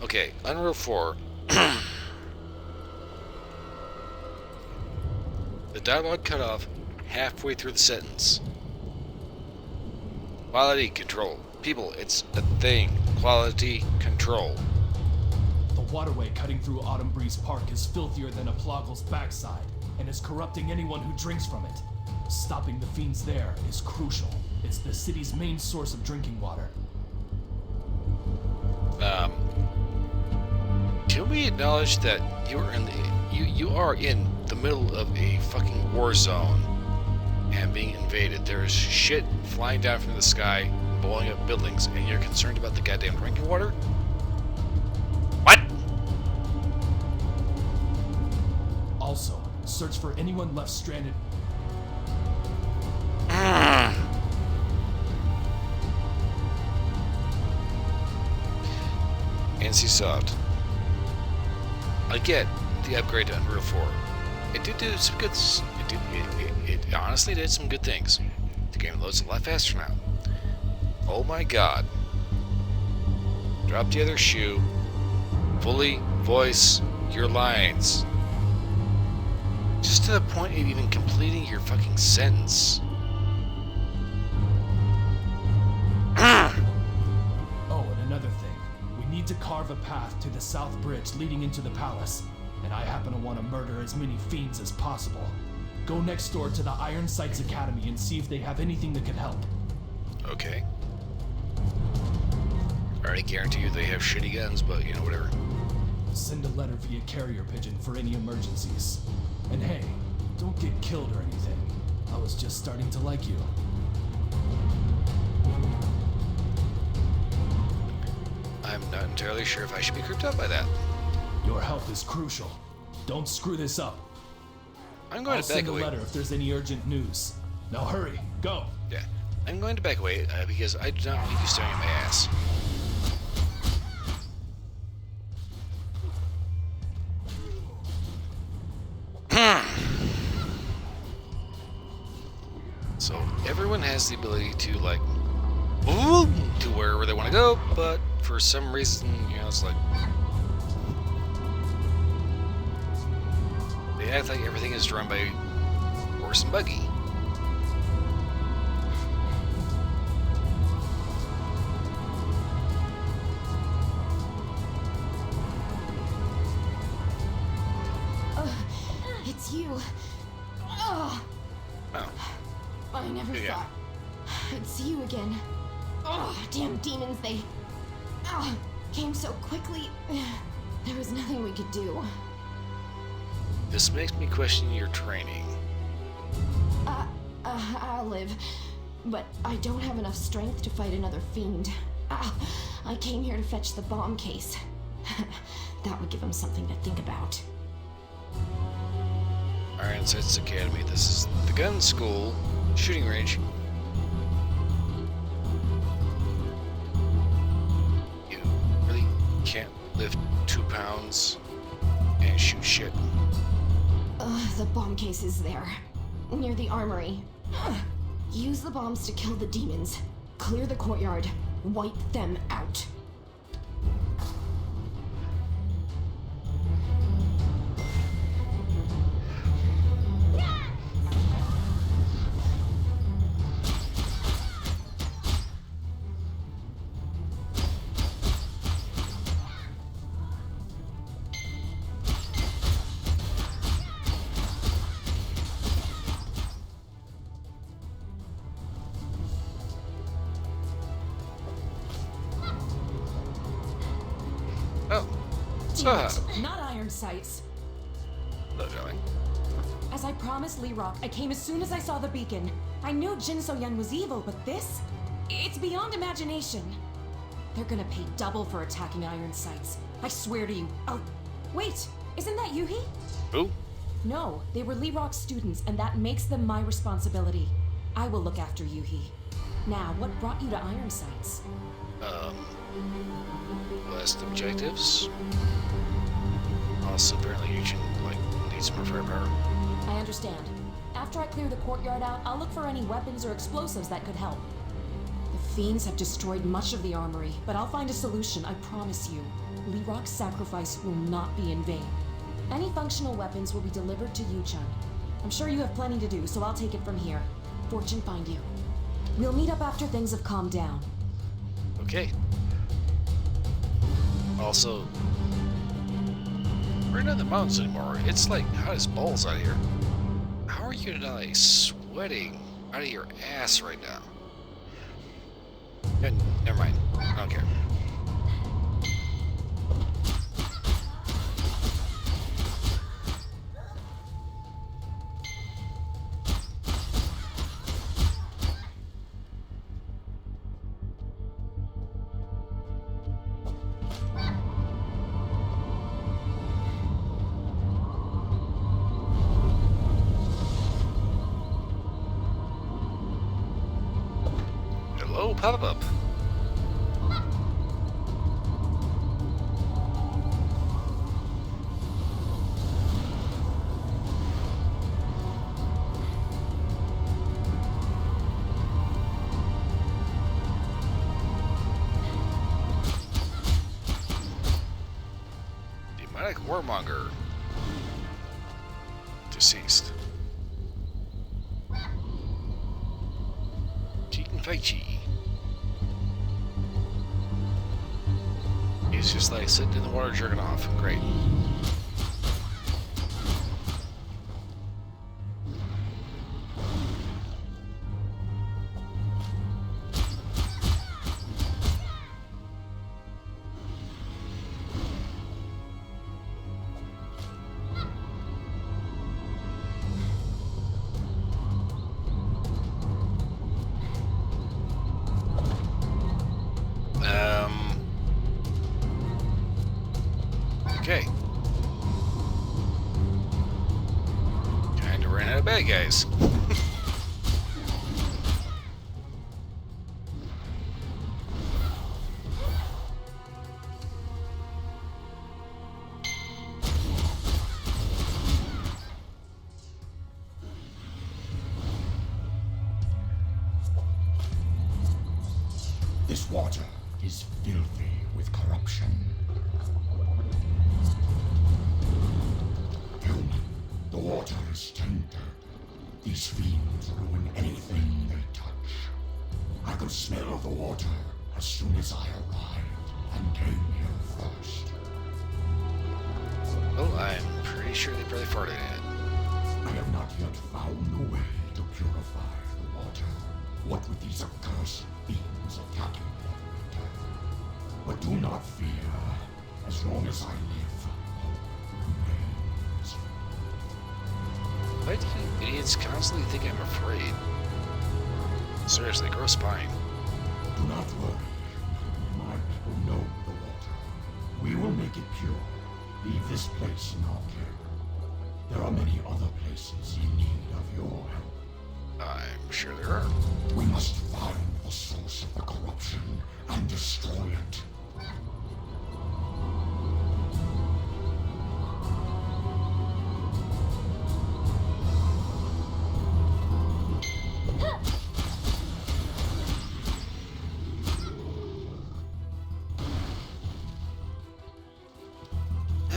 Okay, Unreal 4. The dialogue cut off halfway through the sentence. Quality control. People, it's a thing. Quality control. The waterway cutting through Autumn Breeze Park is filthier than a Plogle's backside, and is corrupting anyone who drinks from it. Stopping the fiends there is crucial. It's the city's main source of drinking water. Can we acknowledge that you are in the middle of a fucking war zone and being invaded? There's shit flying down from the sky, blowing up buildings, and you're concerned about the goddamn drinking water? What? Also, search for anyone left stranded. NCSoft. I get the upgrade to Unreal 4. It did do some good. It honestly did some good things. The game loads a lot faster now. Oh my god. Drop the other shoe. Fully voice your lines. Just to the point of even completing your fucking sentence. Oh, and another thing. We need to carve a path to the south bridge leading into the palace. And I happen to want to murder as many fiends as possible. Go next door to the Iron Sights Academy and see if they have anything that could help. Okay. I already guarantee you they have shitty guns, but you know, whatever. Send a letter via carrier pigeon for any emergencies. And hey, don't get killed or anything. I was just starting to like you. I'm not entirely sure if I should be creeped out by that. Your help is crucial. Don't screw this up. I'm going I'll to back send a away. letter if there's any urgent news. Now hurry, go. Yeah, I'm going to back away because I do not need you staring at my ass. So everyone has the ability to like to wherever they want to go, but for some reason, you know, it's like they act like everything is run by horse and buggy. It's you. Oh. I never thought I'd see you again. Oh, damn demons, they came so quickly. There was nothing we could do. This makes me question your training. I'll live, but I don't have enough strength to fight another fiend. I came here to fetch the bomb case. That would give him something to think about. Iron Sights Academy. This is the gun school, shooting range. You really can't lift 2 pounds and shoot shit. The bomb case is there, near the armory. Use the bombs to kill the demons. Clear the courtyard. Wipe them out. Damn it, not iron sights. Hello, darling. As I promised Lee Rock, I came as soon as I saw the beacon. I knew Jin So-yun was evil, but this? It's beyond imagination. They're gonna pay double for attacking iron sights. I swear to you. Oh, wait, isn't that Yuhi? Who? No, they were Lee Rock's students, and that makes them my responsibility. I will look after Yuhi. Now, what brought you to iron sights? Last objectives. Also, apparently, Eugene, needs more firepower. I understand. After I clear the courtyard out, I'll look for any weapons or explosives that could help. The fiends have destroyed much of the armory, but I'll find a solution, I promise you. Lee Rock's sacrifice will not be in vain. Any functional weapons will be delivered to Yu-chan. I'm sure you have plenty to do, so I'll take it from here. Fortune find you. We'll meet up after things have calmed down. Okay. Also, we're not in the mountains anymore. It's like hot as balls out here. How are you not sweating out of your ass right now? Never mind. I don't care. Hello, pop-up. Demonic Warmonger. Deceased. Cheatin' Feichi. He's just like sitting in the water jerking off. Great. Okay. Kinda ran out of bad guys. This water is filthy with corruption. Human, the water is tainted. These fiends ruin anything they touch. I could smell the water as soon as I arrived and came here first. Well, I'm pretty sure they probably farted in it. I have not yet found a way to purify the water. What with these accursed fiends attacking every day. But do not fear. As long as I live, hope remains. Why do you idiots constantly think I'm afraid? Seriously, grow spine. Do not worry. My people know the water. We will make it pure. Leave this place in our care. There are many other places in need of your help. I'm sure there are. We must find the source of the corruption and destroy it.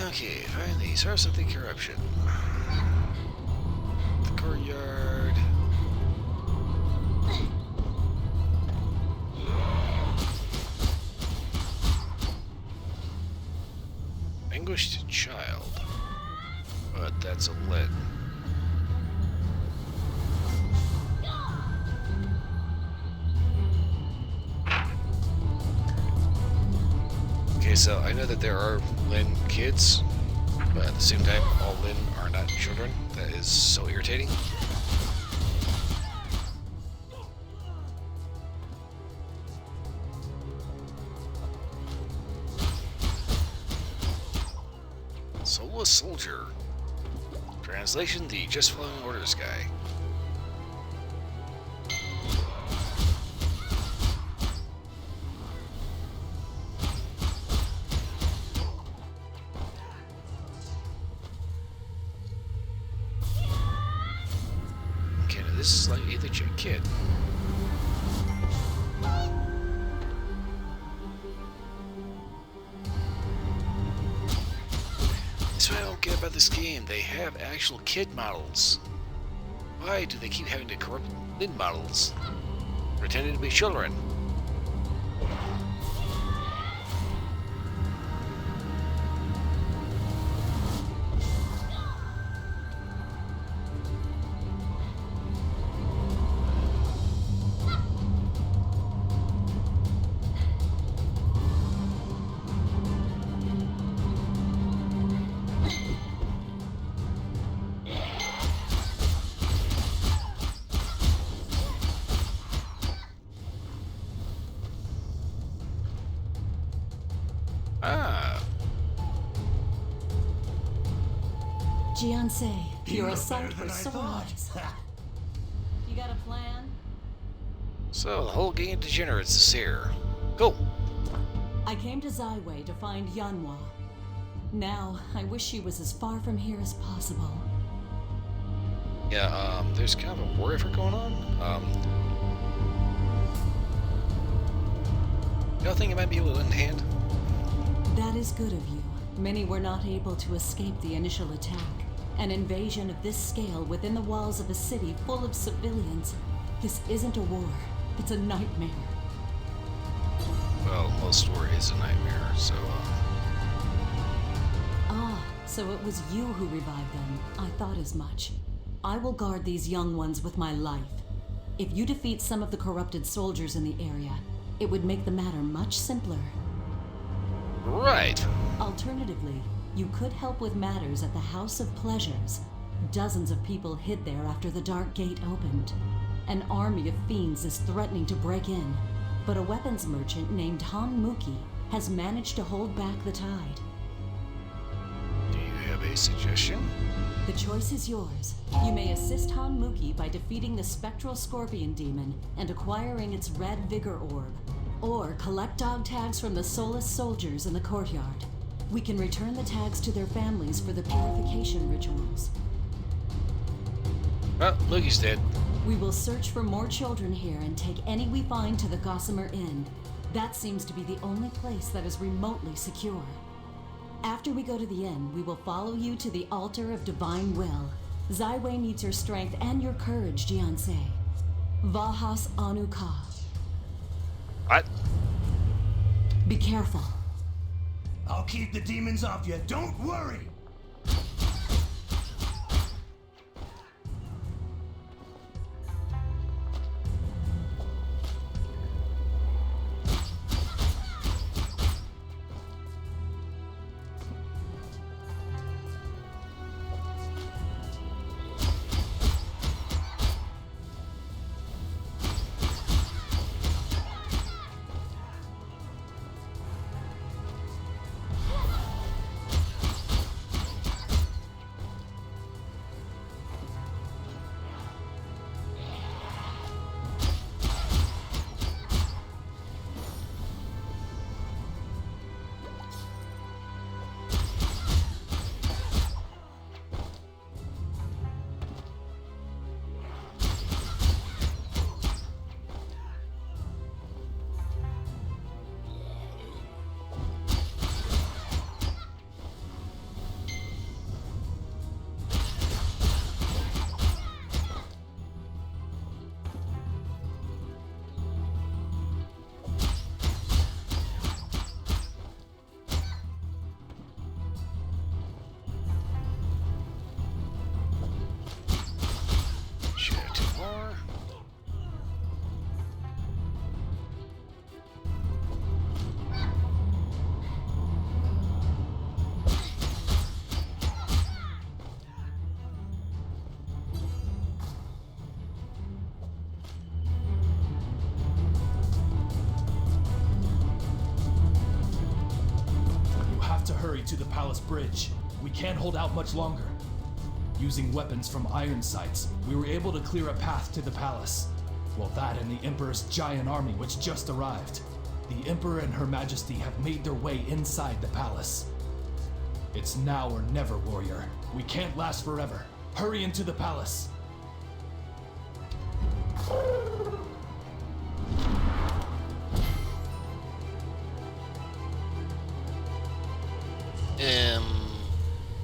Okay, find the source of the corruption. The courtyard. Anguished child. But that's a lead. Okay, Okay, so I know that there are Lin kids, but at the same time, all Lin are not children. That is so irritating. Soulless Soldier. Translation, the just following orders guy. Okay, now this is like either kid. That's what I don't get about this game. They have actual kid models. Why do they keep having to corrupt Lin models? Pretending to be children. Ah. Jiansei, You you're a look sight better for than I sore thought. eyes. You got a plan? So, the whole gang of degenerates is here. Go! I came to Zaiwei to find Yanhua. Now, I wish she was as far from here as possible. Yeah, there's kind of a war effort going on. Y'all think it might be able to lend a hand? That is good of you. Many were not able to escape the initial attack. An invasion of this scale within the walls of a city full of civilians. This isn't a war. It's a nightmare. Well, most war is a nightmare, so, Ah, so it was you who revived them. I thought as much. I will guard these young ones with my life. If you defeat some of the corrupted soldiers in the area, it would make the matter much simpler. Right. Alternatively, you could help with matters at the House of Pleasures. Dozens of people hid there after the Dark Gate opened. An army of fiends is threatening to break in, but a weapons merchant named Han Muki has managed to hold back the tide. Do you have a suggestion? The choice is yours. You may assist Han Muki by defeating the Spectral Scorpion Demon and acquiring its red vigor orb, or collect dog tags from the soulless soldiers in the courtyard. We can return the tags to their families for the purification rituals. Well, Lookie's dead. We will search for more children here and take any we find to the Gossamer Inn. That seems to be the only place that is remotely secure. After we go to the inn, we will follow you to the altar of divine will. Zaiwei needs your strength and your courage, Jiansei. Vahas Anu Ka. What? Be careful. I'll keep the demons off you, don't worry! to the palace bridge. We can't hold out much longer. Using weapons from iron sights, we were able to clear a path to the palace. Well, that and the Emperor's giant army which just arrived. The Emperor and Her Majesty have made their way inside the palace. It's now or never, warrior. We can't last forever. Hurry into the palace.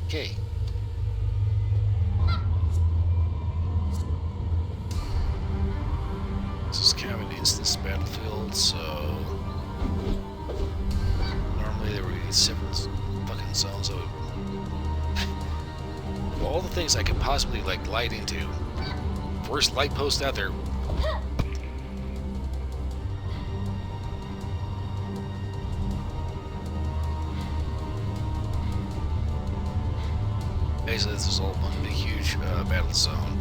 Okay. This is kind of an instance battlefield, so normally there would be several fucking zones of all the things I could possibly like light into. First light post out there. Basically, this is all one big huge battle zone.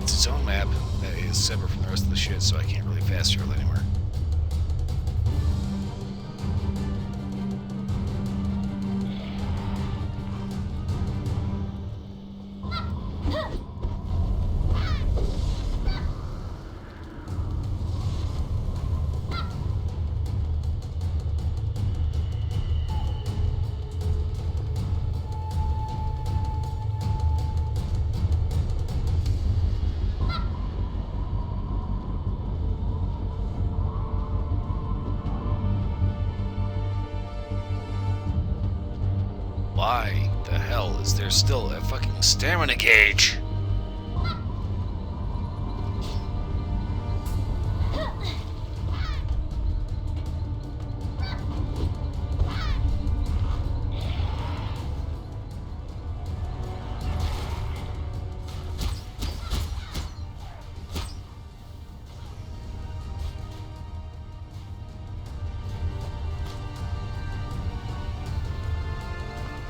It's its own map that is separate from the rest of the shit, so I can't really fast travel anywhere. Why the hell is there still a fucking stamina gauge?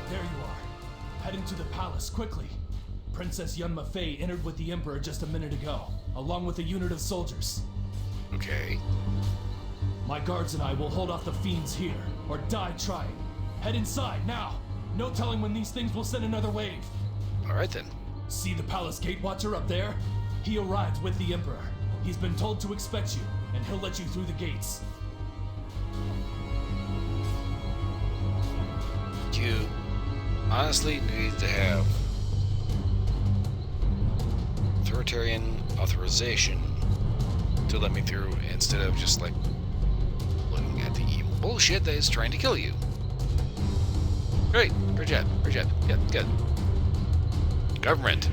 There you are. Heading to the palace, quickly. Princess Yun Mafei entered with the Emperor just a minute ago, along with a unit of soldiers. Okay. My guards and I will hold off the fiends here, or die trying. Head inside, now! No telling when these things will send another wave. Alright then. See the palace gate watcher up there? He arrived with the Emperor. He's been told to expect you, and he'll let you through the gates. You honestly need to have authoritarian authorization to let me through instead of just like looking at the evil bullshit that is trying to kill you. Great, good job, yeah, good. Government.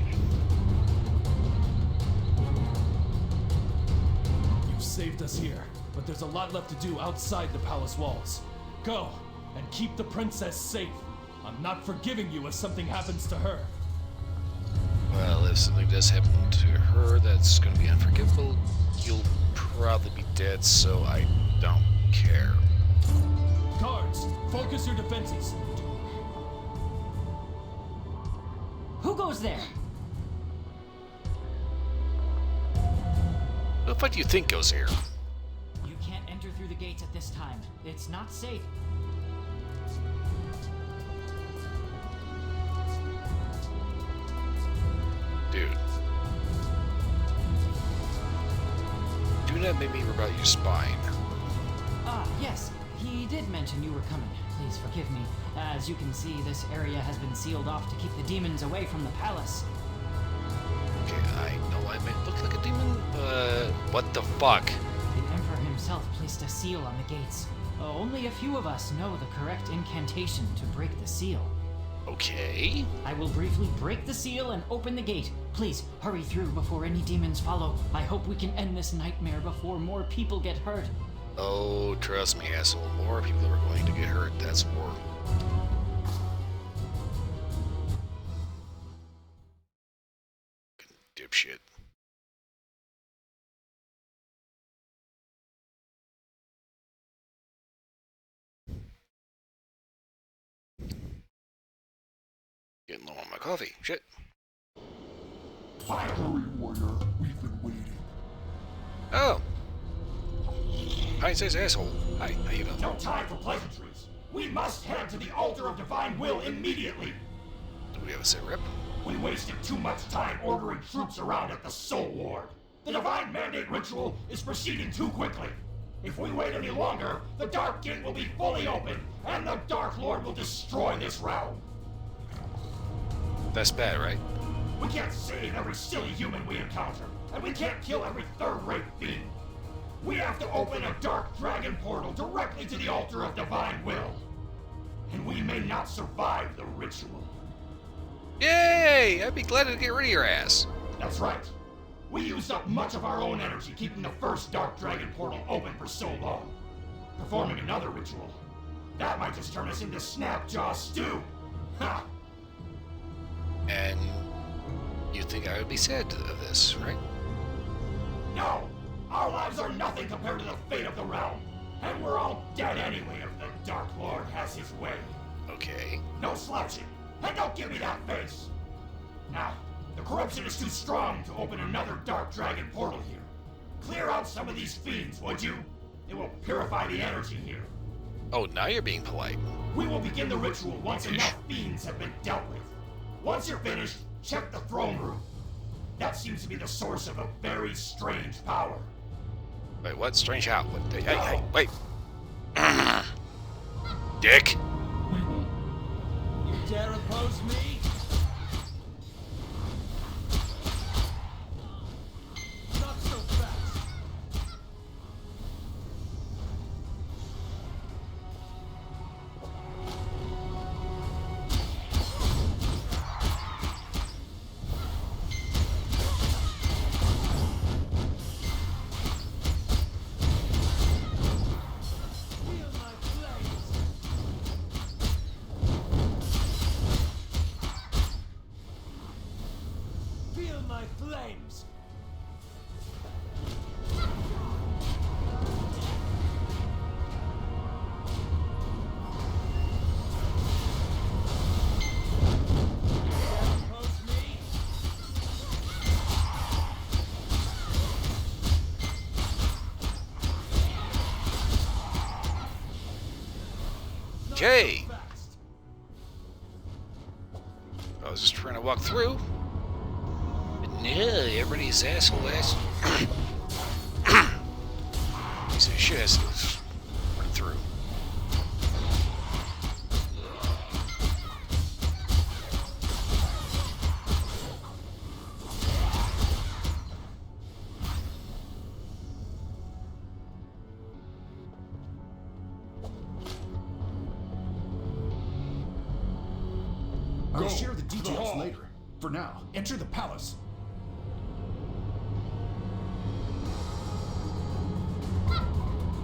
You've saved us here, but there's a lot left to do outside the palace walls. Go, and keep the princess safe. I'm not forgiving you if something happens to her. Well, if something does happen to her that's going to be unforgivable, you'll probably be dead, so I don't care. Guards, focus your defenses. Who goes there? What the fuck do you think goes here? You can't enter through the gates at this time. It's not safe. Dude. Do not make me rip out your spine. Ah, yes. He did mention you were coming. Please forgive me. As you can see, this area has been sealed off to keep the demons away from the palace. Okay, I know I may look like a demon, but what the fuck? The Emperor himself placed a seal on the gates. Only a few of us know the correct incantation to break the seal. Okay. I will briefly break the seal and open the gate. Please, hurry through before any demons follow. I hope we can end this nightmare before more people get hurt. Oh, trust me, asshole. More people are going to get hurt. That's war. Dipshit. Getting low on my coffee. Shit. Hurry, warrior. We've been waiting. Oh. Hi, says asshole. Hi, how you doing? No time for pleasantries. We must head to the altar of divine will immediately. Do we have a sit rep? We wasted too much time ordering troops around at the Soul Ward. The divine mandate ritual is proceeding too quickly. If we wait any longer, the Dark Gate will be fully open, and the Dark Lord will destroy this realm. That's bad, right? We can't save every silly human we encounter, and we can't kill every third-rate fiend. We have to open a dark dragon portal directly to the altar of divine will. And we may not survive the ritual. Yay! I'd be glad to get rid of your ass. That's right. We used up much of our own energy keeping the first dark dragon portal open for so long. Performing another ritual, that might just turn us into Snapjaw stew. Ha! And you think I would be sad of this, right? No! Our lives are nothing compared to the fate of the realm. And we're all dead anyway if the Dark Lord has his way. Okay. No slouching. And don't give me that face! Now, the corruption is too strong to open another Dark Dragon portal here. Clear out some of these fiends, would you? It will purify the energy here. Oh, now you're being polite. We will begin the ritual once enough fiends have been dealt with. Once you're finished, check the throne room. That seems to be the source of a very strange power. Wait, what? Strange how? What? Hey, wait. Dick. You dare oppose me? Not so fast. Feel my flames! Okay. I was just trying to walk through. But no, everybody's asshole ass. Piece of shit has to run through. I'll share the details later. For now, enter the palace.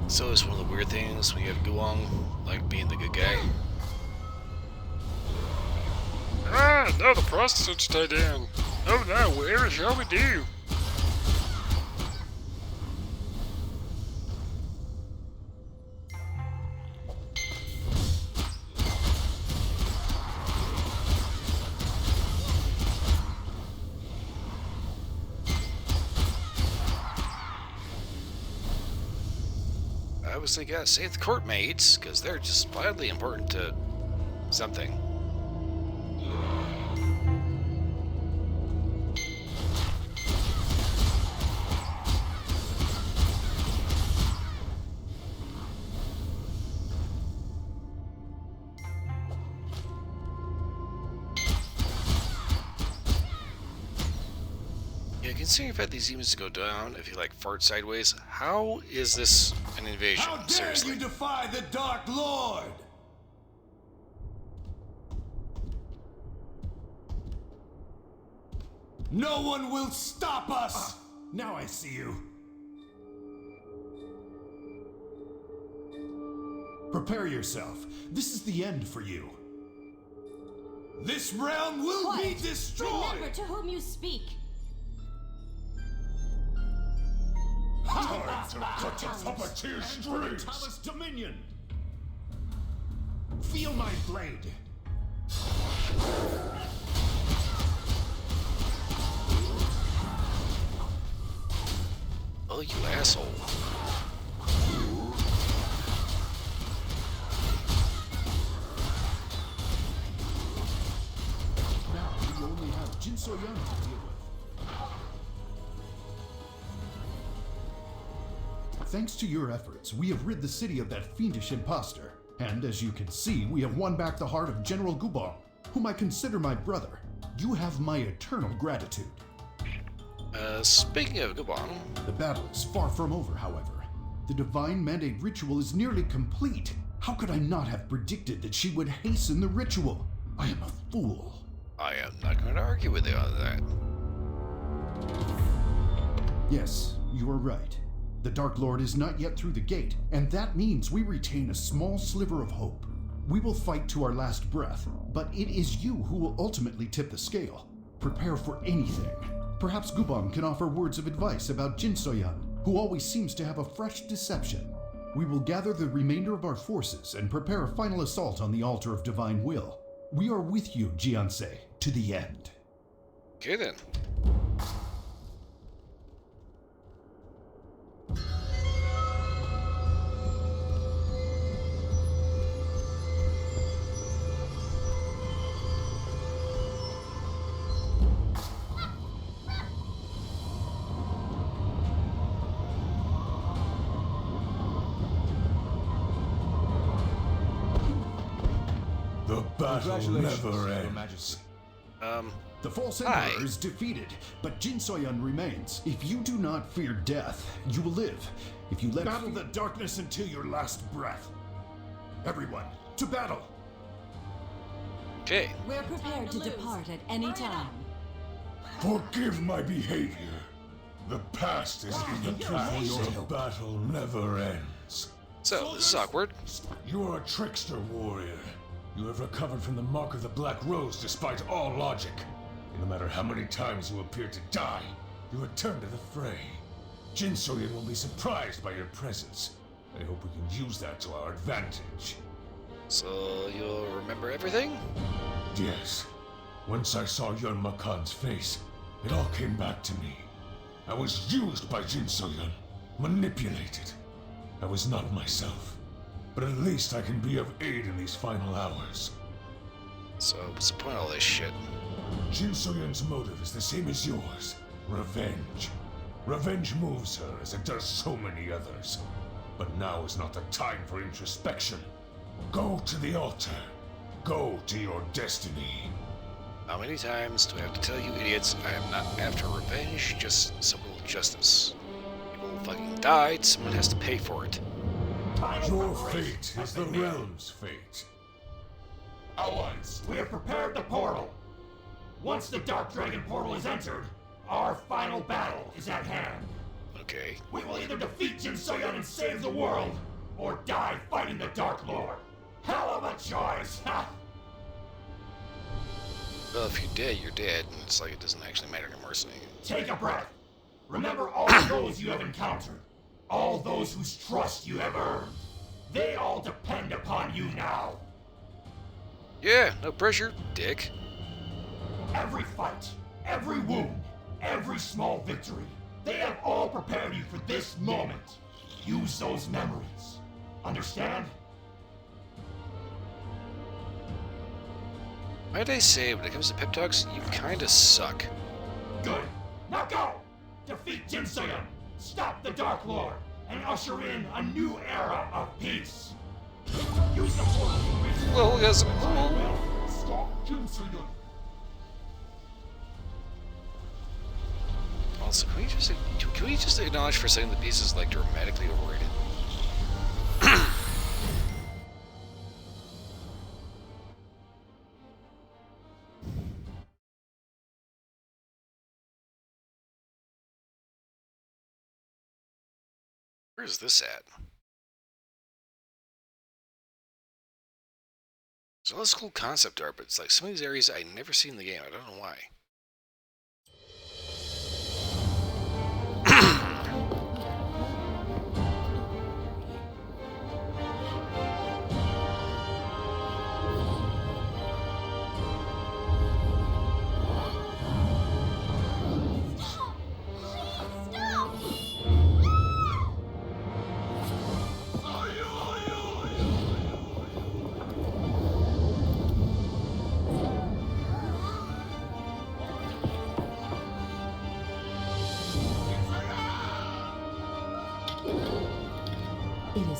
So it's one of the weird things when you have Guang, like being the good guy. Ah, now the prostitutes tied in. Oh no, where shall we do? I was thinking, yeah, save the court mates, because they're just wildly important to something. Yeah, considering you've had these demons to go down, if you like fart sideways, how is this an invasion? How dare Seriously. you defy the Dark Lord? No one will stop us! Now I see you. Prepare yourself. This is the end for you. This realm will Quiet. be destroyed! Remember to whom you speak. Time to cut the puppeteer's strings! Thomas Dominion! Feel my blade! Oh, you asshole. Jin So-yun to deal with. Thanks to your efforts, we have rid the city of that fiendish impostor. And as you can see, we have won back the heart of General Gubong, whom I consider my brother. You have my eternal gratitude. Speaking of Gubong... The battle is far from over, however. The divine mandate ritual is nearly complete. How could I not have predicted that she would hasten the ritual? I am a fool. I am not going to argue with you on that. Yes, you are right. The Dark Lord is not yet through the gate, and that means we retain a small sliver of hope. We will fight to our last breath, but it is you who will ultimately tip the scale. Prepare for anything. Perhaps Gubong can offer words of advice about Jin So-yun, who always seems to have a fresh deception. We will gather the remainder of our forces and prepare a final assault on the altar of divine will. We are with you, Jiansei, to the end. Okay then. The battle never ends. The false emperor is defeated, but Jin So-yun remains. If you do not fear death, you will live. If you let Battle the darkness until your last breath. Everyone, to battle! Okay. We're prepared to depart at any time. Forgive my behavior. The past is in the past. The battle never ends. So, this is awkward. You are a trickster warrior. You have recovered from the mark of the Black Rose despite all logic. No matter how many times you appear to die, you return to the fray. Jin So-yun will be surprised by your presence. I hope we can use that to our advantage. So, you'll remember everything? Yes. Once I saw Yun Makan's face, it all came back to me. I was used by Jin So-yun, manipulated. I was not myself. But at least I can be of aid in these final hours. So, what's the point of all this shit? Jin So-yun's motive is the same as yours. Revenge. Revenge moves her as it does so many others. But now is not the time for introspection. Go to the altar. Go to your destiny. How many times do I have to tell you idiots I am not after revenge, just simple justice? People fucking died, someone has to pay for it. Your fate is the realm's fate. Allies, we have prepared the portal. Once the Dark Dragon portal is entered, our final battle is at hand. Okay. We will either defeat Jin So-yun and save the world, or die fighting the Dark Lord. Hell of a choice! Well, if you're dead, you're dead, and it's like it doesn't actually matter anymore. So Take a breath. Remember all those you have encountered. All those whose trust you have earned. They all depend upon you now. Yeah, no pressure, dick. Every fight, every wound, every small victory, they have all prepared you for this moment. Use those memories. Understand? Might I say, when it comes to pep talks, you kinda suck. Good. Now go! Defeat Jin So-yun, stop the Dark Lord, and usher in a new era of peace. Use the portal to reach Well, yes. Stop Jin So-yun. Also, can we just acknowledge for a second the piece is like dramatically overrated? Where's this at? So that's cool concept art, but it's like some of these areas I never see in the game. I don't know why.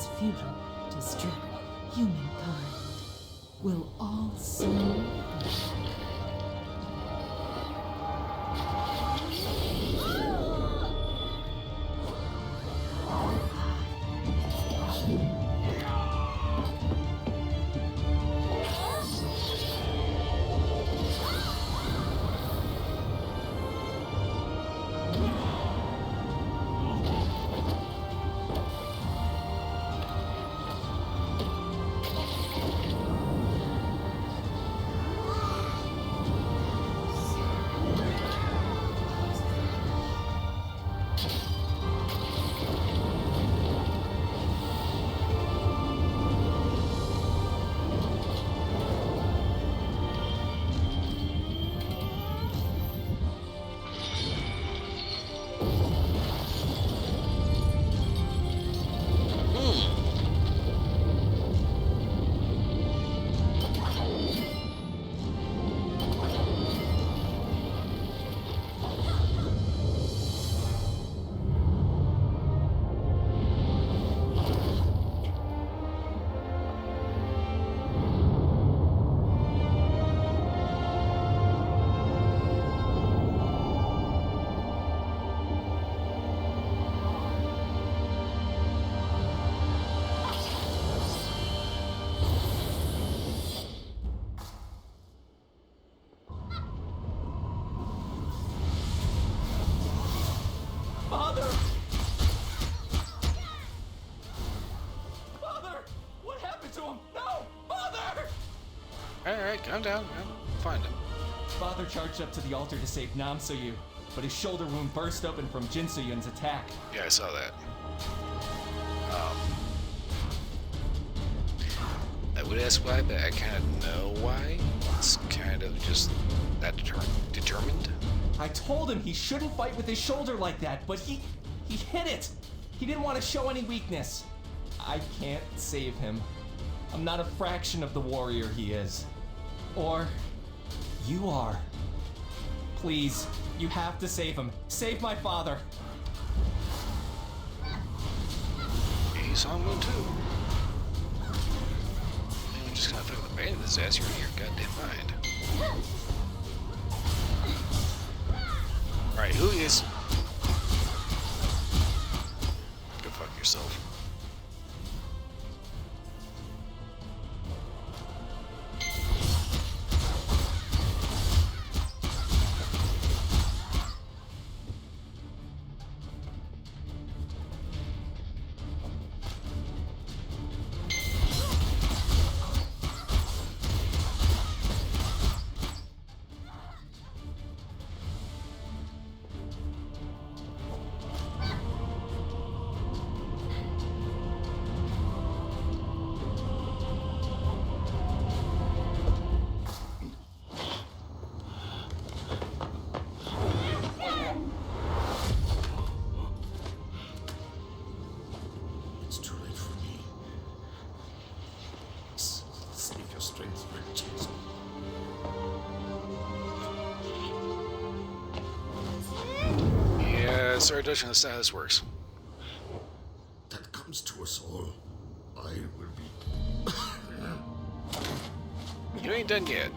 is futile to struggle. Humankind will all soon die. Father! Father! What happened to him? No! Father! Alright, calm down. I'll find him. Father charged up to the altar to save Nam So-yu, but his shoulder wound burst open from Jin So-yun's attack. Yeah, I saw that. I would ask why, but I kind of know why. It's kind of just that determined. I told him he shouldn't fight with his shoulder like that, but he hit it. He didn't want to show any weakness. I can't save him. I'm not a fraction of the warrior he is. Or you are. Please, you have to save him. Save my father. He's on one too. I'm just gonna throw the bait in his ass. You're in your goddamn mind. Alright, who is... Go fuck yourself. Sorry, Dutch, understand how this works. That comes to us all. I will be. You ain't done yet.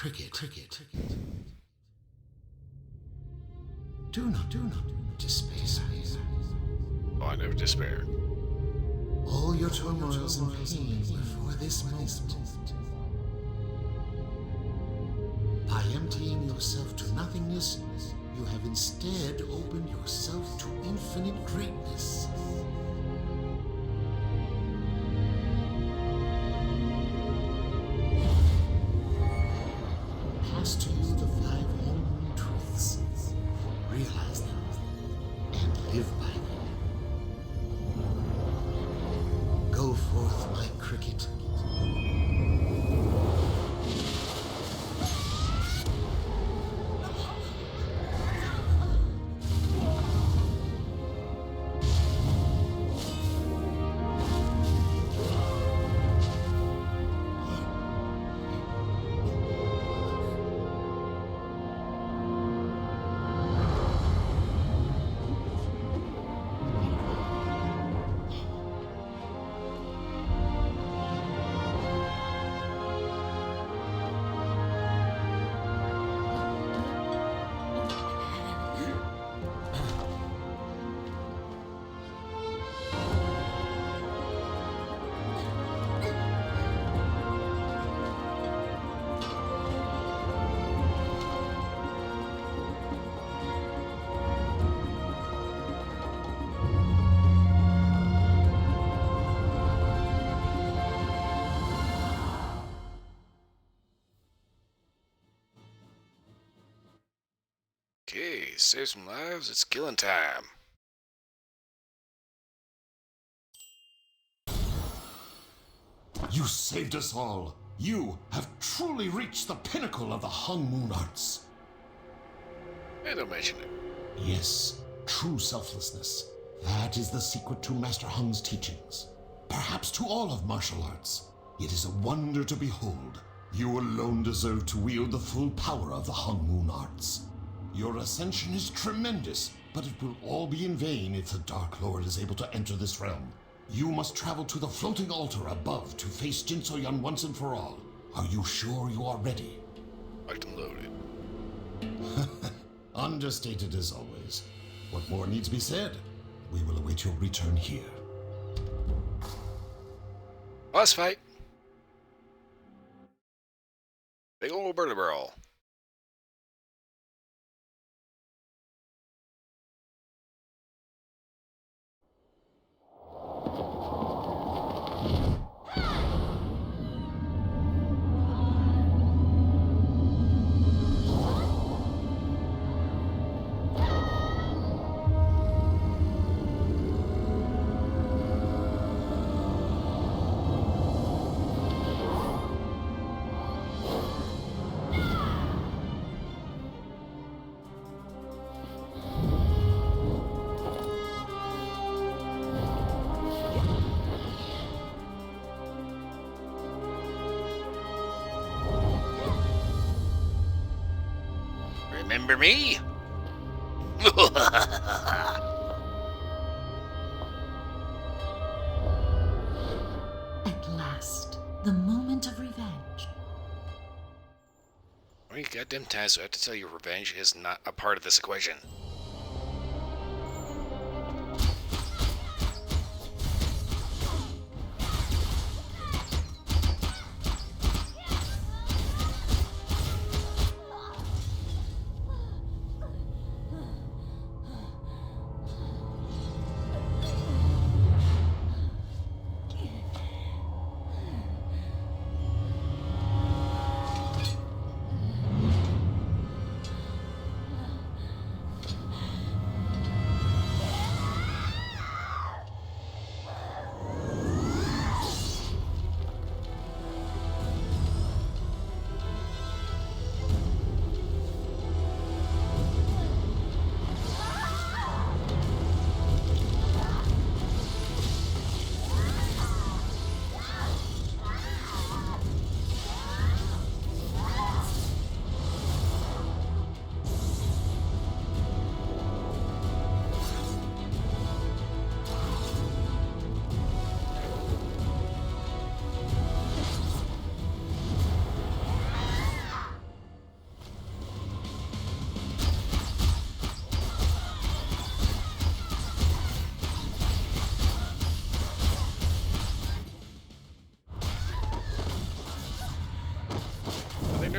cricket. Do not despair. Oh, I never despair. All your turmoils and pain were for this moment. By emptying yourself to nothingness, you have instead opened yourself to infinite greatness. Pass to you the 5 home truths. Realize them and live by them. Go forth, my cricket. Okay, save some lives. It's killing time. You saved us all. You have truly reached the pinnacle of the Hung Moon arts. Hey, don't mention it. Yes, true selflessness. That is the secret to Master Hung's teachings. Perhaps to all of martial arts. It is a wonder to behold. You alone deserve to wield the full power of the Hung Moon arts. Your ascension is tremendous, but it will all be in vain if the Dark Lord is able to enter this realm. You must travel to the floating altar above to face Jinsoyun once and for all. Are you sure you are ready? Locked and loaded. Understated as always. What more needs be said? We will await your return here. Boss fight. Big ol' burly brawl. Remember me? At last, the moment of revenge. How many goddamn times do I have to tell you revenge is not a part of this equation?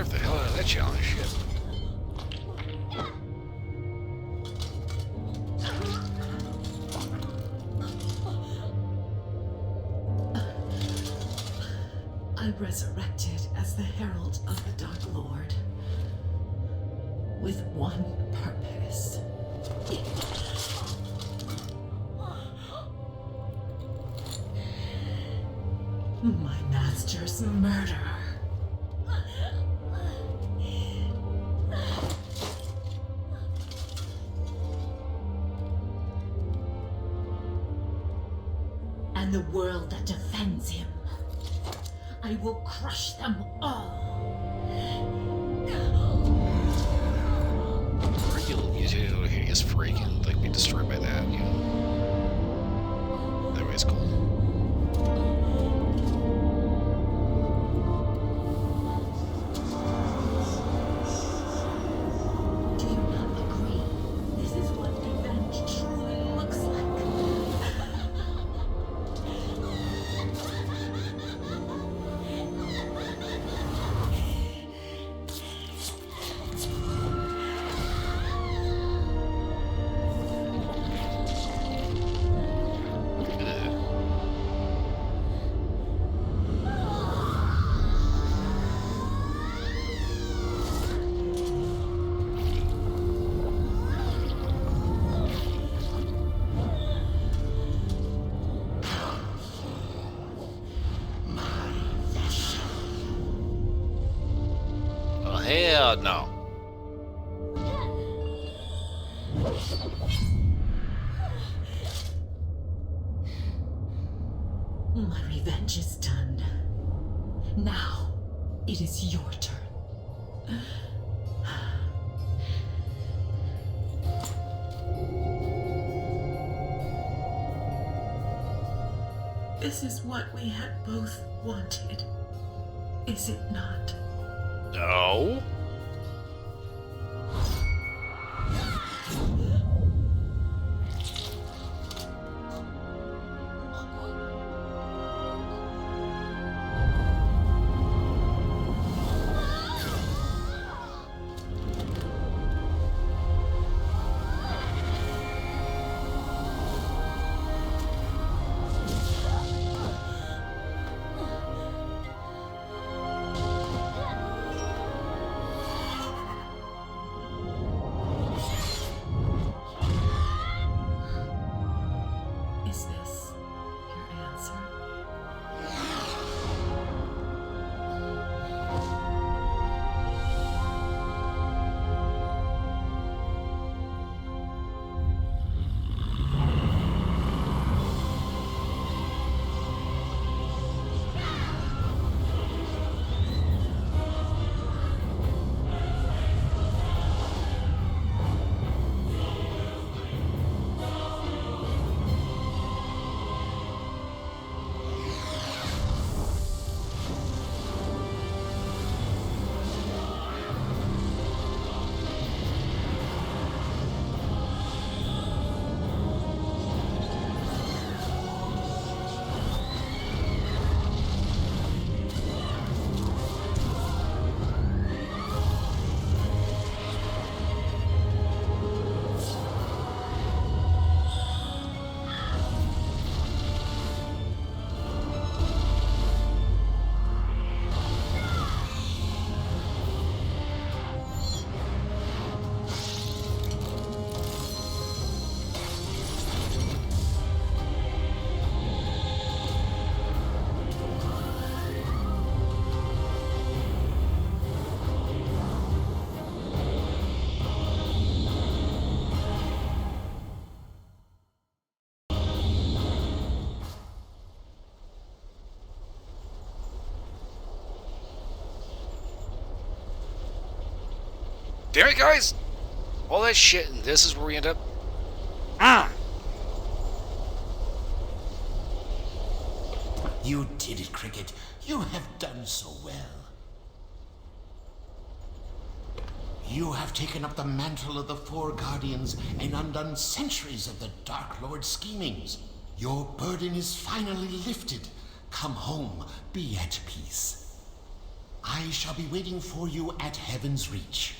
nerf the hell out of that challenge shit. I resurrected as the Herald of the Dark Lord. With one purpose. My master's murderer. And the world that defends him. I will crush them all. Freaking, you two hideous freak and like be destroyed by that, you know. That way it's cool. Do you not agree? This is what revenge truly looks like. Oh, hell no. My revenge is done. Now, it is your turn. This is what we had both wanted, is it not? No. Is this your answer? Damn it, guys! All that shit, and this is where we end up. You did it, Cricket. You have done so well. You have taken up the mantle of the Four Guardians and undone centuries of the Dark Lord's schemings. Your burden is finally lifted. Come home, be at peace. I shall be waiting for you at Heaven's Reach.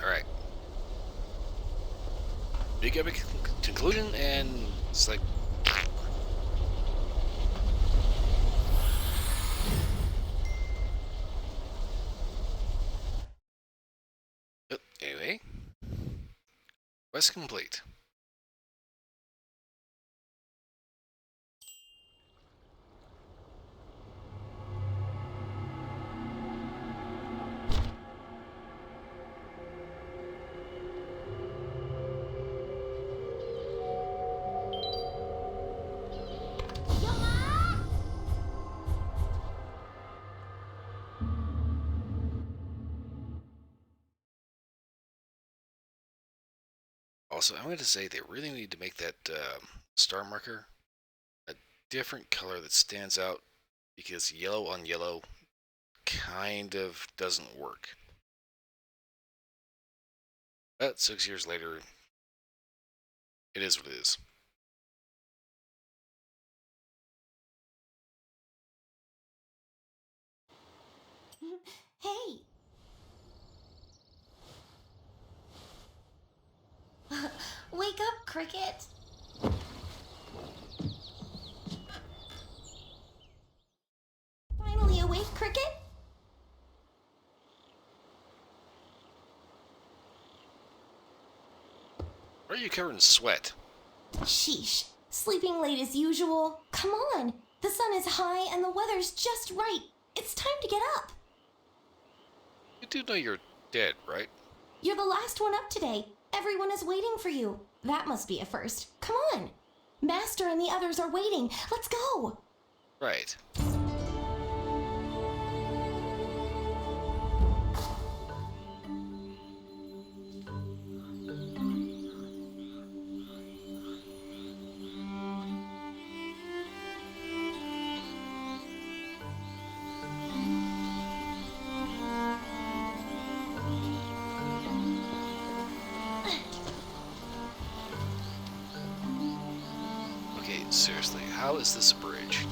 Alright. Big epic conclusion, and it's like... Anyway. Quest complete. Also, I'm going to say they really need to make that star marker a different color that stands out, because yellow on yellow kind of doesn't work. But 6 years later, it is what it is. Hey! Wake up, Cricket! Finally awake, Cricket? Why are you covered in sweat? Sheesh. Sleeping late as usual. Come on! The sun is high and the weather's just right. It's time to get up. You do know you're dead, right? You're the last one up today. Everyone is waiting for you. That must be a first. Come on. Master and the others are waiting. Let's go. Right. Okay, seriously, how is this a bridge?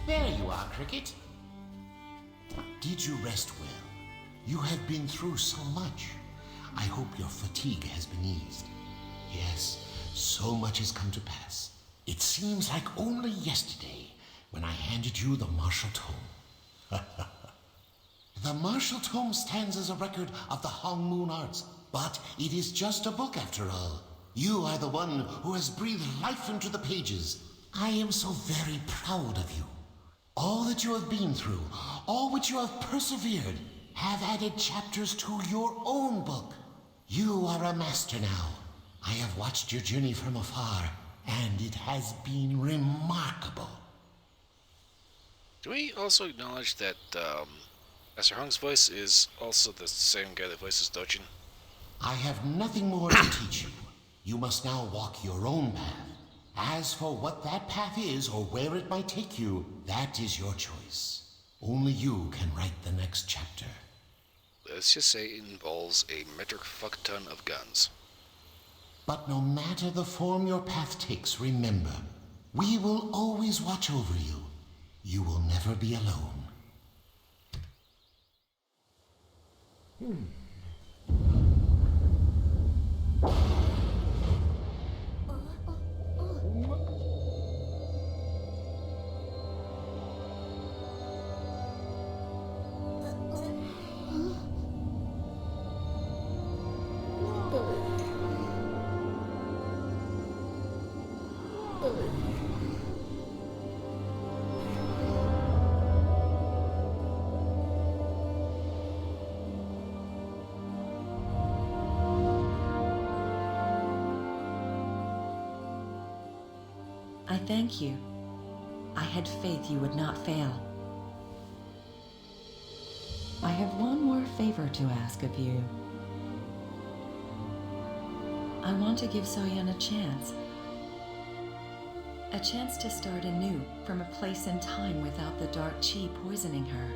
There you are, Cricket. Did you rest well? You have been through so much. I hope your fatigue has been eased. Yes, so much has come to pass. It seems like only yesterday when I handed you the martial tome. The martial tome stands as a record of the Hong Moon arts, but it is just a book after all. You are the one who has breathed life into the pages. I am so very proud of you. All that you have been through, all which you have persevered, have added chapters to your own book. You are a master now. I have watched your journey from afar, and it has been remarkable. Do we also acknowledge that Master Hong's voice is also the same guy that voices Dochin? I have nothing more to teach you. You must now walk your own path. As for what that path is or where it might take you, that is your choice. Only you can write the next chapter. Let's just say it involves a metric fuck ton of guns. But no matter the form your path takes, remember, we will always watch over you. You will never be alone. I thank you. I had faith you would not fail. I have one more favor to ask of you. I want to give So-Yun a chance. A chance to start anew from a place and time without the dark chi poisoning her.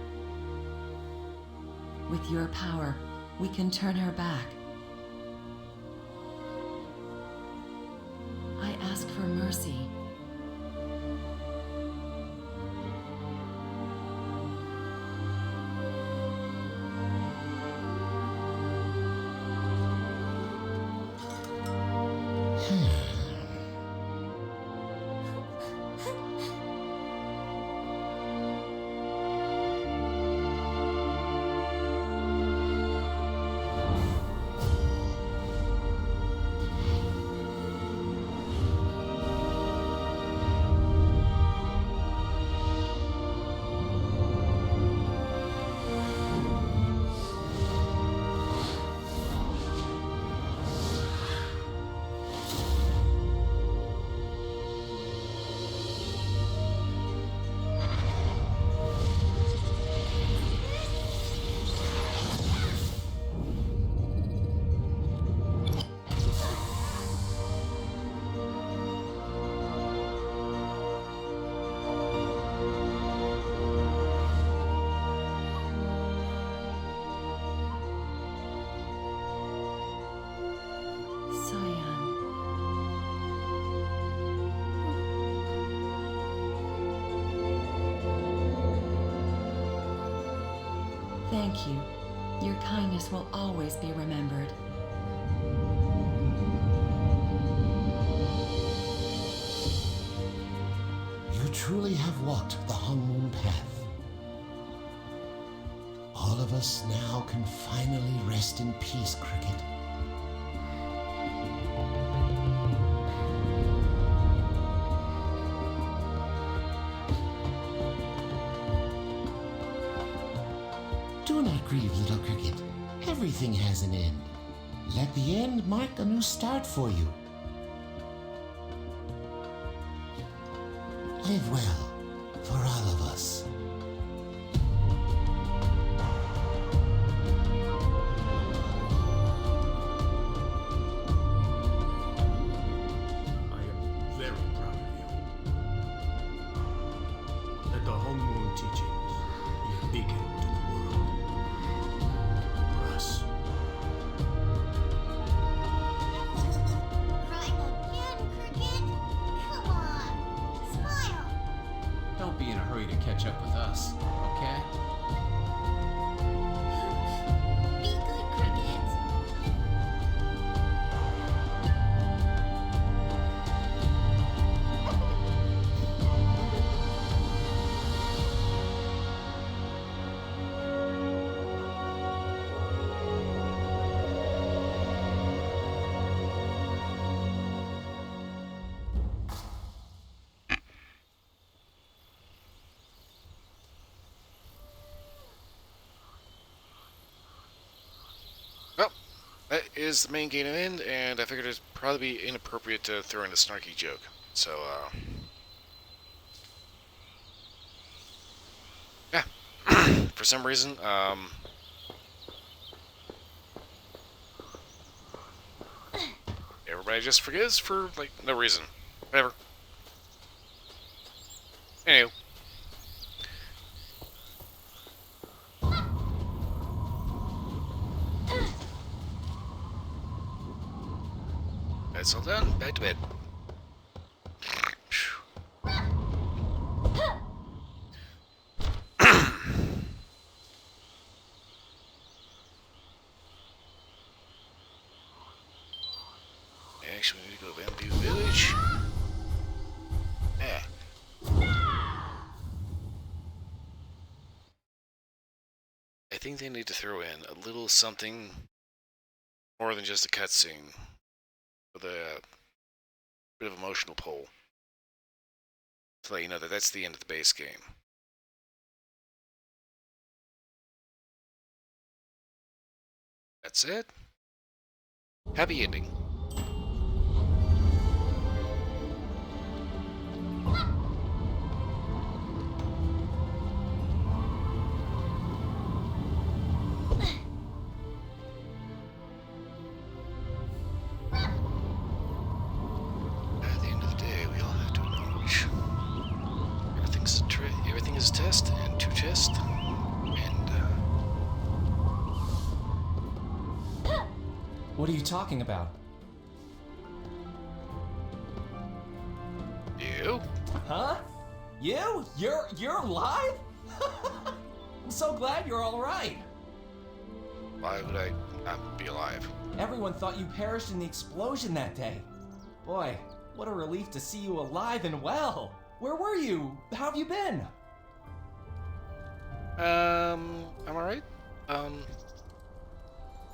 With your power, We can turn her back. I ask for mercy. Thank you. Your kindness will always be remembered. You truly have walked the Hung Moon path. All of us now can finally rest in peace, Cricket. Do not grieve, little Cricket. Everything has an end. Let the end mark a new start for you. Live well, for all of us. I am very proud of you. Let the Hung Moon teachings be a beacon to the world. For us. Crying again, Cricket? Come on, smile. Don't be in a hurry to catch up with us, okay? Be good, Cricket. Well, that is the main game end, and I figured it'd probably be inappropriate to throw in a snarky joke. So, yeah. For some reason, everybody just forgives for, like, no reason. Whatever. Anywho. That's all done. Back to bed. Actually, we need to go to Bamboo Village. Yeah. I think they need to throw in a little something more than just a cutscene with a bit of emotional pull to let you know that that's the end of the base game. That's it. Happy ending. At the end of the day, we all have to acknowledge everything is a test and to test, and What are you talking about? You? Huh? You? You're alive? I'm so glad you're all right. Why would I not be alive? Everyone thought you perished in the explosion that day. Boy, what a relief to see you alive and well. Where were you? How have you been? I'm alright.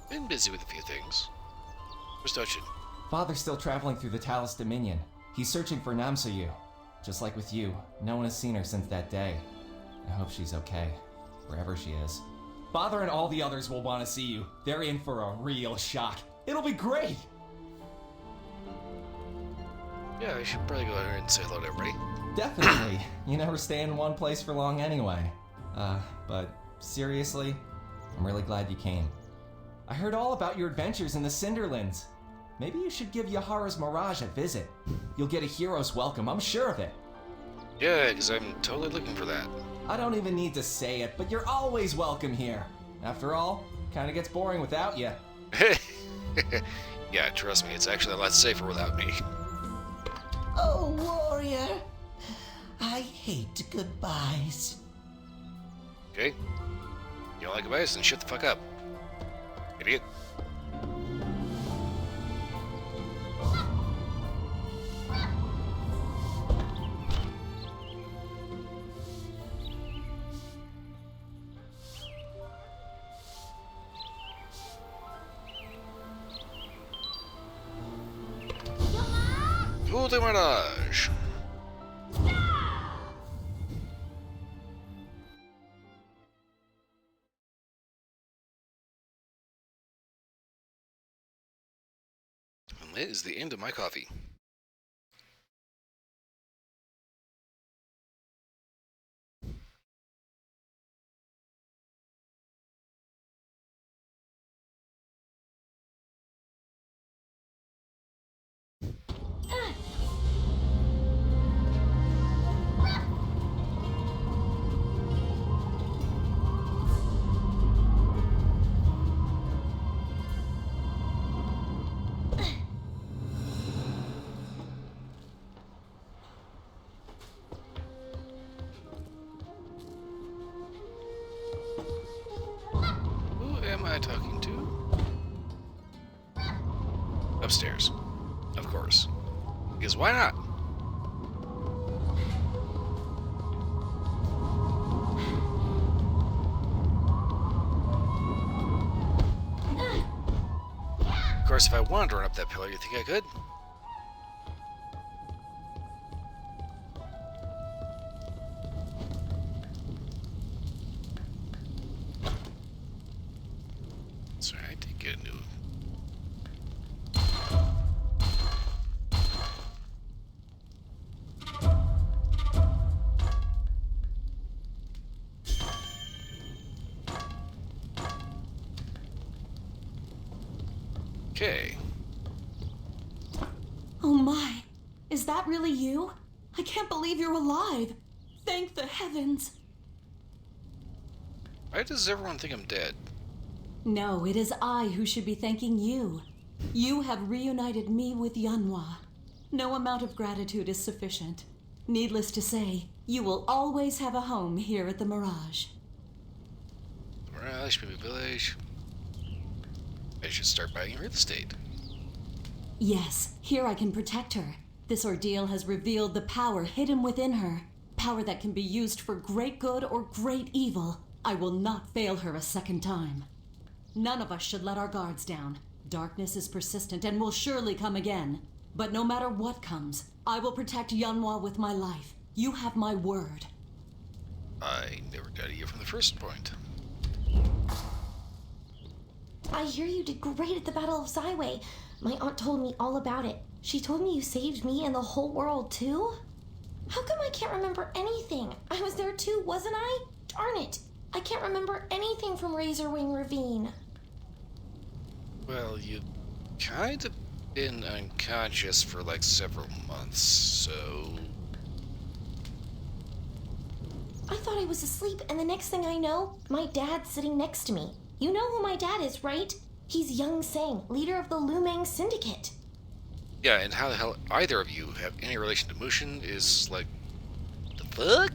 Been busy with a few things. Where's Dochin? Father's still traveling through the Talus Dominion. He's searching for Namsayu. Just like with you, no one has seen her since that day. I hope she's okay, wherever she is. Father and all the others will want to see you. They're in for a real shock. It'll be great! Yeah, I should probably go ahead and say hello to everybody. Definitely. You never stay in one place for long anyway. But seriously, I'm really glad you came. I heard all about your adventures in the Cinderlands. Maybe you should give Yahara's Mirage a visit. You'll get a hero's welcome, I'm sure of it. Yeah, because I'm totally looking for that. I don't even need to say it, but you're always welcome here. After all, kinda gets boring without you. Yeah, trust me, it's actually a lot safer without me. Oh, warrior. I hate goodbyes. Okay? You don't like advice? Then shut the fuck up. Idiot. Tour de Mirage. And that is the end of my coffee. Who am I talking to? Upstairs. Of course. Because why not? Of course, if I wanted to run up that pillar, you think I could? Sorry, I did get a new... Okay. Oh my, is that really you? I can't believe you're alive. Thank the heavens. Why does everyone think I'm dead? No, it is I who should be thanking you. You have reunited me with Yanhua. No amount of gratitude is sufficient. Needless to say, you will always have a home here at the Mirage. Mirage, baby village. I should start buying real estate. Yes, here I can protect her. This ordeal has revealed the power hidden within her. Power that can be used for great good or great evil. I will not fail her a second time. None of us should let our guards down. Darkness is persistent and will surely come again. But no matter what comes, I will protect Yanhua with my life. You have my word. I never got a year from the first point. I hear you did great at the Battle of Zyway. My aunt told me all about it. She told me you saved me and the whole world, too? How come I can't remember anything? I was there too, wasn't I? Darn it. I can't remember anything from Razorwing Ravine. Well, you've kind of been unconscious for like several months, so... I thought I was asleep, and the next thing I know, my dad's sitting next to me. You know who my dad is, right? He's Young Sang, leader of the Lumang Syndicate. Yeah, and how the hell either of you have any relation to Mushin is like, the fuck?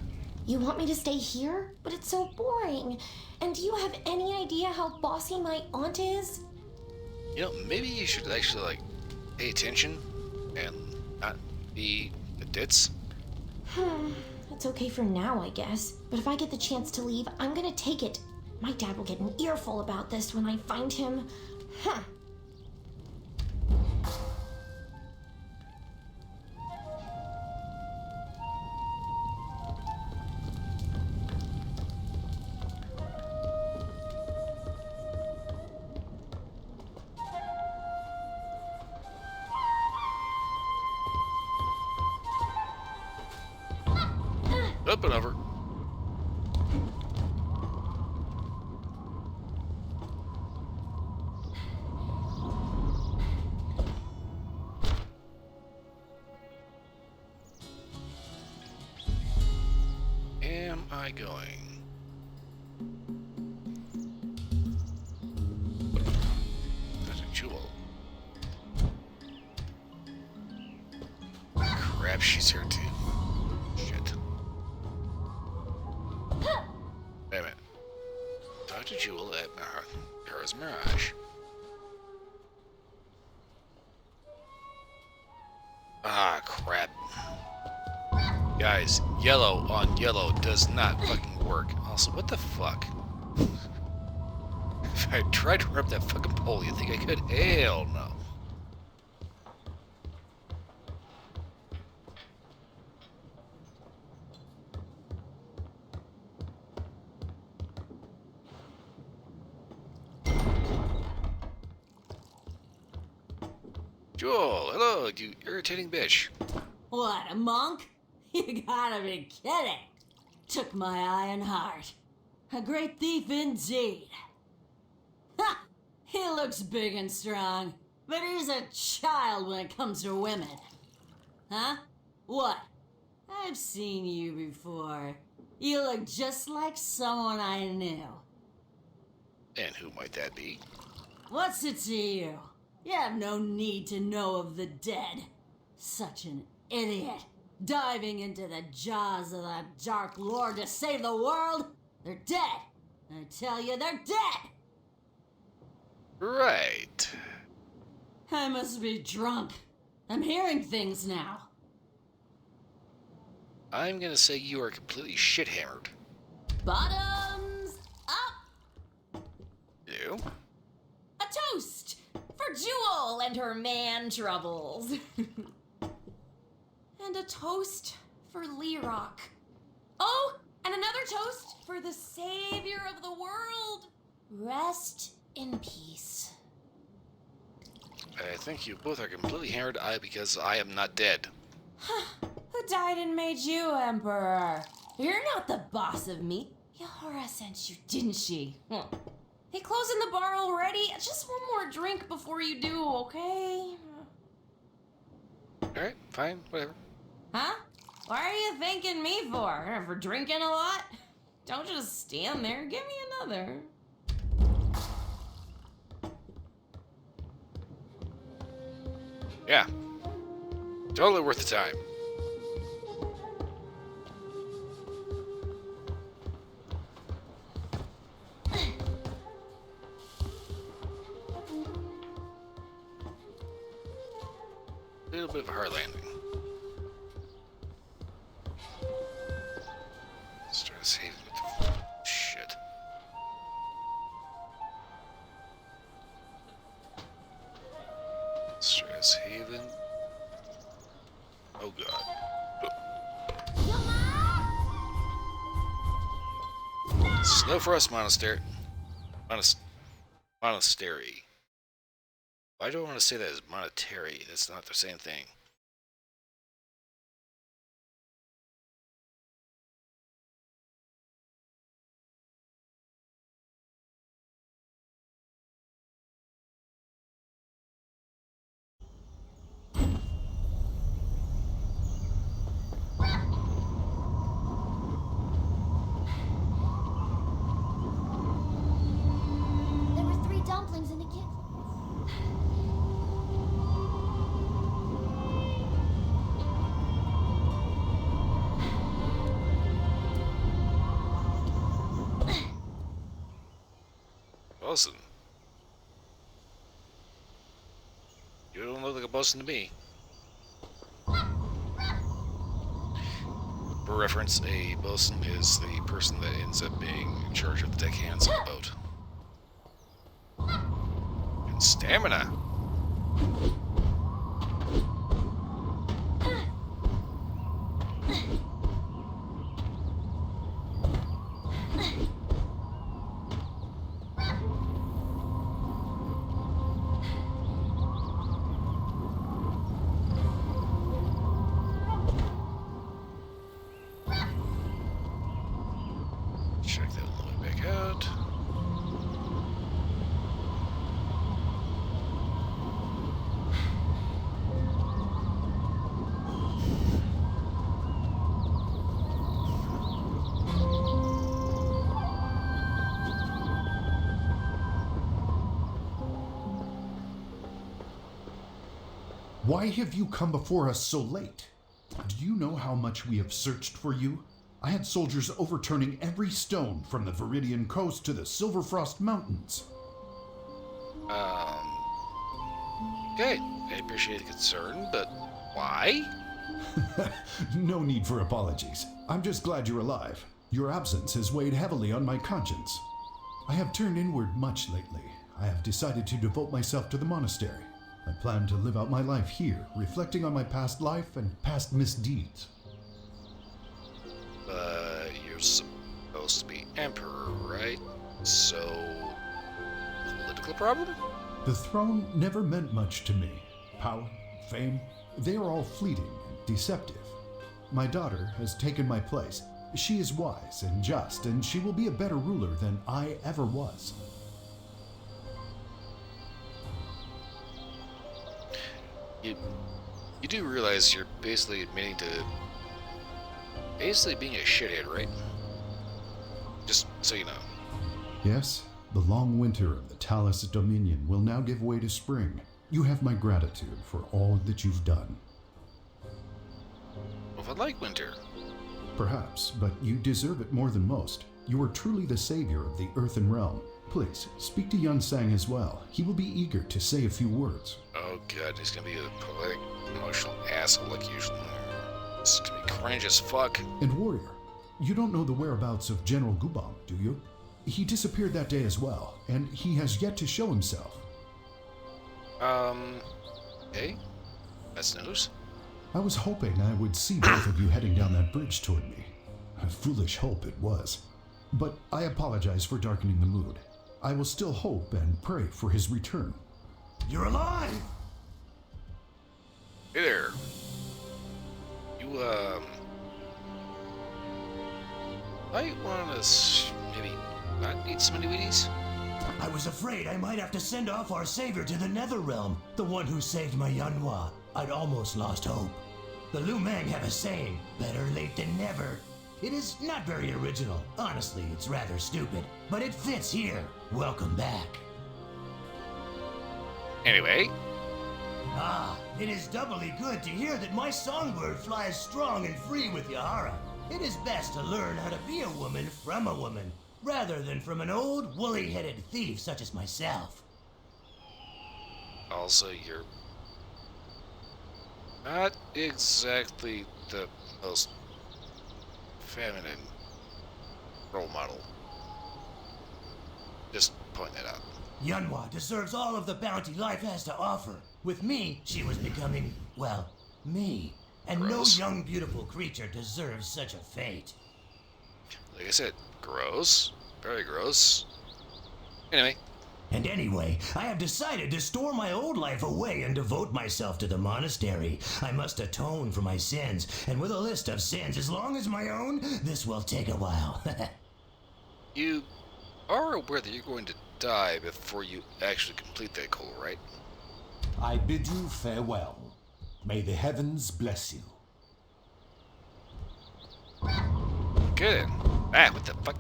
You want me to stay here? But it's so boring. And do you have any idea how bossy my aunt is? You know, maybe you should actually, like, pay attention and not be a ditz. It's okay for now, I guess. But if I get the chance to leave, I'm gonna take it. My dad will get an earful about this when I find him. Huh. Up and over. Am I going? There's a jewel. Crap, she's here too. Shit. Wait a minute. Dr. Jewel at Kara's Mirage. Ah, crap. Guys, yellow on yellow does not fucking work. Also, what the fuck? If I tried to rip that fucking pole, you think I could? Hell no. Jewel, hello, you irritating bitch. What, a monk? You gotta be kidding. Took my iron heart. A great thief indeed. Ha! He looks big and strong, but he's a child when it comes to women. Huh? What? I've seen you before. You look just like someone I knew. And who might that be? What's it to you? You have no need to know of the dead. Such an idiot. Diving into the jaws of the Dark Lord to save the world? They're dead. I tell you, they're dead! Right. I must be drunk. I'm hearing things now. I'm gonna say you are completely shit-hammered. Bottoms up! You? A toast for Jewel and her man troubles. And a toast for Lerock. Oh, and another toast for the savior of the world. Rest in peace. I think you both are completely hammered because I am not dead. Who died and made you emperor? You're not the boss of me. Yahara sent you, didn't she? Hey, closing the bar already? Just one more drink before you do, okay? Alright, fine, whatever. Huh? What are you thanking me for? For drinking a lot? Don't just stand there. Give me another. Yeah. Totally worth the time. A little bit of a hard landing. Let's try to save it. Shit. Stress Haven. Oh god. Snowfrost Monastery. Monastery. Why do I want to say that as monetary? That's not the same thing. There were 3 dumplings in the kitchen. Bosun. You don't look like a bosun to me. For reference, a bosun is the person that ends up being in charge of the deckhands of the boat. And stamina. Check that all the way back out. Why have you come before us so late? Do you know how much we have searched for you? I had soldiers overturning every stone from the Viridian coast to the Silverfrost Mountains. Okay, I appreciate the concern, but why? No need for apologies. I'm just glad you're alive. Your absence has weighed heavily on my conscience. I have turned inward much lately. I have decided to devote myself to the monastery. I plan to live out my life here, reflecting on my past life and past misdeeds. But you're supposed to be emperor, right? So, political problem? The throne never meant much to me. Power, fame, they are all fleeting and deceptive. My daughter has taken my place. She is wise and just, and she will be a better ruler than I ever was. You do realize you're basically admitting to being a shithead, right? Just so you know. Yes, the long winter of the Talus Dominion will now give way to spring. You have my gratitude for all that you've done. Well, if I like winter. Perhaps, but you deserve it more than most. You are truly the savior of the Earthen Realm. Please, speak to Yun Sang as well. He will be eager to say a few words. Oh god, he's gonna be a poetic, emotional asshole like usual. This is gonna be cringe as fuck. And Warrior, you don't know the whereabouts of General Gubam, do you? He disappeared that day as well, and he has yet to show himself. Okay. That's news. I was hoping I would see both of you heading down that bridge toward me. A foolish hope it was. But I apologize for darkening the mood. I will still hope and pray for his return. You're alive! Hey there. You, might want to maybe not eat so many Wheaties? I was afraid I might have to send off our savior to the Nether Realm, the one who saved my Yanhua. I'd almost lost hope. The Lu Meng have a saying, better late than never. It is not very original. Honestly, it's rather stupid. But it fits here. Welcome back. Anyway. Ah, it is doubly good to hear that my songbird flies strong and free with Yahara. It is best to learn how to be a woman from a woman, rather than from an old, woolly-headed thief such as myself. Also, you're not exactly the most feminine role model. Just point that out. Yanhua deserves all of the bounty life has to offer. With me, she was becoming, well, me. And Gross. No young, beautiful creature deserves such a fate. Like I said, gross. Very gross. Anyway. And anyway, I have decided to store my old life away and devote myself to the monastery. I must atone for my sins, and with a list of sins as long as my own, this will take a while. You are aware that you're going to die before you actually complete that goal, right? I bid you farewell. May the heavens bless you. Good. Ah, what the fuck?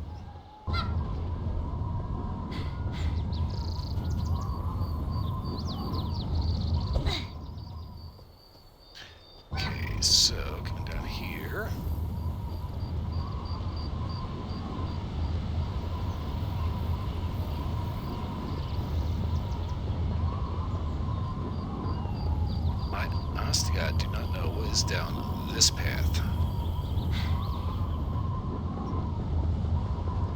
Okay, so coming down here. honest to God, do not know what is down this path.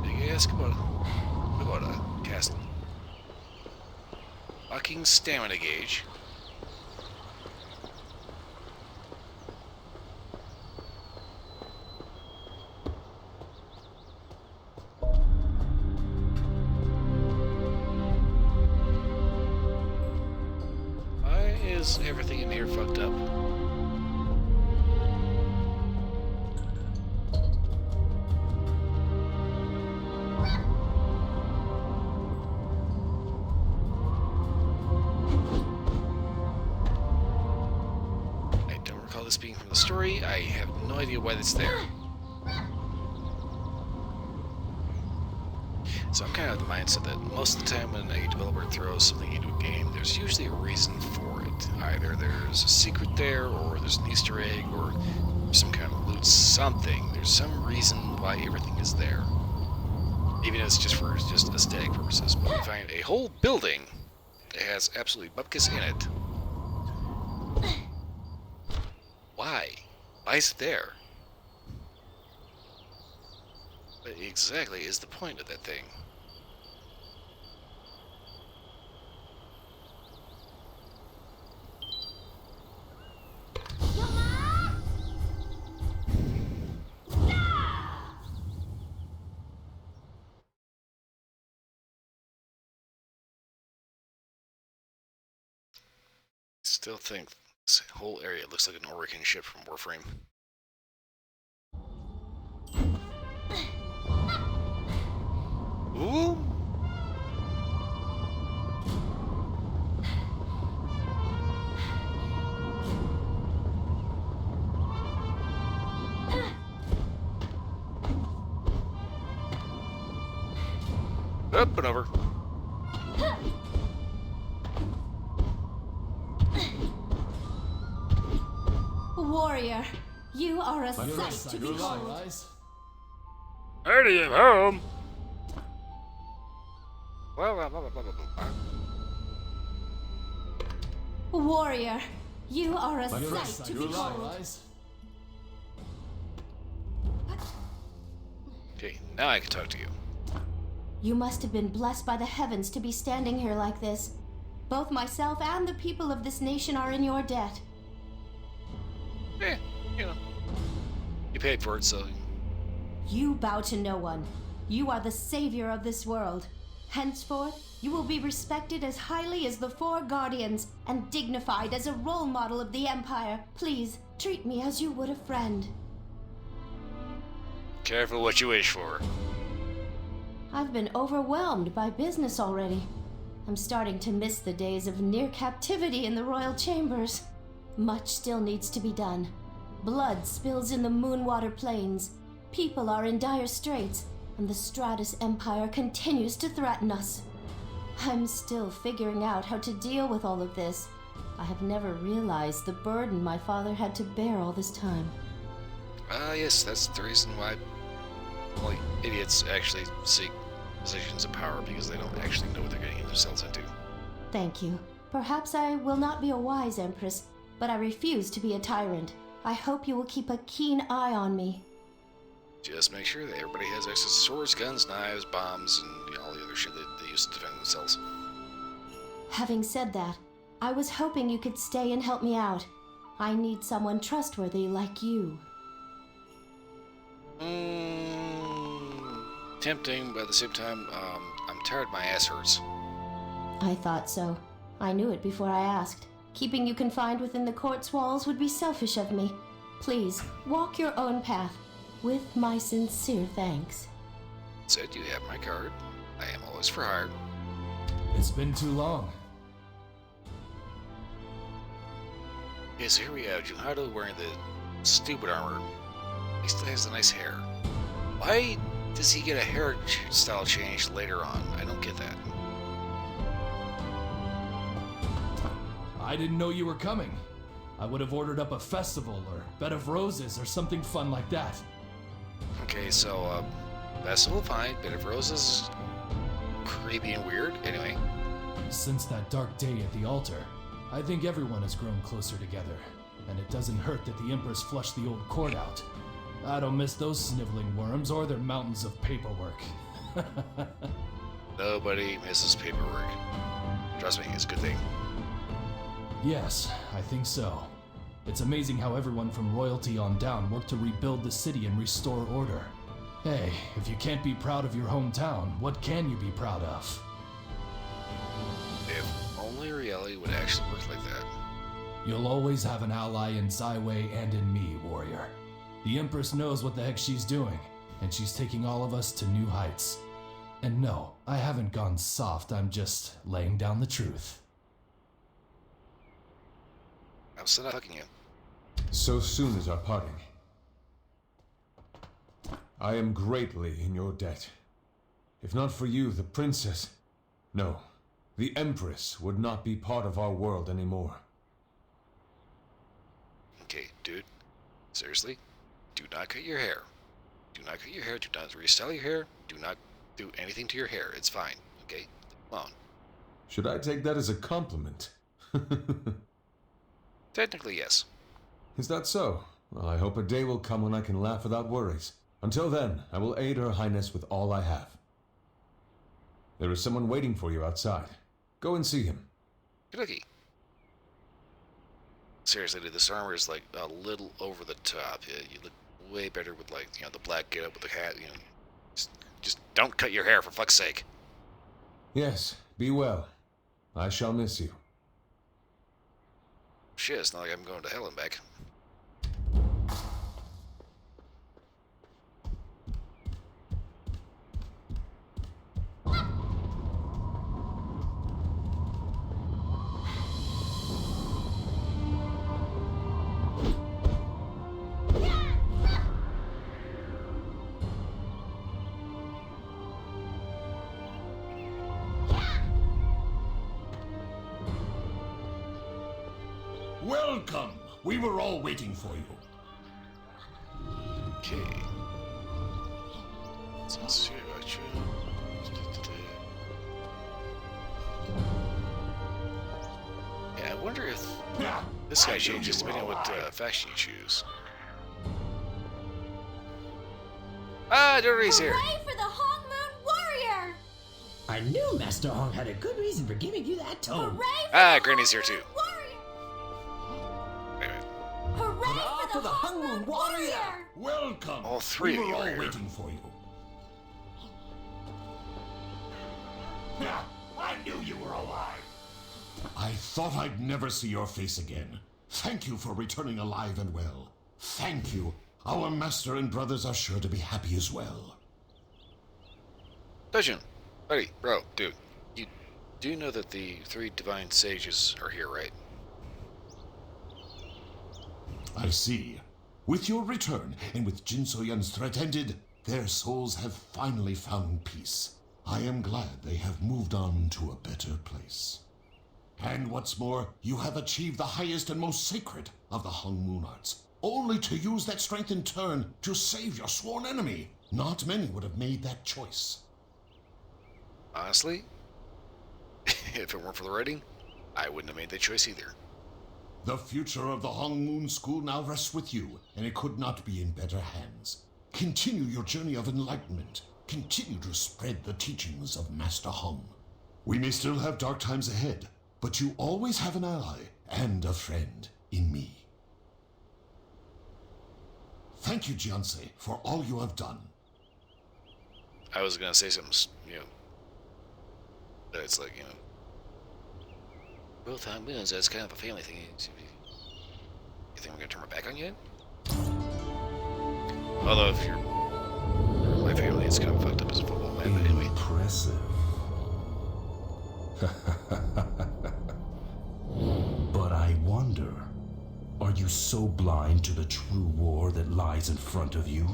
Did you ask about a castle? Fucking stamina gauge. Why is everything in here fucked up? I don't recall this being from the story. I have no idea why it's there. So I'm kind of of the mindset that most of the time when a developer throws something into a game, there's usually a reason for it. Either there's a secret there, or there's an Easter egg, or some kind of loot something. There's some reason why everything is there. Even if it's just for aesthetic purposes. But we find a whole building that has absolutely bupkis in it. Why? Why is it there? What exactly is the point of that thing? Still think this whole area looks like an Oregon ship from Warframe. Ooh! Up and over. Warrior, you are a sight to behold. Already am home. Warrior, you are a sight to behold. Okay, now I can talk to you. You must have been blessed by the heavens to be standing here like this. Both myself and the people of this nation are in your debt. You know. You paid for it, so... You bow to no one. You are the savior of this world. Henceforth, you will be respected as highly as the Four Guardians and dignified as a role model of the Empire. Please, treat me as you would a friend. Careful what you wish for. I've been overwhelmed by business already. I'm starting to miss the days of near captivity in the royal chambers. Much still needs to be done. Blood spills in the Moonwater Plains. People are in dire straits, and the Stratus Empire continues to threaten us. I'm still figuring out how to deal with all of this. I have never realized the burden my father had to bear all this time. Yes, that's the reason why only idiots actually seek positions of power, because they don't actually know what they're getting themselves into. Thank you. Perhaps I will not be a wise empress, but I refuse to be a tyrant. I hope you will keep a keen eye on me. Just make sure that everybody has access to swords, guns, knives, bombs, and all the other shit that they use to defend themselves. Having said that, I was hoping you could stay and help me out. I need someone trustworthy like you. Tempting, but at the same time, I'm tired, my ass hurts. I thought so. I knew it before I asked. Keeping you confined within the court's walls would be selfish of me. Please, walk your own path. With my sincere thanks. Said you have my card. I am always for hire. It's been too long. Okay, so here we have Junhado wearing the stupid armor. He still has the nice hair. Why does he get a hairstyle change later on? I don't get that. I didn't know you were coming. I would have ordered up a festival or bed of roses or something fun like that. Okay, so, festival, fine. Bed of roses, creepy and weird. Anyway. Since that dark day at the altar, I think everyone has grown closer together. and it doesn't hurt that the Empress flushed the old court out. I don't miss those sniveling worms or their mountains of paperwork. Nobody misses paperwork. Trust me, it's a good thing. Yes, I think so. It's amazing how everyone from royalty on down worked to rebuild the city and restore order. Hey, if you can't be proud of your hometown, what can you be proud of? If only reality would actually work like that. You'll always have an ally in Zyway and in me, warrior. The Empress knows what the heck she's doing, and she's taking all of us to new heights. And no, I haven't gone soft, I'm just laying down the truth. I'm still not fucking you. So soon as our parting. I am greatly in your debt. If not for you, the princess... No, the Empress would not be part of our world anymore. Okay, dude. Seriously? Do not cut your hair. Do not cut your hair. Do not restyle your hair. Do not do anything to your hair. It's fine. Okay? Come on. Should I take that as a compliment? Technically, yes. Is that so? Well, I hope a day will come when I can laugh without worries. Until then, I will aid Her Highness with all I have. There is someone waiting for you outside. Go and see him. Good looky. Seriously, dude, this armor is like a little over the top. Yeah, you look way better with, like, you know, the black getup with the hat. You know, just don't cut your hair, for fuck's sake. Yes, be well. I shall miss you. Shit, it's not like I'm going to hell and back. Welcome! We were all waiting for you. Okay. So let's see about you. Yeah, I wonder if this guy changes depending on what faction you choose. Ah, Dory's here! Hooray for the Hong Moon Warrior! I knew Master Hong had a good reason for giving you that tone. Ah, Granny's here too. Hooray for the Hong Moon Warrior! Welcome! All three of you all are here. waiting for you. I knew you were alive. I thought I'd never see your face again. Thank you for returning alive and well. Thank you. Our master and brothers are sure to be happy as well. Dojun, buddy, bro, dude, you do know that the three divine sages are here, right? I see. With your return, and with Jin So-yun's threat ended, their souls have finally found peace. I am glad they have moved on to a better place. And what's more, you have achieved the highest and most sacred of the Hong Moon Arts, only to use that strength in turn to save your sworn enemy. Not many would have made that choice. Honestly, if it weren't for the writing, I wouldn't have made that choice either. The future of the Hong Moon School now rests with you, and it could not be in better hands. Continue your journey of enlightenment. Continue to spread the teachings of Master Hong. We may still have dark times ahead, but you always have an ally and a friend in me. Thank you, Jianse, for all you have done. I was gonna say something, you know, that it's like, you know, both Hong Moons, that's kind of a family thing. You think I'm gonna turn my back on you? Although, if you're my family, it's kind of fucked up as a football man, but anyway. Impressive. But I wonder, are you so blind to the true war that lies in front of you?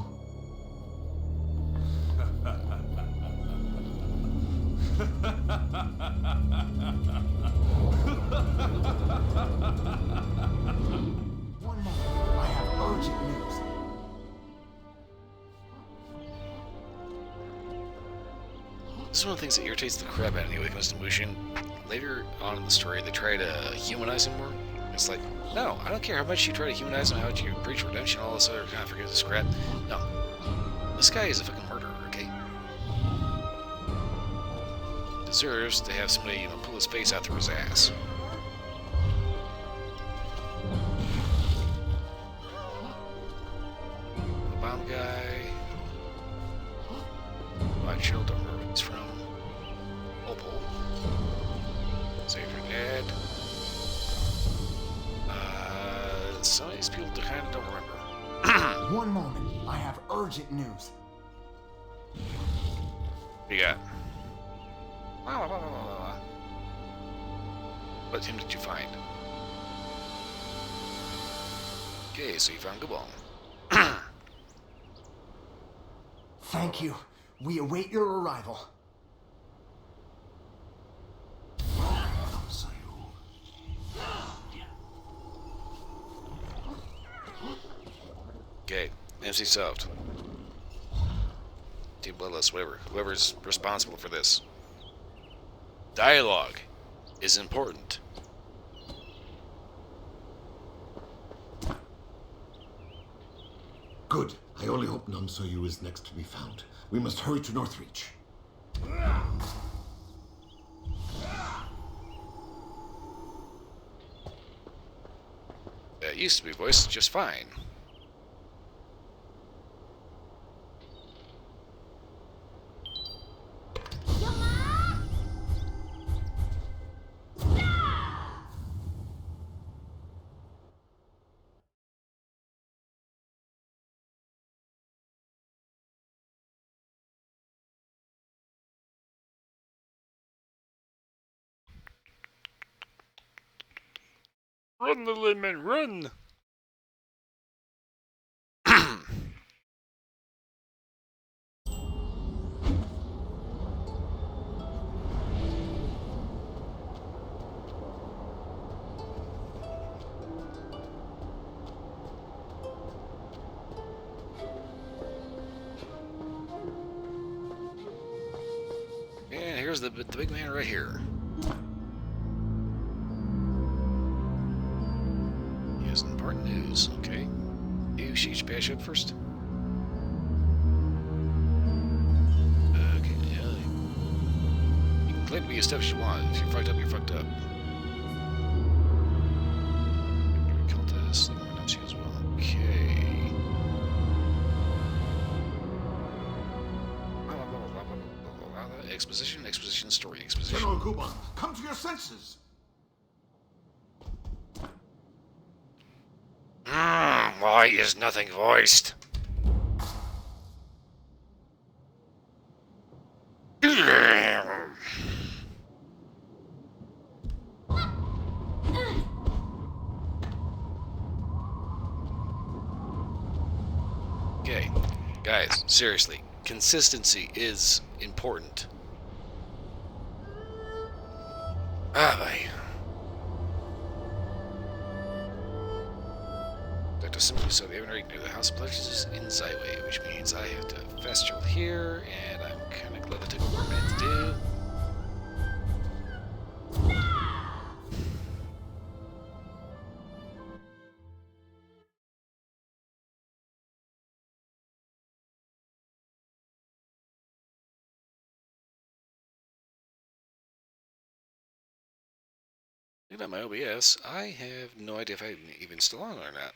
One moment. I have urgent news. This is one of the things that irritates the crap out of me when it comes to Mushin. Later on in the story, they try to humanize him more. It's like, no, I don't care how much you try to humanize him, how much you preach redemption, all this other kind of forget this crap. No. This guy is a fucking murderer, okay? Deserves to have somebody, pull his face out through his ass. The bomb guy. Cheryl, don't remember where he's from. Opal. Save your dad. Some of these people kind of don't remember. One moment. I have urgent news. What you got? What him did you find? Okay, so you found Gabon. Thank you. We await your arrival. Okay, MC solved. Team Bloodlust, whatever. Whoever's responsible for this. Dialogue is important. Good. I only hope Namsoyu is next to be found. We must hurry to Northreach. That used to be voiced just fine. Run, little man, run! And here's the big man right here. He has important news, okay. You shoot your patch up first. Okay, yeah. You can claim to be as tough as you want. If you're fucked up, you're fucked up. Cultist, like more as well. Okay. Exposition, story, exposition. General Kuban, come to your senses. Why is nothing voiced? Okay, guys, seriously, consistency is important. Ah, boy. Dr. Simply so they haven't already knew the House of Pledges is in Zyway, which means I have to festival here, and I'm kind of glad that took more minutes to do. Looking at my OBS, I have no idea if I'm even still on or not.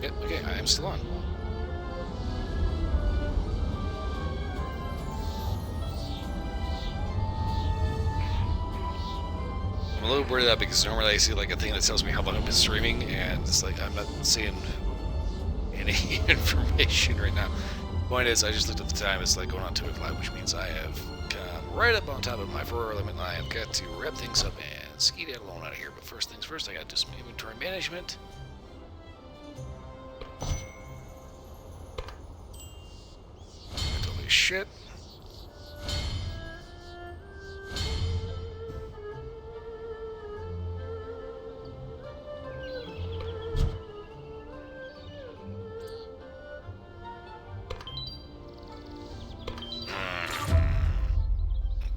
Yep, okay, I am still on. I'm a little worried about because normally I see like a thing that tells me how long I've been streaming, and it's like I'm not seeing any information right now. Point is, I just looked at the time, it's like going on 2 o'clock, which means I have come right up on top of my 4-hour limit, and I have got to wrap things up and skedaddle on out of here. But first things first, I got to do some inventory management. Holy shit.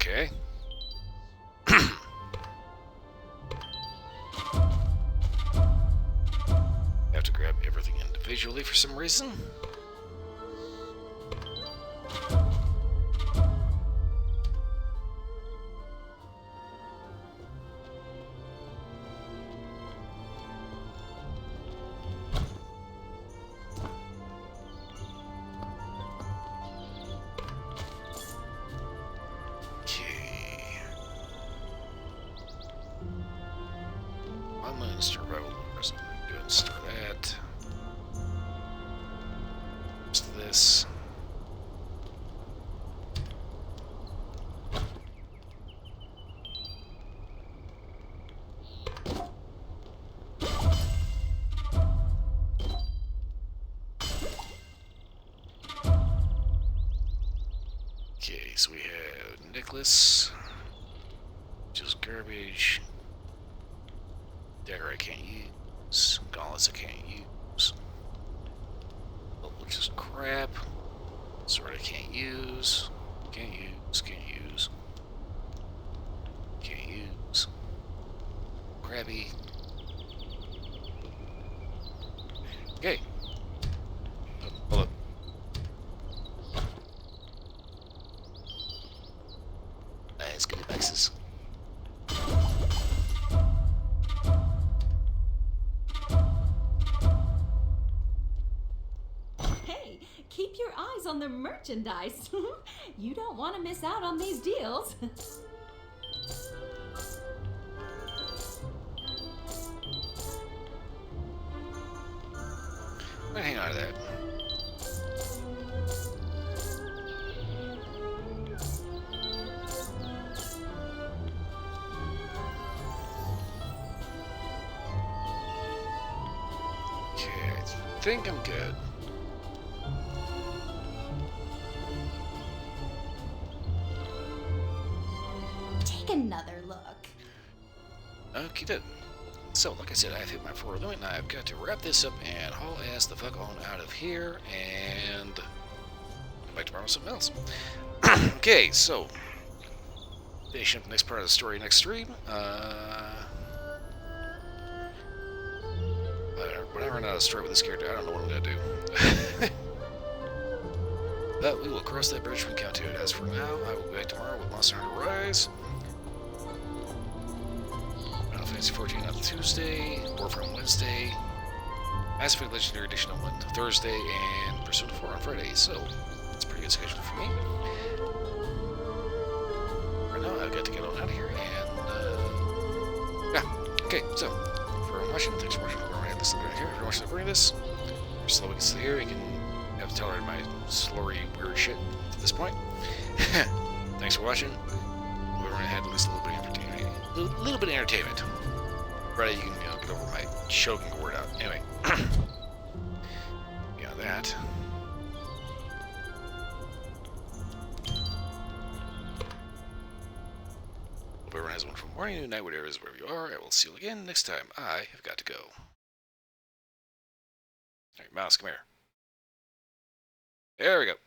Okay. Have to grab everything individually for some reason. Okay, so we have necklace, just garbage, dagger I can't use, gauntlets I can't use, which is crap, sword I can't use, can't use, crabby. Okay. Oh, hold up. Nice, good boxes. Hey, keep your eyes on the merchandise. You don't want to miss out on these deals. Hang on to that. Okay, I think I'm good. Take another look. Okay, then. So, like I said, I've hit my forward limit, and I've got to wrap this up and haul ass the fuck on out of here, and come back tomorrow with something else. Okay, so finishing up the next part of the story next stream. When I run out of story with this character, I don't know what I'm gonna do. But we will cross that bridge when we come to it. As for now, I will be back tomorrow with Monster Hunter Rise. Final Fantasy 14 on Tuesday, Warframe Wednesday, Mass Effect Legendary Edition on Thursday, and Persona 4 on Friday. So, it's a pretty good schedule for me. Right now, I've got to get on out of here, and, yeah. Okay, so, for watching, thanks for watching. We're going to end this here. If you're watching the bring this, you're slow, we can sit here, you can have to tolerate my slurry, weird shit to this point. Thanks for watching. We're going to have at least a little bit of entertainment. A little bit of entertainment. Right, you can get over my choking word out. Anyway. Yeah, that. Hope everyone has a wonderful morning, night, whatever it is, wherever you are. I will see you again next time. I have got to go. Alright, Mouse, come here. There we go.